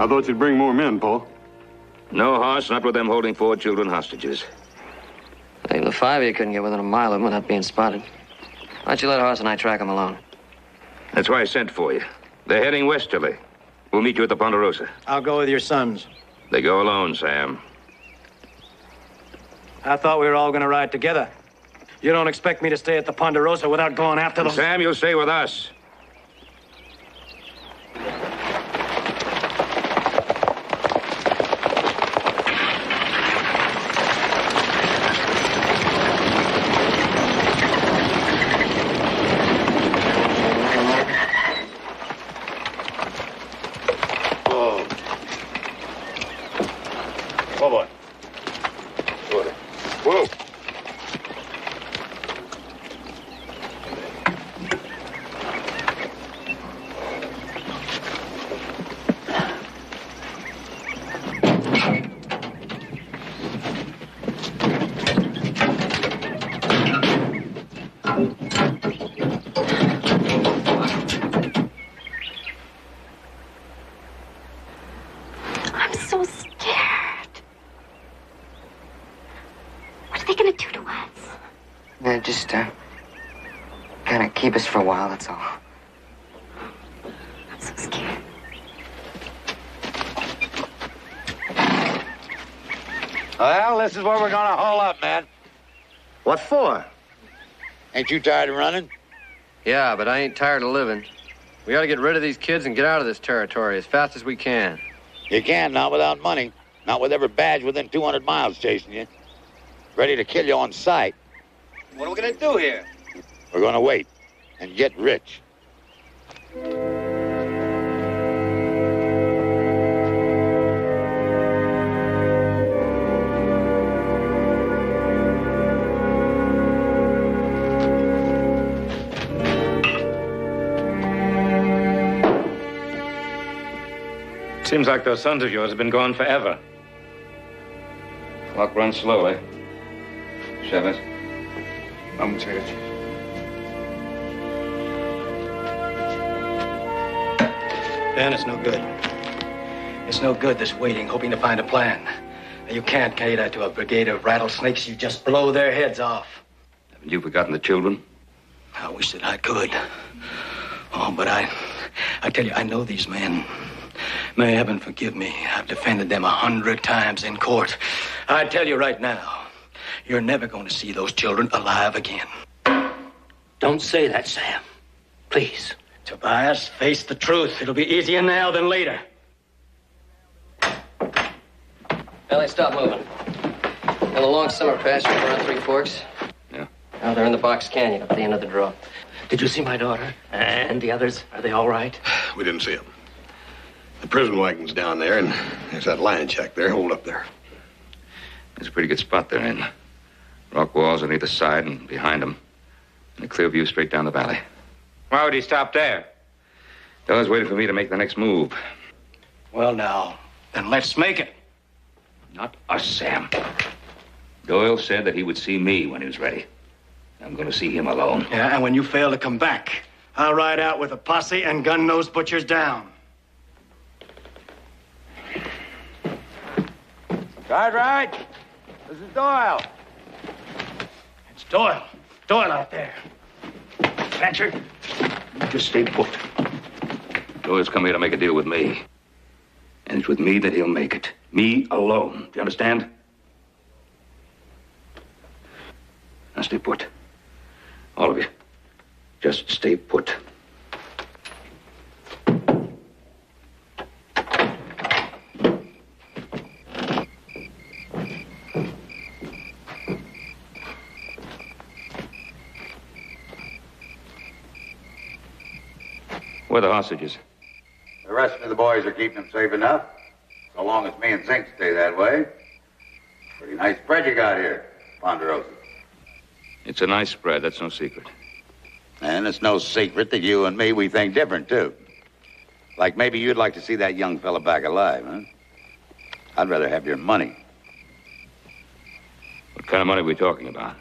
I thought you'd bring more men, Paul. No, Hoss, not with them holding 4 children hostages. Hey, the 5 of you couldn't get within a mile of them without being spotted. Why don't you let Hoss and I track them alone? That's why I sent for you. They're heading westerly. We'll meet you at the Ponderosa. I'll go with your sons. They go alone, Sam. I thought we were all going to ride together. You don't expect me to stay at the Ponderosa without going after them? Sam, you'll stay with us. I'm so scared. What are they gonna do to us? Yeah, just, kind of keep us for a while, that's all. I'm so scared. Well, this is where we're gonna haul up, man. What for? Ain't you tired of running? Yeah, but I ain't tired of living. We gotta get rid of these kids and get out of this territory as fast as we can. You can't, not without money. Not with every badge within 200 miles chasing you. Ready to kill you on sight. What are we going to do here? We're gonna wait and get rich. Seems like those sons of yours have been gone forever. Clock runs slowly. Chavez. Vamos, Rich. Ben, it's no good. It's no good, this waiting, hoping to find a plan. You can't cater to a brigade of rattlesnakes. You just blow their heads off. Haven't you forgotten the children? I wish that I could. Oh, but I tell you, I know these men. May heaven forgive me. I've defended them 100 times in court. I tell you right now, you're never going to see those children alive again. Don't say that, Sam. Please. Tobias, face the truth. It'll be easier now than later. Ellie, stop moving. In the long summer pasture around Three Forks? Yeah. Oh, they're in the box canyon at the end of the draw. Did you see my daughter? And the others? Are they all right? We didn't see them. The prison wagon's down there, and there's that lion shack there. Hold up there. It's a pretty good spot they're in. Rock walls on either side and behind them. And a clear view straight down the valley. Why would he stop there? Fella's waiting for me to make the next move. Well, now, then let's make it. Not us, Sam. Doyle said that he would see me when he was ready. I'm going to see him alone. Yeah, and when you fail to come back, I'll ride out with a posse and gun those butchers down. Cartwright, this is Doyle. It's Doyle. Doyle out there. Blanchard, You just stay put. Doyle's come here to make a deal with me. And it's with me that he'll make it. Me alone. Do you understand? Now stay put. All of you. Just stay put. Where are the hostages? The rest of the boys are keeping them safe enough. So long as me and Zink stay that way. Pretty nice spread you got here, Ponderosa. It's a nice spread, that's no secret. And it's no secret that you and me, we think different, too. Like maybe you'd like to see that young fella back alive, huh? I'd rather have your money. What kind of money are we talking about?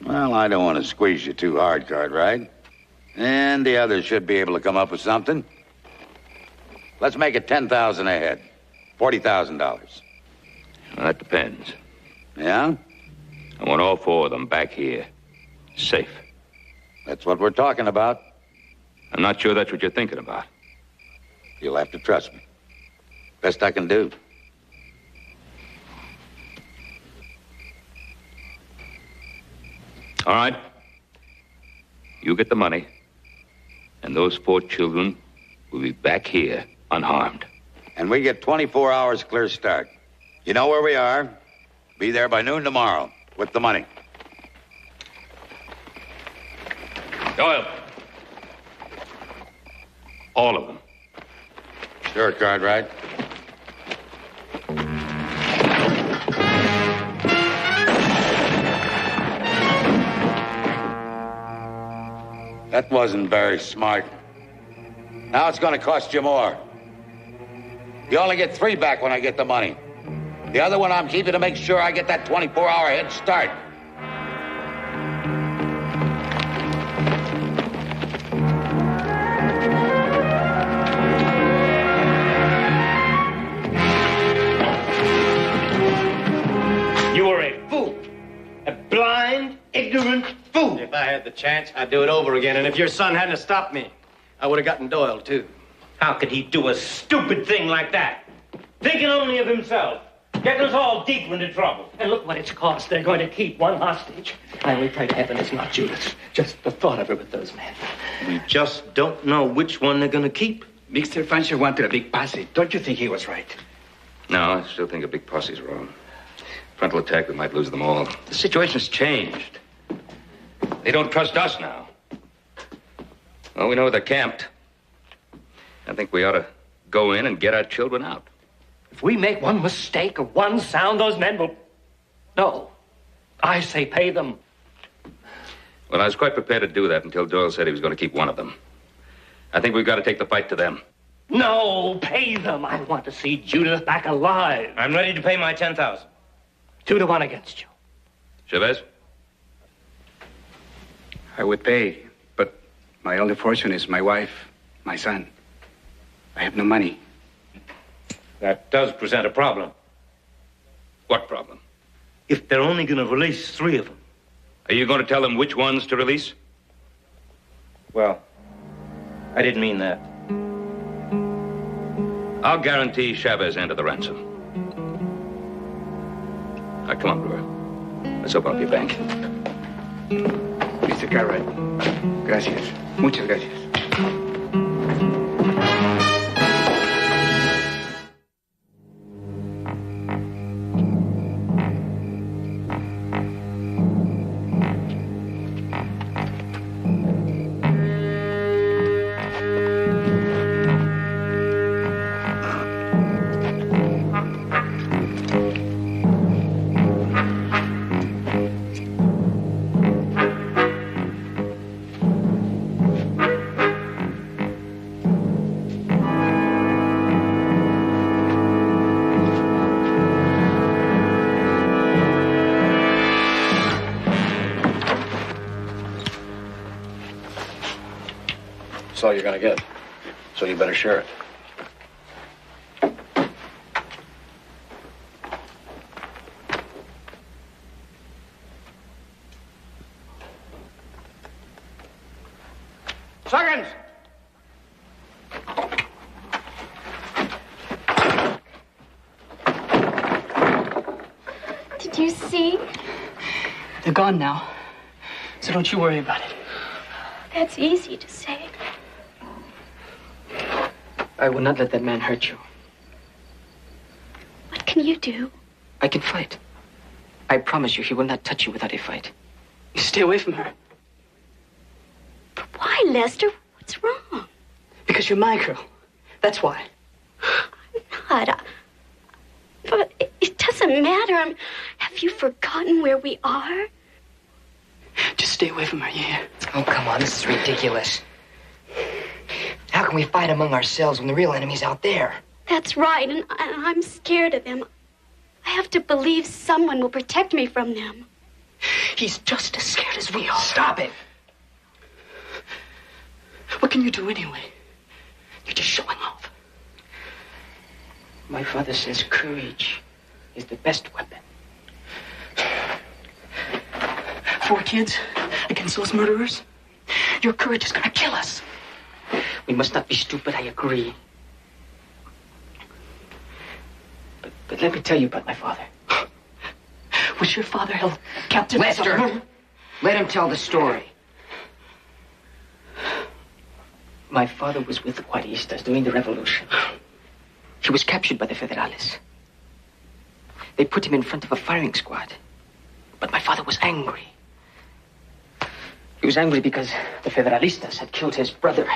Well, I don't want to squeeze you too hard, Cartwright. And the others should be able to come up with something. Let's make it 10,000 a head. $40,000. Well, that depends. Yeah? I want all 4 of them back here, safe. That's what we're talking about. I'm not sure that's what you're thinking about. You'll have to trust me. Best I can do. All right. You get the money, and those 4 children will be back here unharmed. And we get 24 hours clear start. You know where we are. Be there by noon tomorrow with the money. Doyle. All of them. Sure, Cartwright. That wasn't very smart. Now it's going to cost you more. You only get 3 back when I get the money. The other one I'm keeping to make sure I get that 24-hour head start. You were a fool. A blind, ignorant fool. If I had the chance, I'd do it over again. And if your son hadn't stopped me, I would have gotten Doyle, too. How could he do a stupid thing like that? Thinking only of himself. Getting us all deeper into trouble. And look what it's cost. They're going to keep one hostage. I only pray to heaven it's not Judith. Just the thought of her with those men. We just don't know which one they're going to keep. Mr. Fancher wanted a big posse. Don't you think he was right? No, I still think a big posse's wrong. Frontal attack, we might lose them all. The situation's changed. They don't trust us now. Well, we know they're camped. I think we ought to go in and get our children out. If we make one mistake or one sound, those men will... No. I say pay them. Well, I was quite prepared to do that until Doyle said he was going to keep one of them. I think we've got to take the fight to them. No, pay them. I want to see Judith back alive. I'm ready to pay my 10,000. 2 to 1 against you. Chavez? I would pay, but my only fortune is my wife, my son. I have no money. That does present a problem. What problem? If they're only going to release 3 of them. Are you going to tell them which ones to release? Well, I didn't mean that. I'll guarantee Chavez end of the ransom. Now, come on, Brewer. Let's open up your bank. Mr. Cartwright, gracias. Muchas gracias. That's all you're going to get. So you better share it. Seconds! Did you see? They're gone now. So don't you worry about it. That's easy to say. I will not let that man hurt you. What can you do? I can fight. I promise you he will not touch you without a fight. You stay away from her. But why, Lester? What's wrong? Because you're my girl. That's why. I'm not. But it doesn't matter. Have you forgotten where we are? Just stay away from her, yeah? Oh, come on. This is ridiculous. How can we fight among ourselves when the real enemy's out there? That's right, and I'm scared of them. I have to believe someone will protect me from them. He's just as scared as we are. Stop it. What can you do anyway? You're just showing off. My father says courage is the best weapon. 4 kids against those murderers? Your courage is gonna kill us. We must not be stupid, I agree. But let me tell you about my father. Was your father held captive? Lester, let him tell the story. My father was with the Juaristas during the revolution. He was captured by the Federales. They put him in front of a firing squad. But my father was angry. He was angry because the Federalistas had killed his brother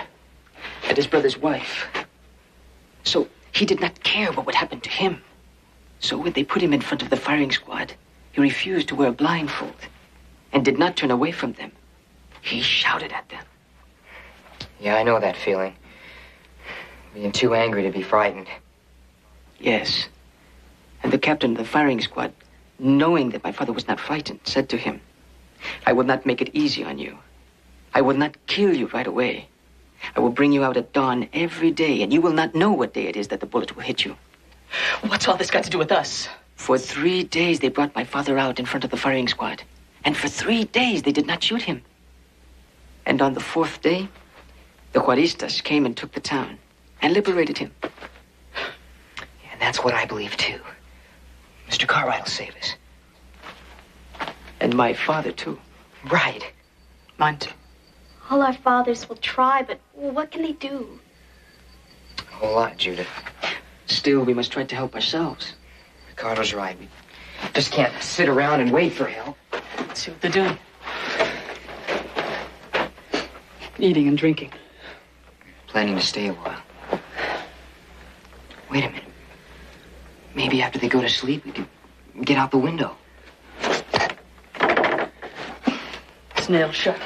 and his brother's wife. So he did not care what would happen to him. So when they put him in front of the firing squad, he refused to wear a blindfold and did not turn away from them. He shouted at them. Yeah, I know that feeling. Being too angry to be frightened. Yes. And the captain of the firing squad, knowing that my father was not frightened, said to him, I will not make it easy on you. I will not kill you right away. I will bring you out at dawn every day, and you will not know what day it is that the bullet will hit you. What's all this got to do with us? For 3 days, they brought my father out in front of the firing squad. And for 3 days, they did not shoot him. And on the 4th day, the Juaristas came and took the town and liberated him. And that's what I believe, too. Mr. Cartwright will save us. And my father, too. Right. Mine, too. All our fathers will try, but what can they do? A whole lot, Judith. Still, we must try to help ourselves. Ricardo's right. We just can't sit around and wait for help. Let's see what they're doing. Eating and drinking. Planning to stay a while. Wait a minute. Maybe after they go to sleep, we could get out the window. It's nailed shut.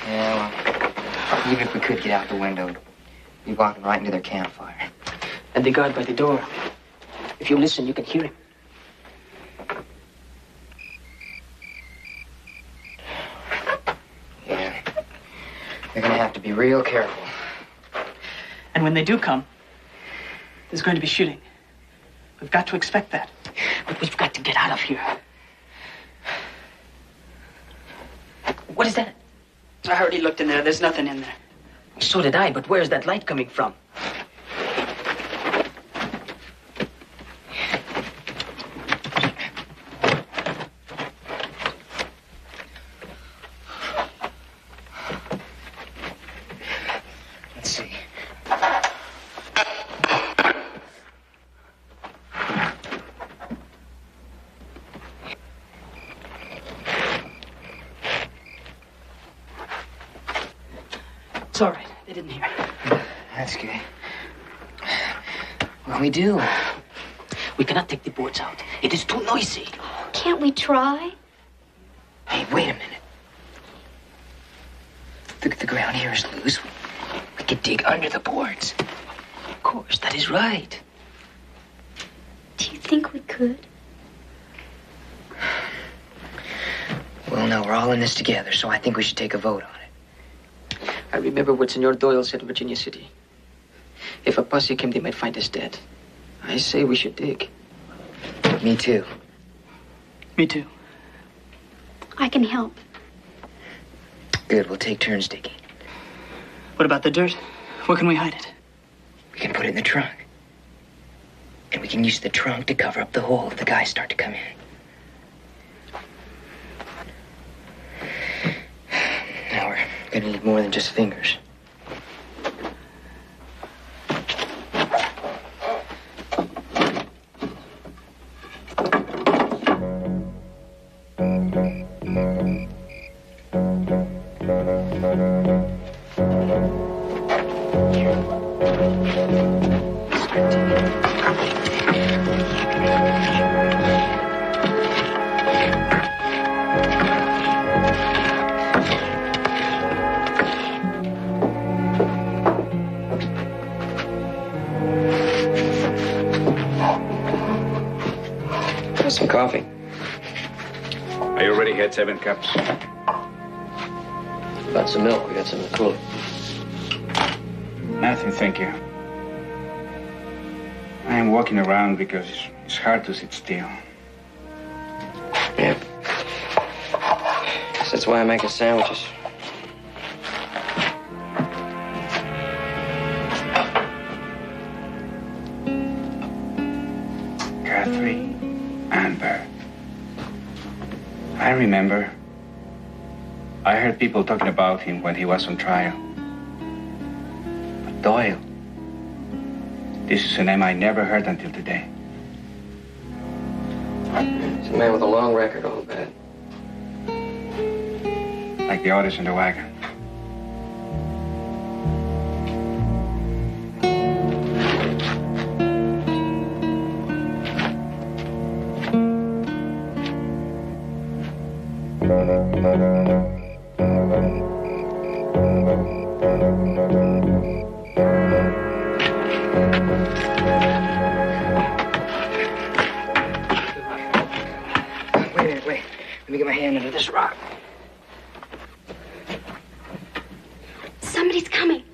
Yeah, well, even if we could get out the window, we'd be walking right into their campfire. And the guard by the door. If you listen, you can hear him. Yeah. They're gonna have to be real careful. And when they do come, there's going to be shooting. We've got to expect that. But we've got to get out of here. What is that? I already looked in there. There's nothing in there. So did I, but where's that light coming from? Let's see. It's all right. They didn't hear. That's good. What can we do? We cannot take the boards out. It is too noisy. Can't we try? Hey, wait a minute. The ground here is loose. We could dig under the boards. Of course, that is right. Do you think we could? Well, no, we're all in this together, so I think we should take a vote on it. I remember what Senor Doyle said in Virginia City. If a posse came, they might find us dead. I say we should dig. Me too. Me too. I can help. Good, we'll take turns digging. What about the dirt? Where can we hide it? We can put it in the trunk. And we can use the trunk to cover up the hole if the guys start to come in. Now we're gonna need more than just fingers. Some coffee. Are you ready? Had 7 cups. Got some milk. We got some in the cooler. Nothing, thank you. I'm walking around because it's hard to sit still. Yeah. That's why I'm making sandwiches. Guthrie, Amber. I remember. I heard people talking about him when he was on trial. But Doyle, this is a name I never heard until today. He's a man with a long record, all bad. Like the others in the wagon. Wait. Let me get my hand under this rock. Somebody's coming.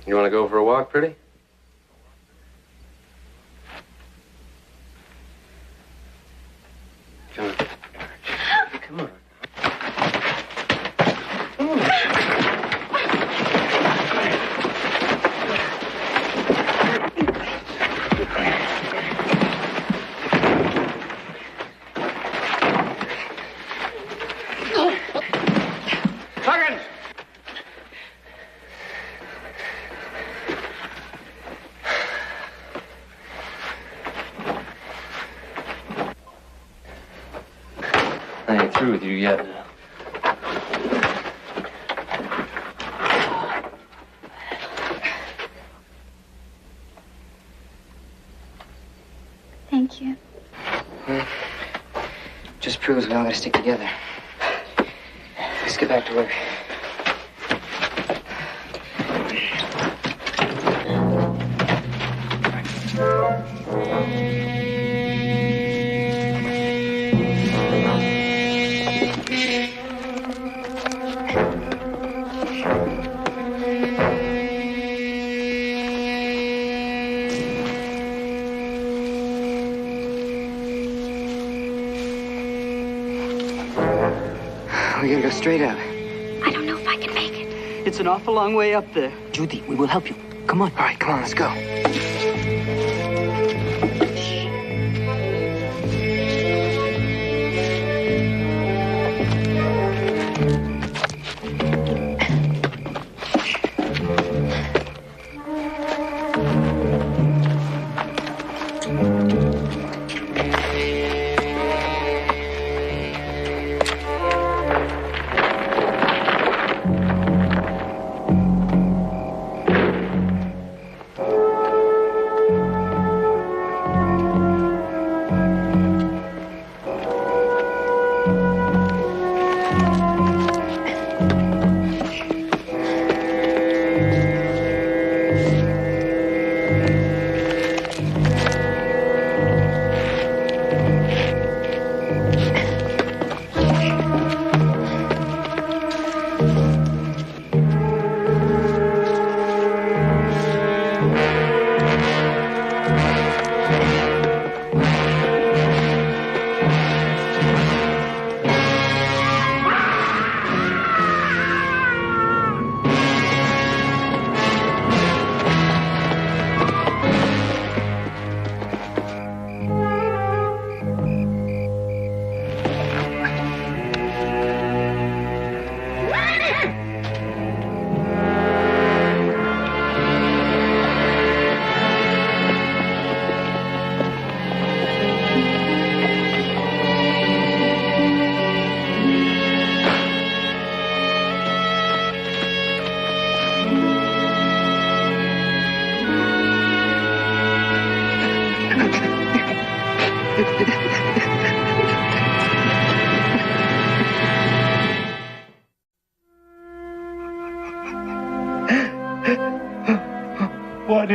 You want to go for a walk, pretty? Come on. Come on. Huggins! I ain't through with you yet. Thank you. Well, just proves we all gotta stick together. Let's get back to work. We gotta go straight up. I don't know if I can make it. It's an awful long way up there. Judy, we will help you. Come on. All right, come on, let's go.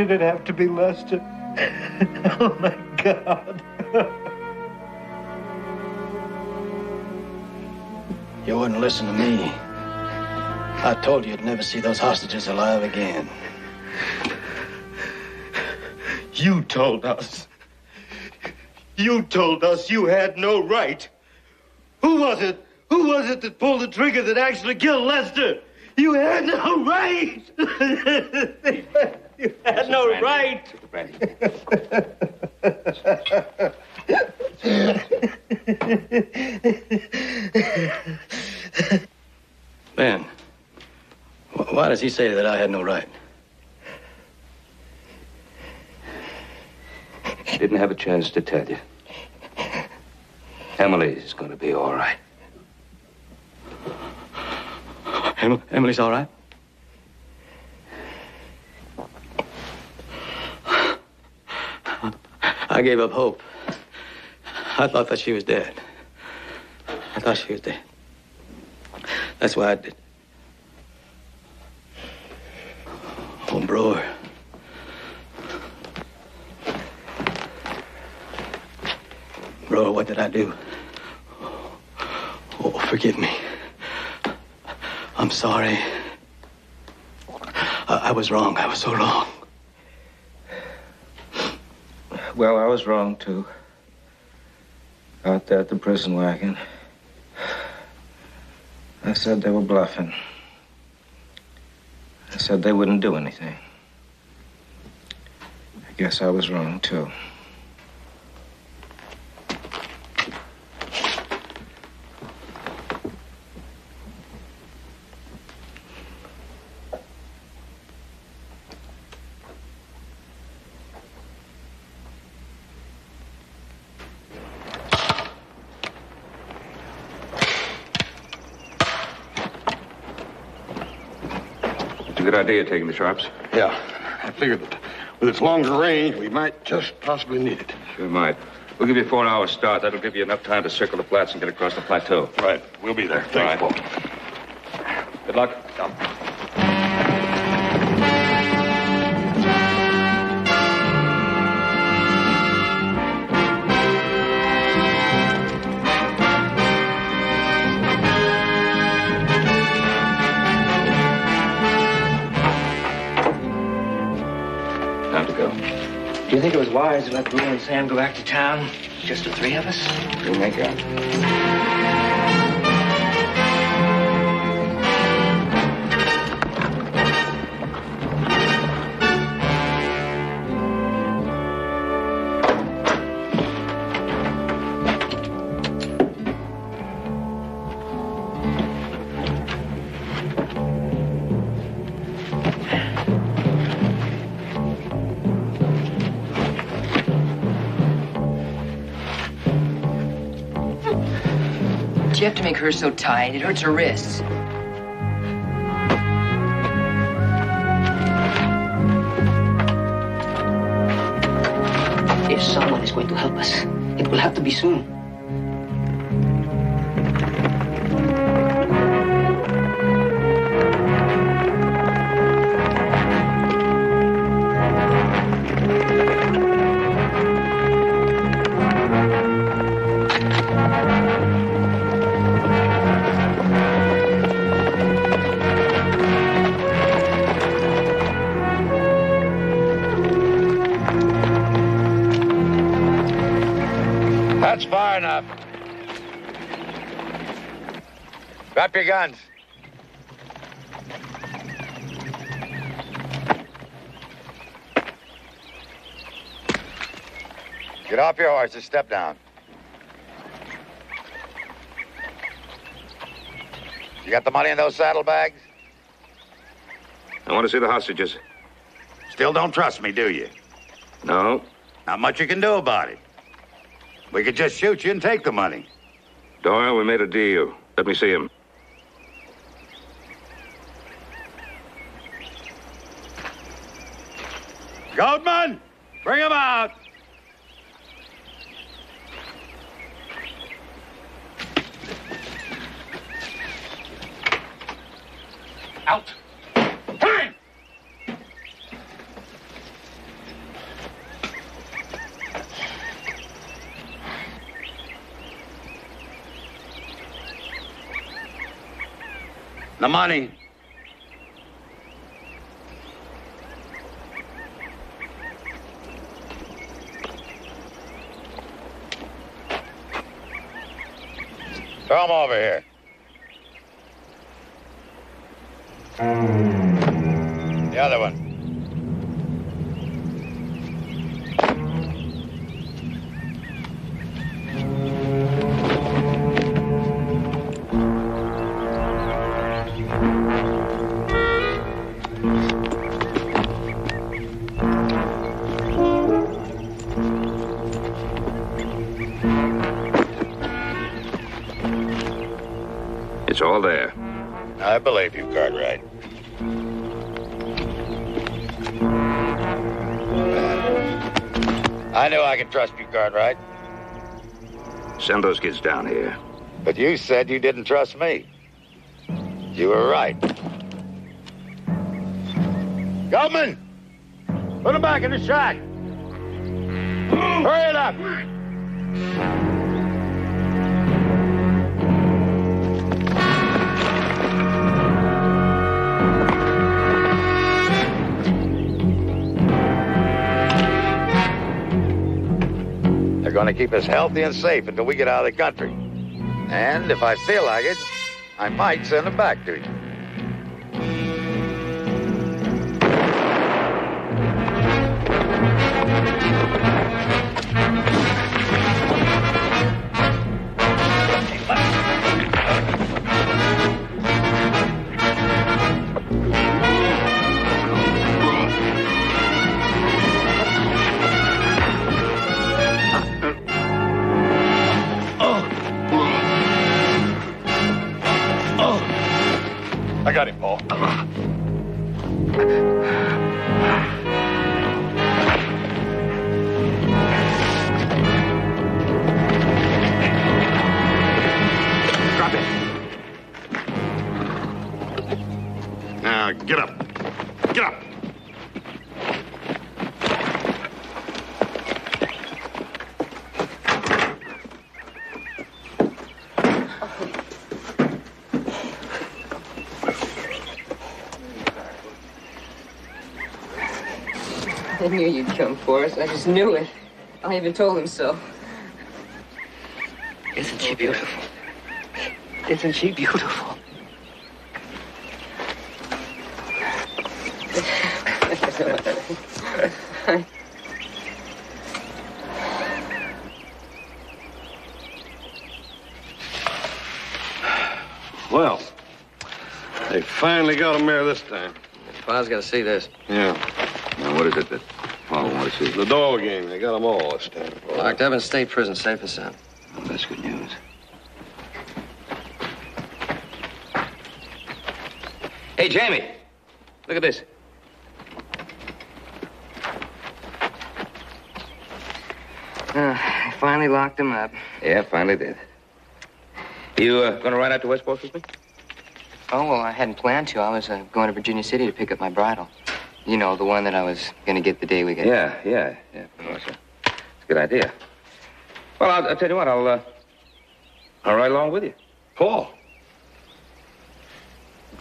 did it have to be Lester? Oh, my God. You wouldn't listen to me. I told you you'd never see those hostages alive again. You told us. You told us you had no right. Who was it? Who was it that pulled the trigger that actually killed Lester? You had no right. You had no right. Ben, why does he say that I had no right? He didn't have a chance to tell you. Emily's going to be all right. Emily's all right? I gave up hope. I thought that she was dead. I thought she was dead. That's why I did. Oh, bro. Bro, what did I do? Oh, forgive me. I'm sorry. I was wrong. I was so wrong. Well, I was wrong, too. Out there at the prison wagon. I said they were bluffing. I said they wouldn't do anything. I guess I was wrong, too. It's a good idea taking the Sharps. Yeah, I figured that with its longer range, we might just possibly need it. Sure might. We'll give you a 4-hour start. That'll give you enough time to circle the flats and get across the plateau. Right. We'll be there. Thanks, Paul. Good luck. Time to go. Do you think it was wise to let Blue and Sam go back to town? Just the three of us? You'll make out. You have to make her so tight. It hurts her wrists. If someone is going to help us, it will have to be soon. That's far enough. Drop your guns. Get off your horses. Step down. You got the money in those saddlebags? I want to see the hostages. Still don't trust me, do you? No. Not much you can do about it. We could just shoot you and take the money. Doyle, we made a deal. Let me see him. Goldman, bring him out. Out. Time! The money. Throw him over here. The other one. It's all there. I believe you, Cartwright. I knew I could trust you, Cartwright. Send those kids down here. But you said you didn't trust me. You were right. Goldman! Put them back in the shack! Hurry it up! They're going to keep us healthy and safe until we get out of the country. And if I feel like it, I might send them back to you. I got him, Paul. Drop it. Now, get up. Get up. I knew you'd come for us. I just knew it. I even told him so. Isn't she beautiful? Isn't she beautiful? Well, they finally got him there this time. Pa's got to see this. Yeah. Now, what is it that Paul wants to see? The dog game. They got them all this time. Locked up in state prison, safe and sound. Well, that's good news. Hey, Jamie, look at this. I finally locked him up. Yeah, finally did. You gonna ride out to Westport with me? Oh, well, I hadn't planned to. I was going to Virginia City to pick up my bridle. You know, the one that I was going to get the day we get. Yeah, of course. It's a good idea. Well, I'll tell you what, I'll ride along with you. Paul.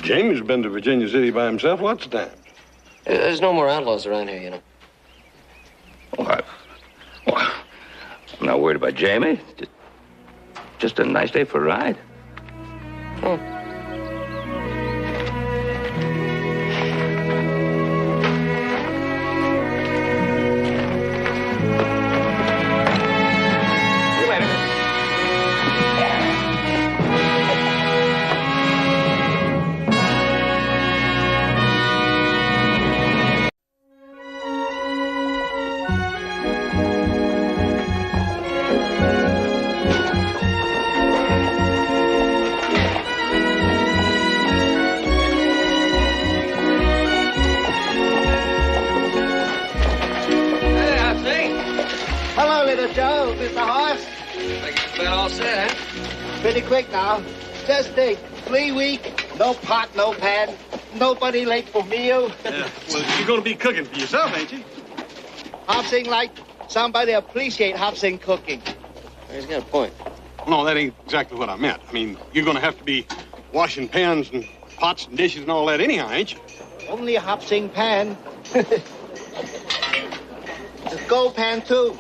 Jamie's been to Virginia City by himself lots of times. There's no more outlaws around here, you know. Well, I'm not worried about Jamie. Just a nice day for a ride. Oh. Joe, Mr. Horse. It's been all set, huh? Pretty quick now. Just think, 3 weeks, no pot, no pan, nobody late for meal. Yeah, well, you're going to be cooking for yourself, ain't you? Hobson like somebody appreciate Hobson cooking. He's got a point. No, that ain't exactly what I meant. I mean, you're going to have to be washing pans and pots and dishes and all that anyhow, ain't you? Only a hop sing pan. The gold pan, too.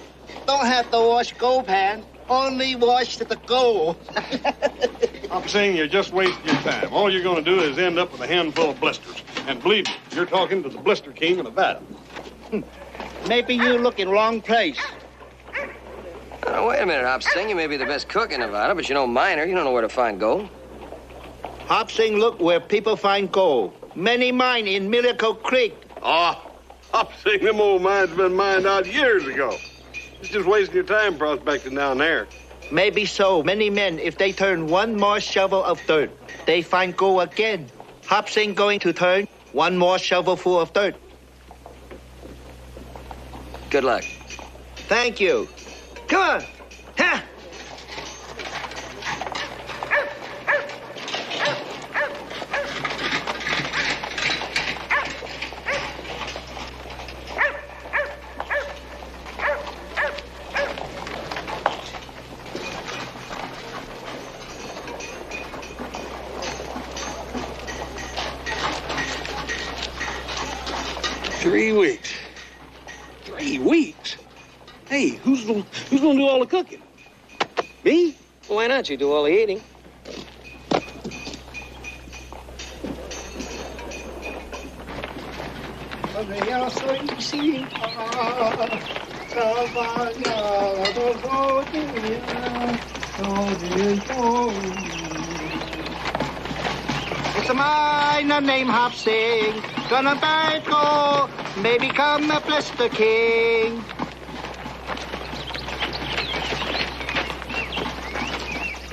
Don't have to wash gold pan. Only wash the gold. I'm saying you're just wasting your time. All you're going to do is end up with a handful of blisters. And believe me, you're talking to the blister king of Nevada. Maybe you look in wrong place. Now, wait a minute, Hop Sing. You may be the best cook in Nevada, but you're no miner. You don't know where to find gold. Hop Sing look where people find gold. Many mine in Miracle Creek. Oh, I'm saying them old mines been mined out years ago. It's just wasting your time prospecting down there. Maybe so. Many men, if they turn one more shovel of dirt, they find gold again. Hop Sing going to turn one more shovel full of dirt. Good luck. Thank you. Come on. Ha! 3 weeks. 3 weeks? Hey, who's gonna do all the cooking? Me? Why not? You do all the eating. It's a miner named Hop Sing. Gonna buy gold, may become a blister king.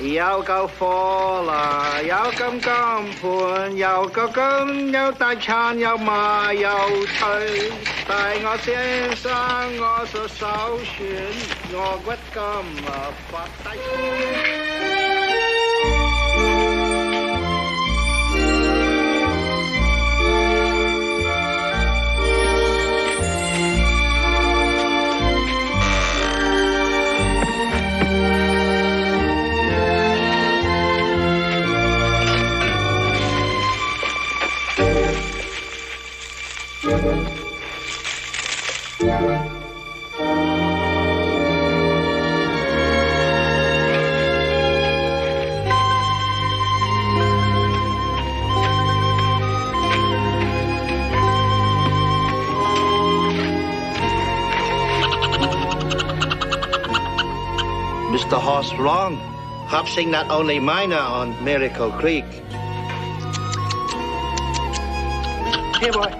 Yêu cầu phô là yêu cầm cầm phun, yêu cầu cứng, yêu tay chan, yêu mà, yêu chơi. Tại ngõ先生，我所搜尋，我骨金發低。Mr. Horse wrong. Hop Sing not only miner on Miracle Creek. Here, boy.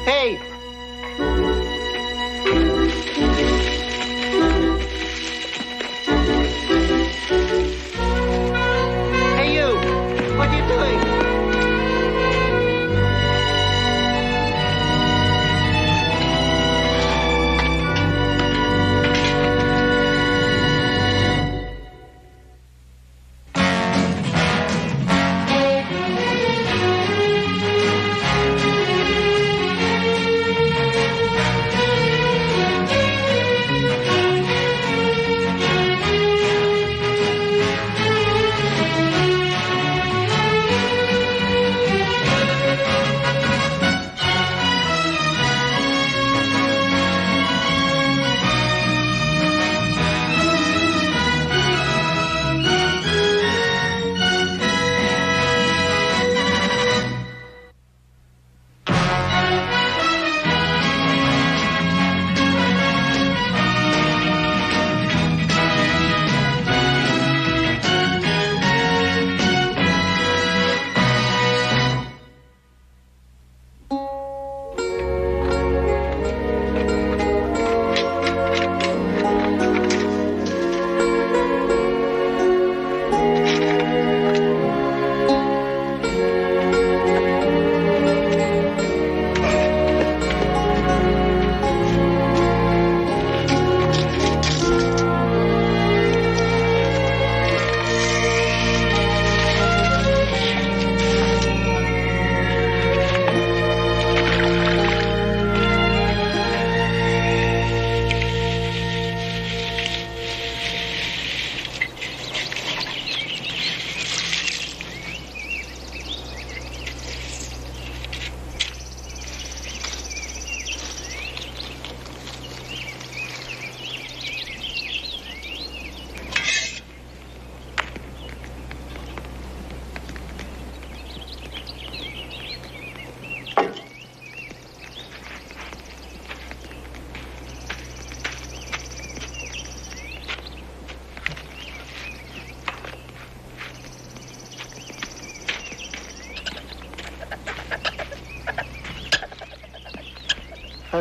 Hey. Hey, you. What are you doing?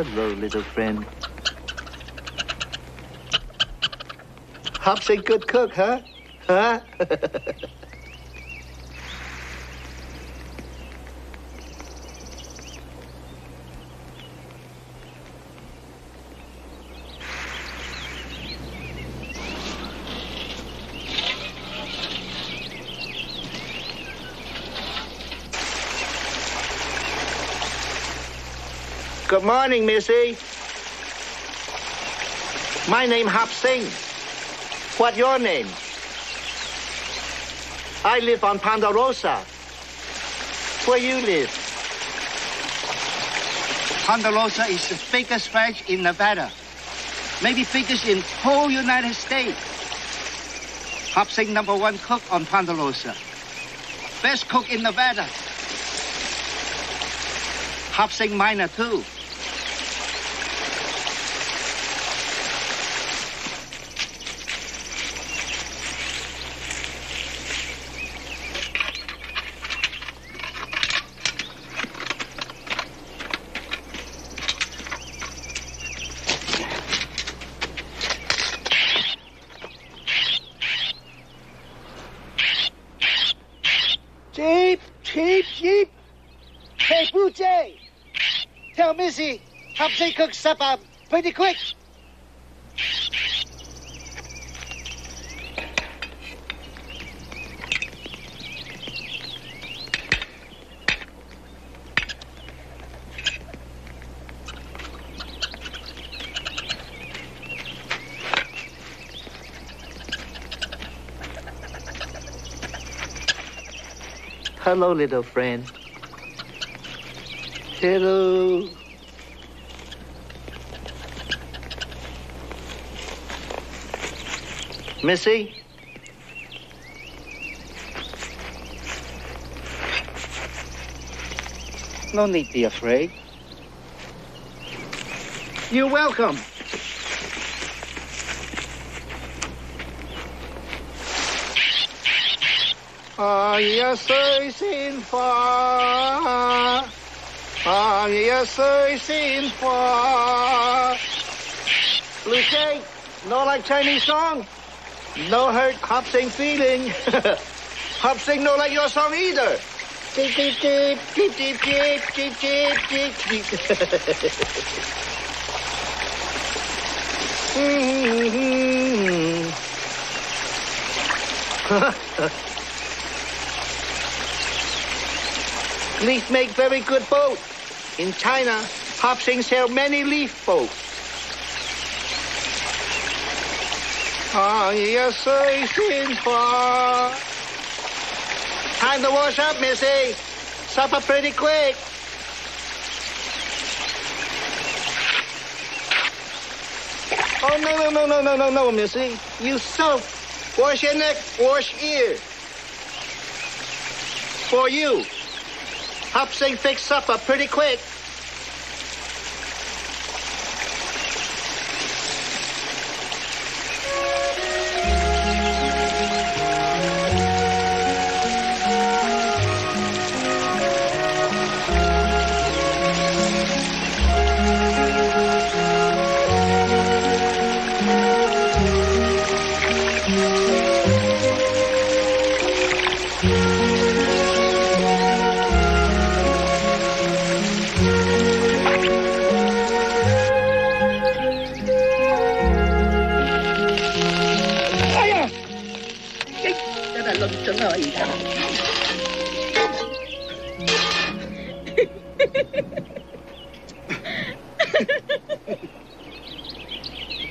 Hello, little friend. Hop's a good cook, huh? Huh? Good morning, Missy. My name Hop Sing. What your name? I live on Ponderosa. Where you live? Ponderosa is the biggest ranch in Nevada. Maybe biggest in whole United States. Hop Sing #1 cook on Ponderosa. Best cook in Nevada. Hop Sing Minor too. Jeep. Hey, Boo Jay. Tell Missy, Hop Sing cook supper pretty quick. Hello, little friend. Hello. Missy? No need to be afraid. You're welcome. Yes, I seen far. Yes, I seen far. Blue Jay, no like Chinese song? No hurt Hop Sing feeling. Hop Sing no like your song either. Cheep, cheep, cheep, cheep, cheep, cheep, cheep, cheep, cheep, cheep. Leaf make very good boat. In China, Hop Sing sell many leaf boats. Yes, I seen far. Time to wash up, Missy. Supper pretty quick. Oh, no, Missy. You soap. Wash your neck, wash ear. For you. Hop Sing fix supper pretty quick.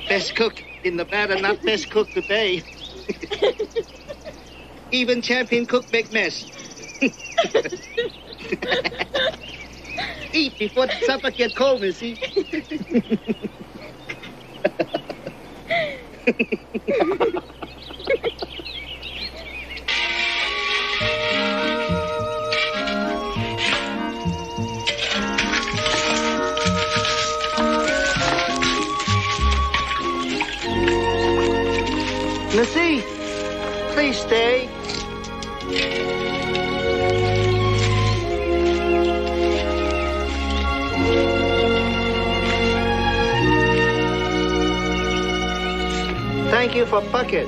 Best cook in Nevada, not best cook today. Even champion cook make mess. Eat before the supper get cold, Missy. Missy, please stay. you for bucket.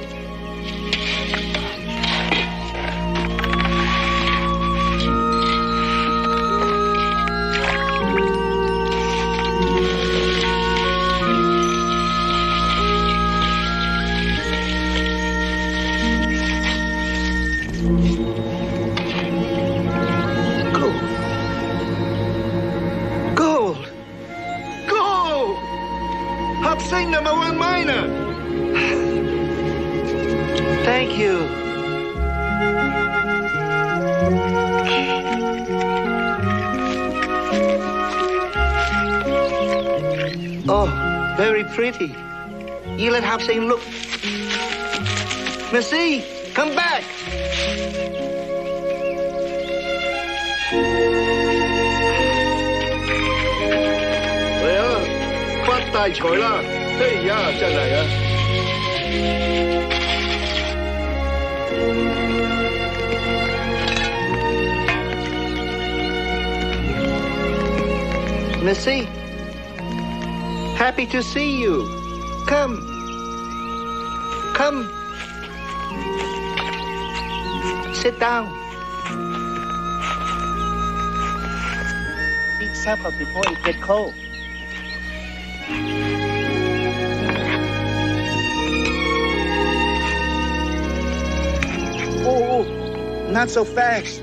Sing #1 minor. Thank you. Oh, very pretty. You let Hop Sing look. Missy, come back. Well, 發大財啦！哎呀，真係啊！Missy, happy to see you. Come. Come. Sit down. Eat supper before it gets cold. Oh, not so fast.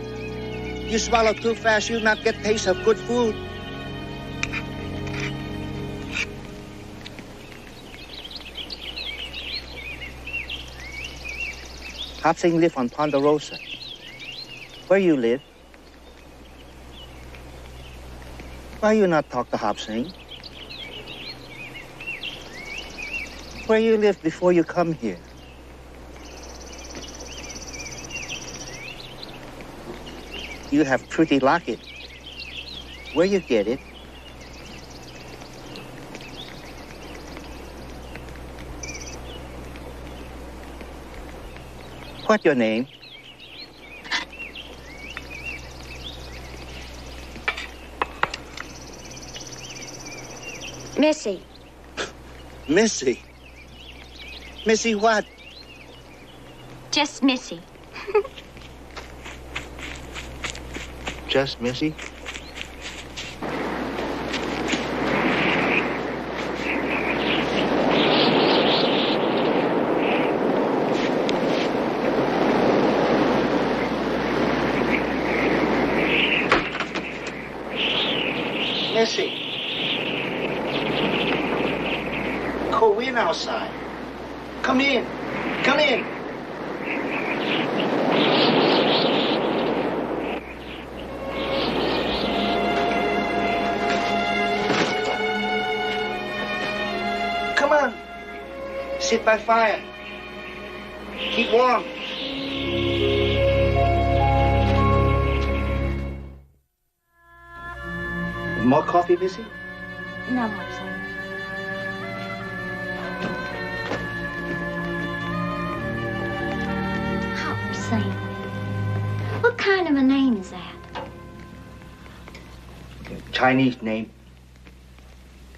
You swallow too fast, you'll not get taste of good food. Hop Sing live on Ponderosa. Where you live? Why you not talk to Hop Sing? Where you live before you come here? You have pretty locket. Where you get it? What your name? Missy. Missy? Missy what? Just Missy. Just Missy? Missy. Cold wind outside. Come in. Come in. Come on. Sit by fire. Keep warm. More coffee, Missy? No more, sir. Hop Sing. What kind of a name is that? Chinese name.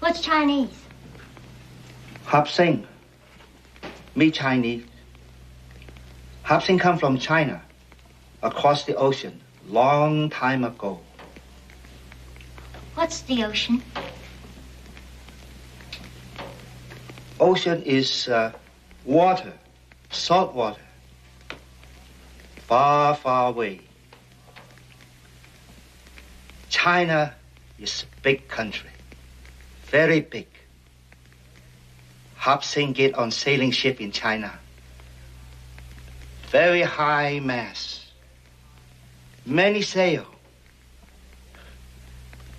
What's Chinese? Hop Sing. Me Chinese. Hop Sing come from China, across the ocean, long time ago. What's the ocean? Ocean is water, salt water. Far, far away. China is a big country, very big. Hop Sing get on sailing ship in China. Very high mast. Many sail.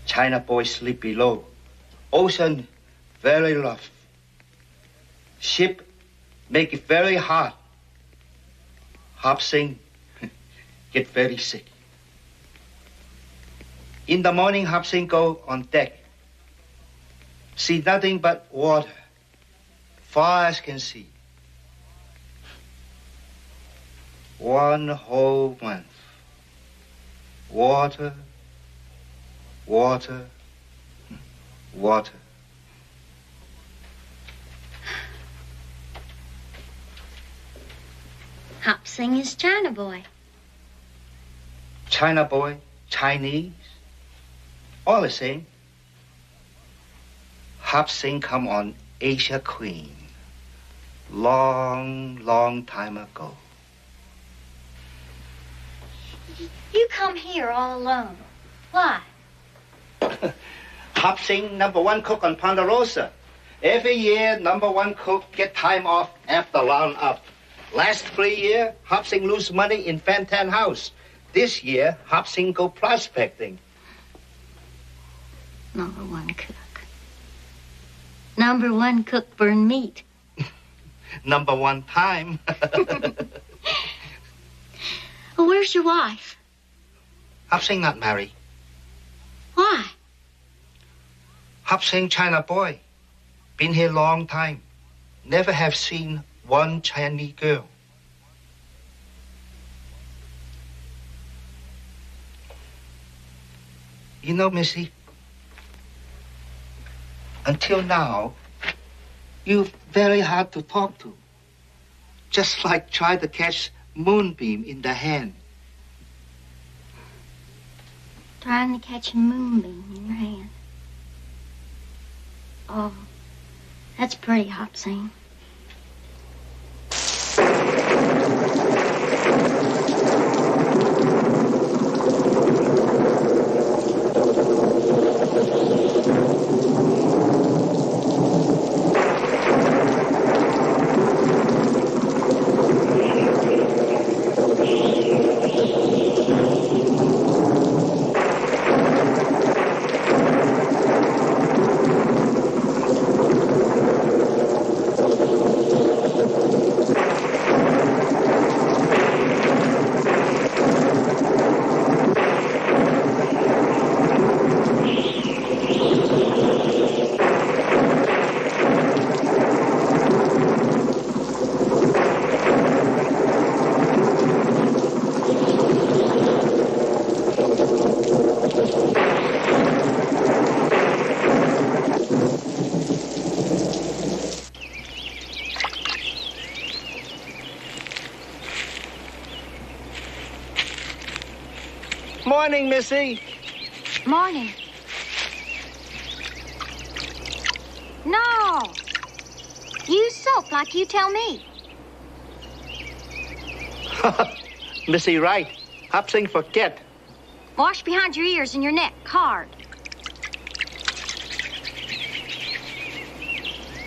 China boys sleep below. Ocean very rough. Ship make it very hot. Hop Sing get very sick. In the morning, Hop Sing go on deck. See nothing but water. Far as can see. One whole month. Water, water, water. Hop Sing is China boy. China boy, Chinese, all the same. Hop Sing come on Asia Queen. Long time ago. You come here all alone. Why? Hop Sing #1 cook on Ponderosa. Every year, #1 cook get time off after round up. Last 3 years, Hop Sing lose money in Fantan House. This year, Hop Sing go prospecting. #1 cook. #1 cook burn meat. #1 time. Well, where's your wife? Hop Sing not married. Why? Hop Sing China boy. Been here long time. Never have seen one Chinese girl. You know, Missy, until now, you're very hard to talk to. Just like try to catch moonbeam in the hand. Trying to catch a moonbeam in your hand. Oh, that's pretty, Hop Sing. Morning, Missy. Morning. No. Use soap like you tell me. Missy right. Hop Sing forget. Wash behind your ears and your neck hard.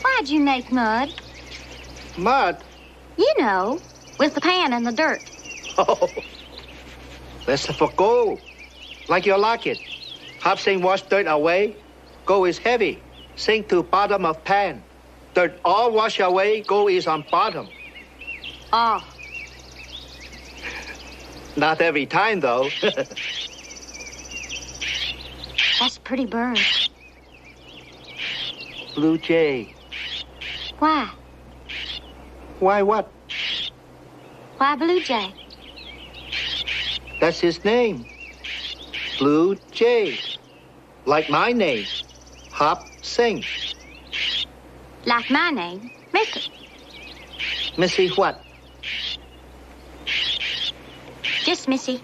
Why'd you make mud? Mud? You know, with the pan and the dirt. Oh. That's for gold. Like your locket. Hop Sing wash dirt away. Gold is heavy. Sink to bottom of pan. Dirt all wash away. Gold is on bottom. Oh. Not every time, though. That's a pretty bird. Blue jay. Why? Why what? Why Blue Jay? That's his name. Blue Jay. Like my name. Hop Sing. Like my name, Missy. Missy what? Just Missy.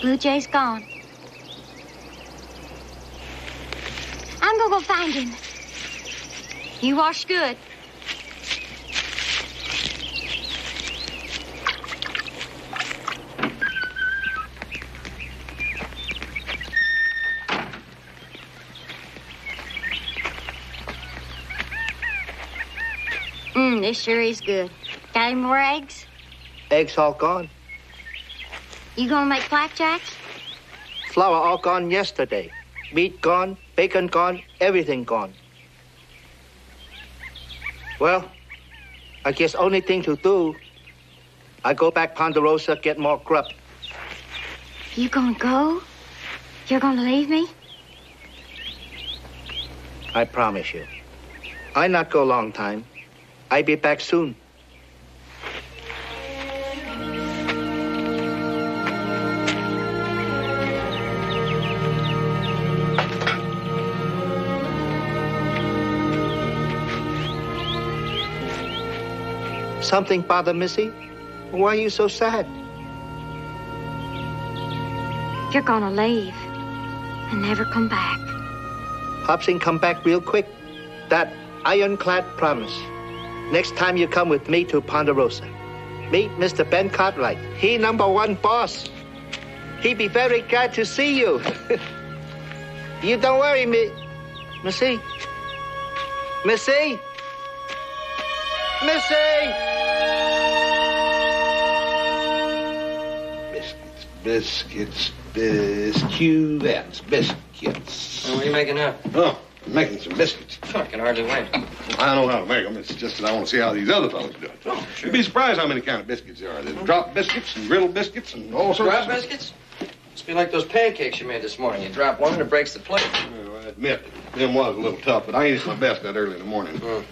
Blue Jay's gone. I'm gonna go find him. You wash good. This sure is good. Got any more eggs? Eggs all gone. You gonna make flapjacks? Flour all gone yesterday. Meat gone, bacon gone, everything gone. Well, I guess only thing to do, I go back Ponderosa, get more grub. You gonna go? You're gonna leave me? I promise you. I not go long time. I be back soon. Something bother Missy? Why are you so sad? You're gonna leave and never come back. Hop Sing come back real quick. That ironclad promise. Next time you come with me to Ponderosa, meet Mr. Ben Cartwright. He #1 boss. He be very glad to see you. You don't worry, Missy. Missy? Missy! Biscuits, biscuits, biscuits. What are you making now? Oh, I'm making some biscuits. I can hardly wait. I know how to make them. It's just that I want to see how these other fellas do it. Oh, sure. You'd be surprised how many kind of biscuits there are. There's drop biscuits and griddle biscuits and all sorts Drop of biscuits? Must be like those pancakes you made this morning. You drop one and it breaks the plate. Well, I admit, them was a little tough, but I ate my best that early in the morning. 2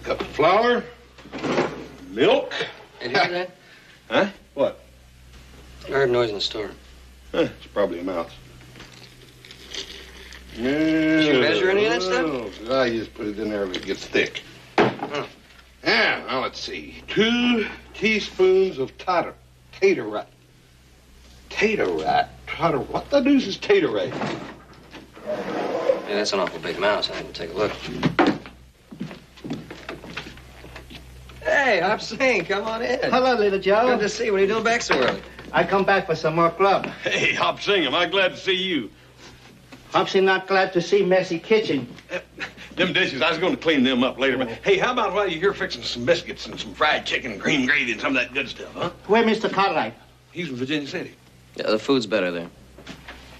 cups of flour, milk. Did you hear that? Huh? What? I heard a noise in the store. It's probably a mouse. Did you measure any of that stuff? I just put it in there till it gets thick. Yeah, now let's see. 2 teaspoons of tater rat. Tater rat? What the deuce is tater rat? Yeah, that's an awful big mouse. I had to take a look. Hey, Hop Sing, come on in. Hello, little Joe. Good to see you. What are you doing back so early? I come back for some more grub. Hey, Hop Sing, am I glad to see you? Hop Sing not glad to see messy kitchen. Them dishes, I was going to clean them up later. But hey, how about while you're here fixing some biscuits and some fried chicken and cream gravy and some of that good stuff, huh? Where Mr. Cartwright? He's in Virginia City. Yeah, the food's better there.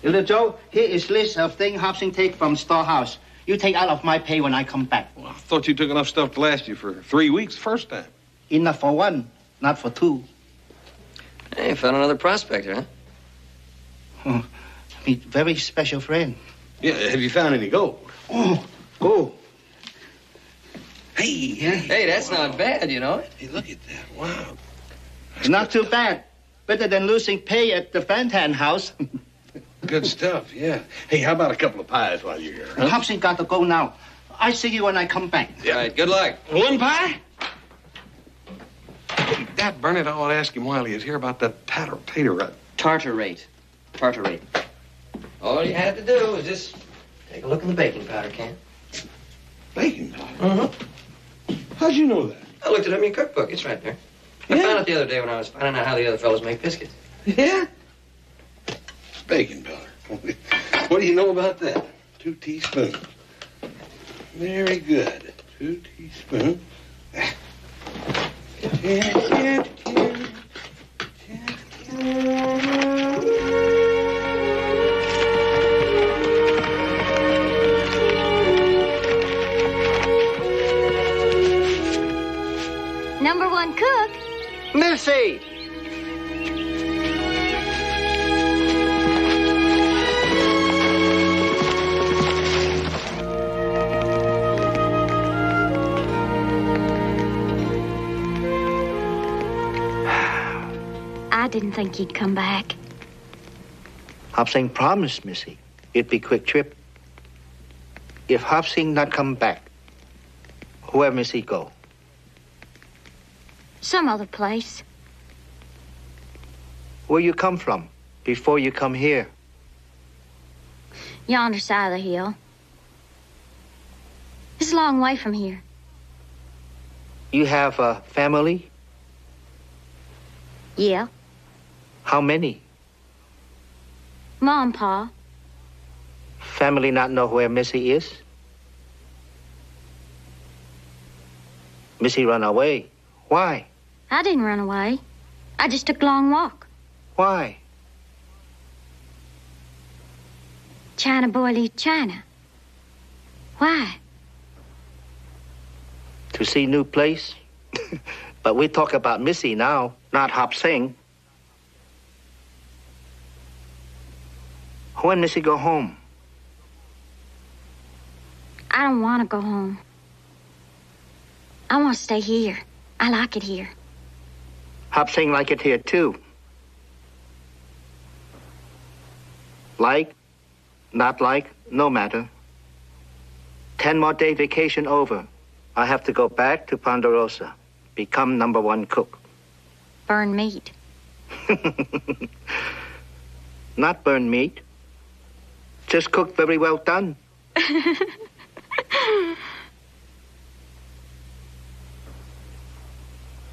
Little Joe, here is list of things Hop Sing take from storehouse. You take out of my pay when I come back. Well, I thought you took enough stuff to last you for 3 weeks the first time. Enough for 1, not for 2. Hey, found another prospector, huh? Meet very special friend. Yeah, have you found any gold? Oh, gold. Hey, that's not bad, you know? Hey, look at that. Wow. Not too bad. Better than losing pay at the Fantan house. Good stuff, yeah. Hey, how about a couple of pies while you're here, huh? Hop Sing got to go now. I see you when I come back. Yeah. All right, good luck. 1 pie? Hey, Dad Burnett, I ought to ask him while he is here about that tater-rat. Tartarate. All you had to do was just take a look in the baking powder can. Baking powder? How'd you know that? I looked it up in your cookbook. It's right there. I found it the other day when I was finding out how the other fellows make biscuits. Yeah? Baking powder. What do you know about that? 2 teaspoons. Very good. 2 teaspoons. #1 cook. Missy! I didn't think he'd come back. Hop Sing promised Missy it'd be quick trip. If Hop Sing not come back, where Missy go? Some other place. Where you come from before you come here? Yonder side of the hill. It's a long way from here. You have a family? Yeah. How many? Ma and Pa. Family not know where Missy is? Missy run away. Why? I didn't run away. I just took a long walk. Why? China boy leave China. Why? To see new place? But we talk about Missy now, not Hop Sing. When Missy go home? I don't want to go home. I want to stay here. I like it here. Hop Sing like it here, too. Like, not like, no matter. 10 more day vacation over. I have to go back to Ponderosa. become number one cook. Burn meat. Not burn meat. Just cook very well done.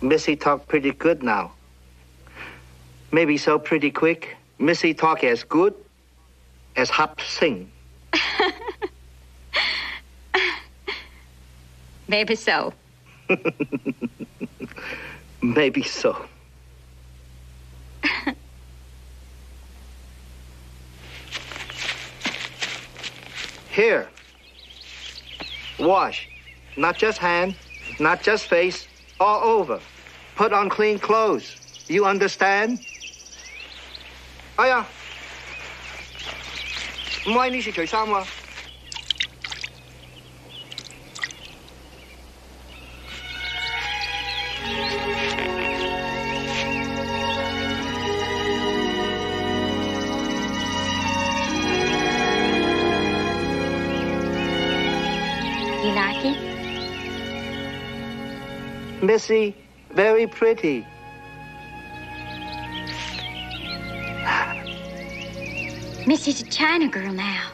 Missy talk pretty good now. Maybe so pretty quick. Missy talk as good as Hop sing. Maybe so. Maybe so. Here. Wash. Not just hand, not just face, all over. Put on clean clothes. You understand? 哎呀，唔可以呢時除衫喎。You like it? Missy, very pretty. Missy's a China girl now.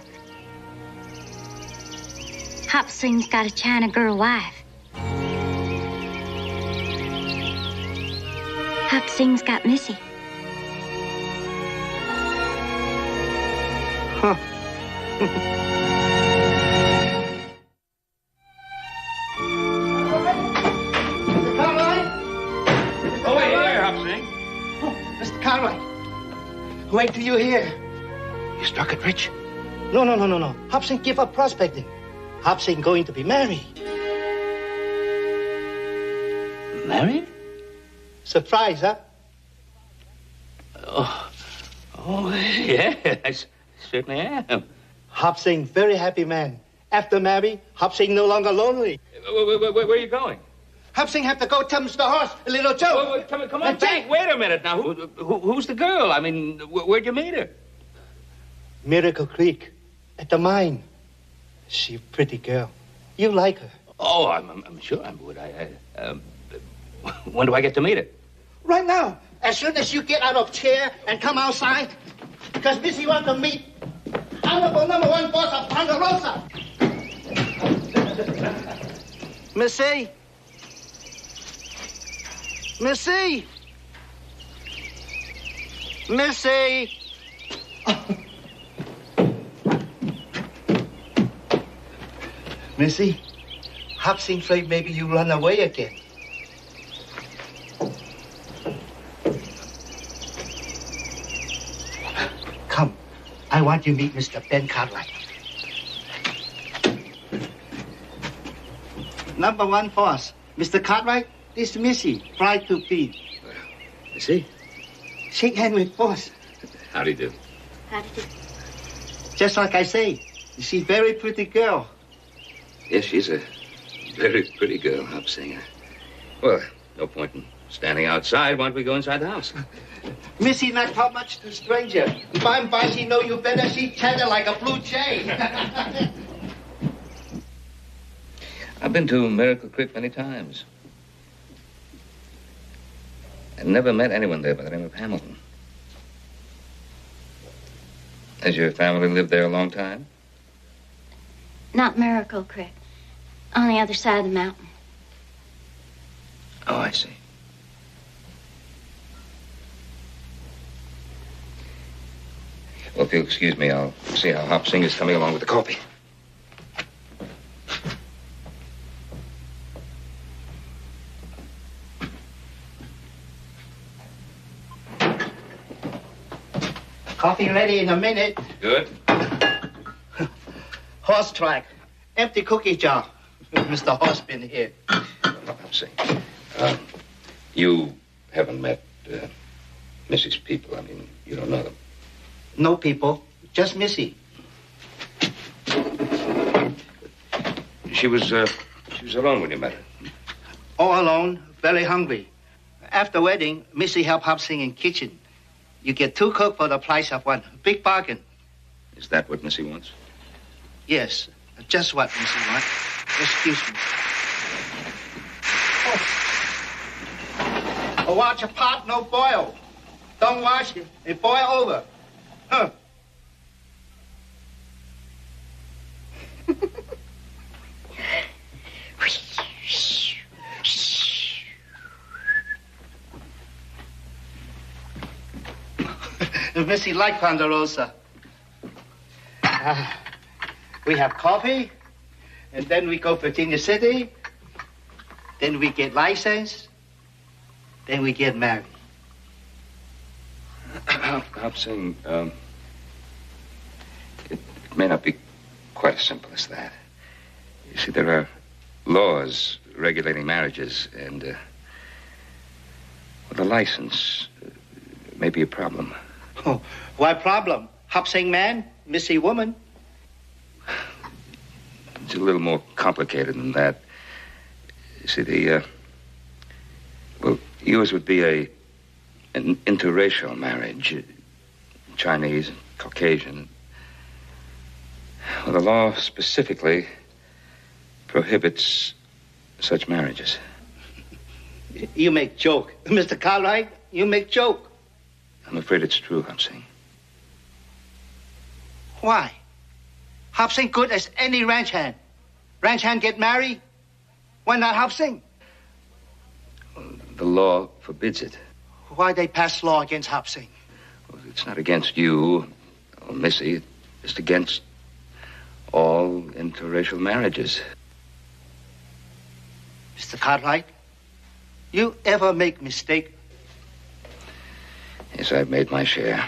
Hop Sing's got a China girl wife. Hop Sing's got Missy. Huh. Mr. Cartwright? Oh, wait, here, Hop Sing. Oh, Mr. Cartwright. Wait till you hear. You struck it rich? No. Hop Sing give up prospecting. Hop Sing going to be married. Married? Surprise, huh? Oh, yeah, I certainly am. Hop Sing, very happy man. After married, Hop Sing no longer lonely. Where are you going? Hop Sing have to go tell Mr. Horse a little joke. Wait, come on back. Wait a minute now. Who's the girl? I mean, where'd you meet her? Miracle Creek, at the mine. She a pretty girl. You like her. Oh, I'm sure I would. When do I get to meet her? Right now, as soon as you get out of chair and come outside, because Missy wants to meet Honorable number one boss of Ponderosa. Missy? Missy? Missy? Missy, Hop Sing afraid maybe you run away again. Come, I want you to meet Mr. Ben Cartwright. Number one boss, Mr. Cartwright, this is Missy, bride to be. Missy? Shake hand with boss. How do you do? How do you do? Just like I say, she's a very pretty girl. Yes, she's a very pretty girl, Hop Singer. Well, no point in standing outside. Why don't we go inside the house? Missy not talk much to stranger. By and by, she know you better. She chatter like a blue jay. I've been to Miracle Creek many times. I've never met anyone there by the name of Hamilton. Has your family lived there a long time? Not Miracle Creek. On the other side of the mountain. Oh, I see. Well, if you'll excuse me, I'll see how Hop Sing is coming along with the coffee. Coffee ready in a minute. Good. Horse track. Empty cookie jar. Mr. Horse been here. Hop Sing. You haven't met Missy's people. I mean, you don't know them. No people. Just Missy. She was alone when you met her. All alone, very hungry. After wedding, Missy helped Hop Sing in kitchen. You get 2 cooks for the price of 1. Big bargain. Is that what Missy wants? Yes, just what Missy wants. Excuse me. Watch a pot, no boil. Don't wash it, it boil over. Huh. Missy like Ponderosa. We have coffee, and then we go Virginia City, then we get license, then we get married. I'm saying, it may not be quite as simple as that. You see, there are laws regulating marriages, and well, the license may be a problem. Oh, why problem? Hop Sing man, Missy woman. It's a little more complicated than that. You see, well, yours would be an interracial marriage. Chinese, Caucasian. Well, the law specifically prohibits such marriages. You make joke. Mr. Cartwright, you make joke. I'm afraid it's true, Hop Sing. Why? Hop Sing good as any ranch hand. Ranch hand get married? Why not Hop Sing? The law forbids it. Why they pass law against Hop Sing? Well, it's not against you or Missy. It's against all interracial marriages. Mr. Cartwright, you ever make mistake? Yes, I've made my share.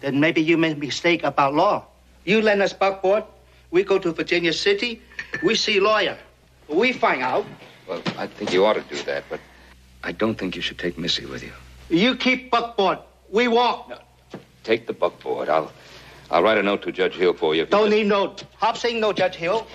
Then maybe you made mistake about law. You lend us buckboard, we go to Virginia City, we see lawyer. We find out. Well, I think you ought to do that, but I don't think you should take Missy with you. You keep buckboard, we walk. No, take the buckboard. I'll write a note to Judge Hill for you. Don't need note. Hop Sing no Judge Hill.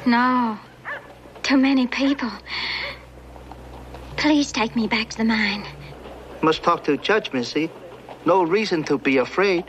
No. Too many people. Please take me back to the mine. Must talk to Judge, Missy. No reason to be afraid.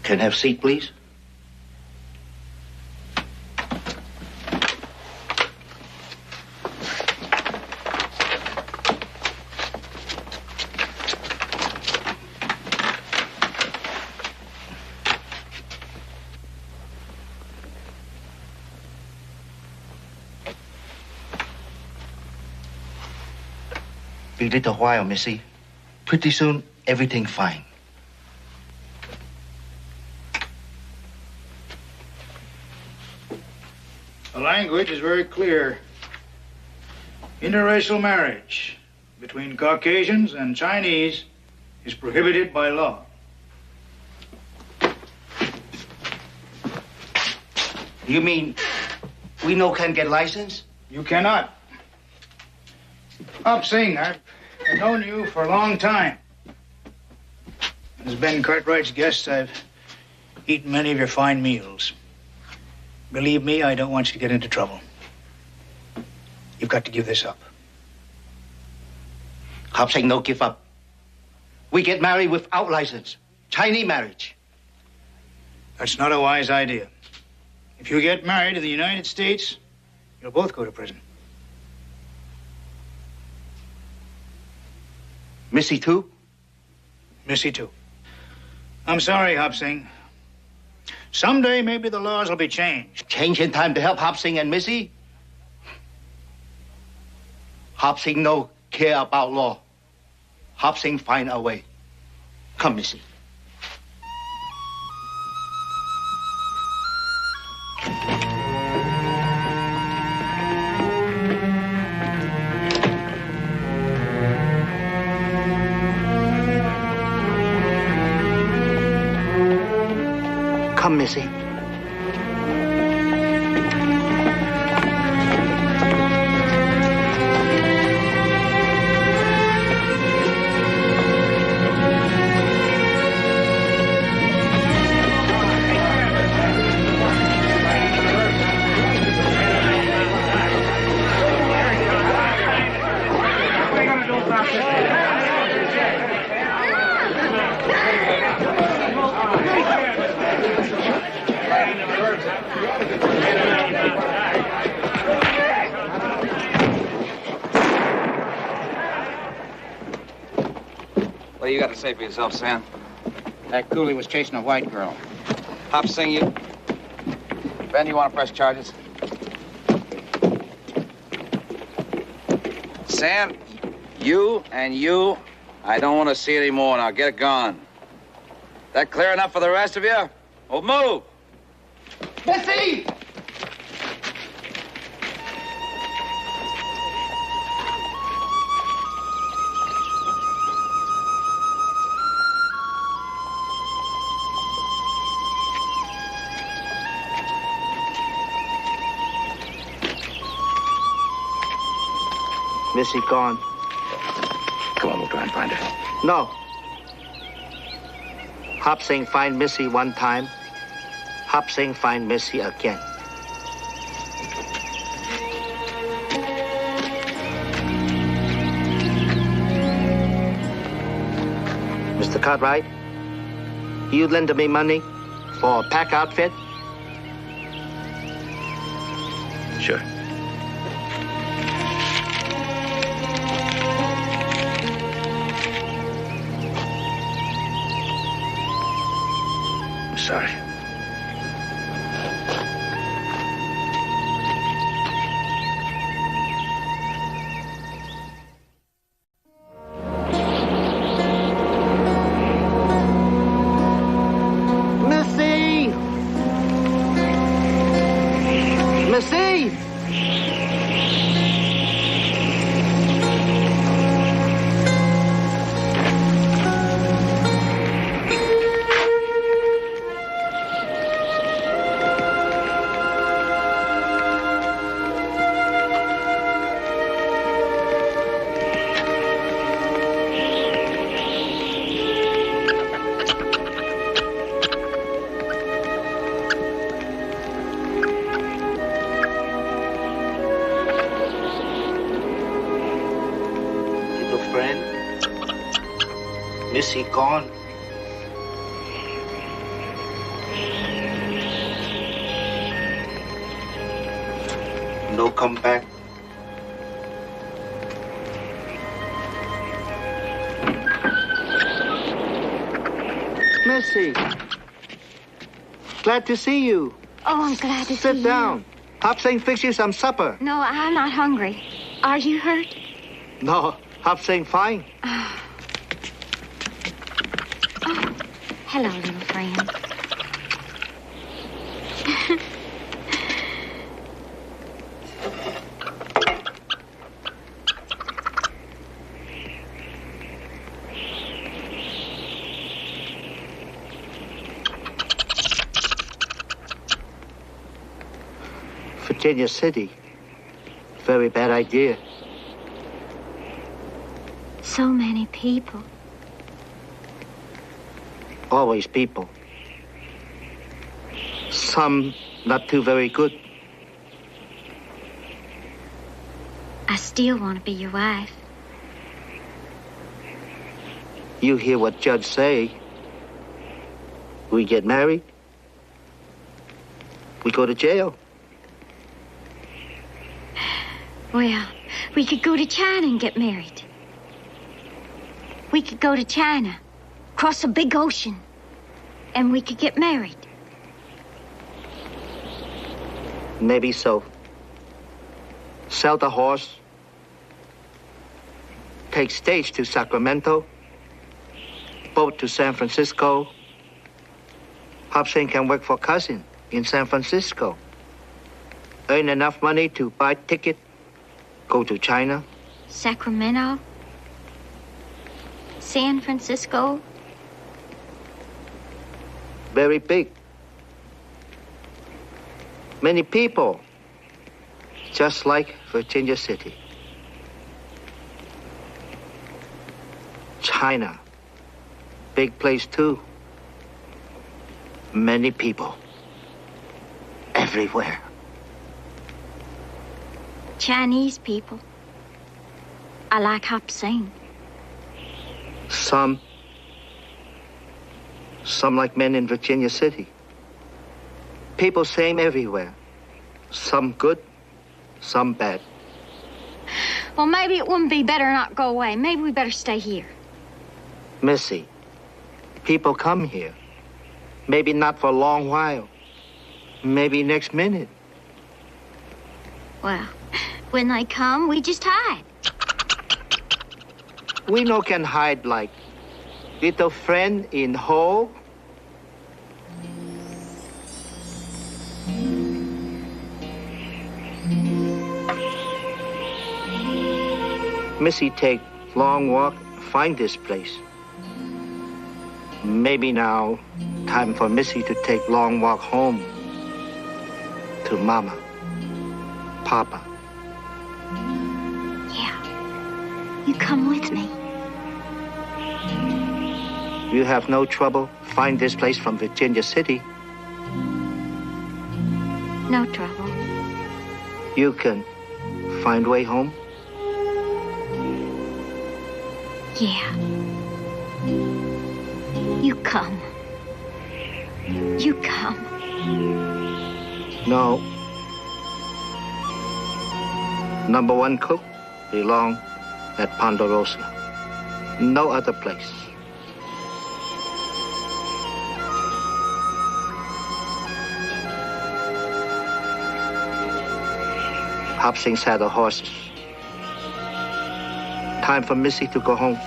Can I have a seat, please? Be a little while, Missy. Pretty soon, everything fine. The language is very clear. Interracial marriage between Caucasians and Chinese is prohibited by law. You mean we no can get license? You cannot. Hop Sing, I've known you for a long time. As Ben Cartwright's guest, I've eaten many of your fine meals. Believe me, I don't want you to get into trouble. You've got to give this up. Hop Sing no give up. We get married without license. Chinese marriage. That's not a wise idea. If you get married in the United States, you'll both go to prison. Missy too? Missy too. I'm sorry, Hop Sing. Someday maybe the laws will be changed. Change in time to help Hop Sing and Missy? Hop Sing no care about law. Hop Sing find a way. Come, Missy. Come, Missy. What do you got to say for yourself, Sam? That coolie was chasing a white girl. Hop Sing, you. Ben, you want to press charges? Sam, you and you, I don't want to see any more. Now get it gone. That clear enough for the rest of you? Well, move. Missy! Missy gone. Come on, we'll try and find her. No. Hop Sing find Missy one time. Hop Sing find Missy again. Mr. Cartwright, you lend me money for a pack outfit? Sure. I'm sorry. Missy! Missy! Little friend, Missy gone. No come back. Missy, glad to see you. Oh, I'm glad to see you. Sit down. Hop Sing fix you some supper. No, I'm not hungry. Are you hurt? No, Hop Sing fine. Hello, little friend. Virginia City. Very bad idea. So many people. Always people. Some not too very good. I still want to be your wife. You hear what Judge say. We get married. We go to jail. Well, we could go to China and get married. We could go to China, cross a big ocean, and we could get married. Maybe so. Sell the horse. Take stage to Sacramento. Boat to San Francisco. Hop Sing can work for cousin in San Francisco. Earn enough money to buy ticket. Go to China. Sacramento? San Francisco? Very big. Many people. Just like Virginia City. China. Big place too. Many people. Everywhere. Chinese people. I like Hop Sing. Some like men in Virginia City. People same everywhere. Some good, some bad. Well, maybe it wouldn't be better not go away. Maybe we better stay here. Missy, people come here. Maybe not for a long while. Maybe next minute. Well, when they come, we just hide. We no can hide like little friend in hole. Missy take long walk, find this place. Maybe now, time for Missy to take long walk home to Mama, Papa. Yeah, you come with me. You have no trouble find this place from Virginia City. No trouble. You can find way home. Yeah. You come. You come. No. Number one cook belong at Ponderosa. No other place. Hop Sing saddle horses. Time for Missy to go home.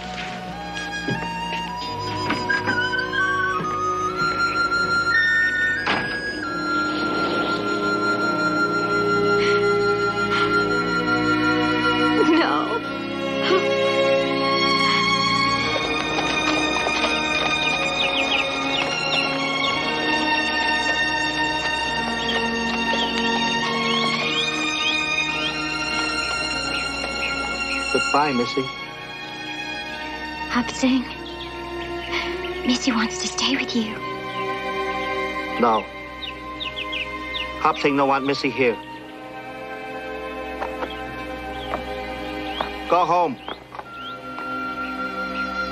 Goodbye, Missy. Hop Sing. Missy wants to stay with you. No. Hop Sing don't want Missy here. Go home.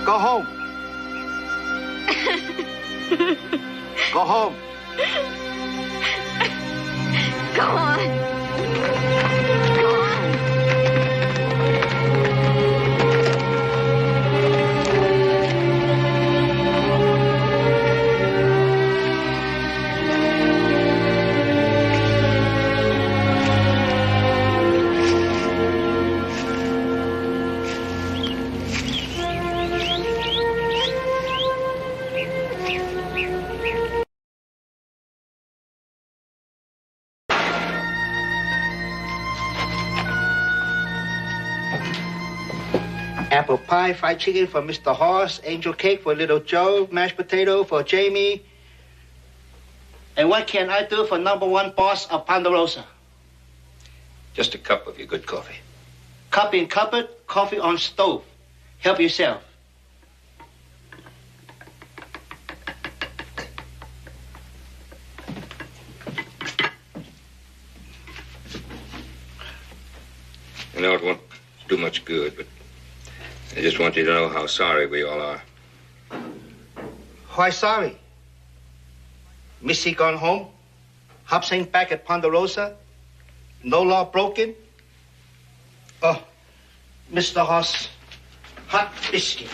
Go home. Go home. Go on. Apple pie, fried chicken for Mr. Hoss, angel cake for little Joe, mashed potato for Jamie. And what can I do for number one boss of Ponderosa? Just a cup of your good coffee. Cup in cupboard, coffee on stove. Help yourself. I know it won't do much good, but I just want you to know how sorry we all are. Why sorry? Missy gone home? Hop Sing back at Ponderosa? No law broken? Oh, Mr. Hoss, hot biscuit.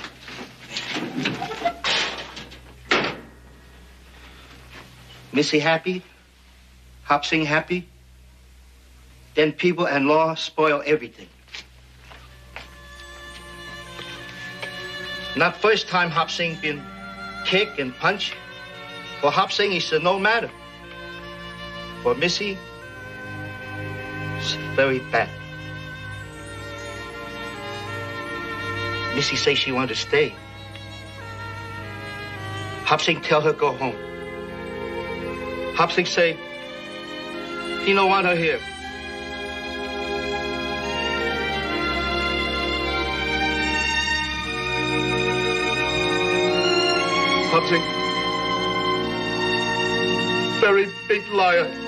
Missy happy? Hop Sing happy? Then people and law spoil everything. Not first time Hop Sing been kicked and punched. For Hop Sing, it's no matter. For Missy, it's very bad. Missy say she want to stay. Hop Sing tell her go home. Hop Sing say he don't want her here. Hop Sing, very big liar.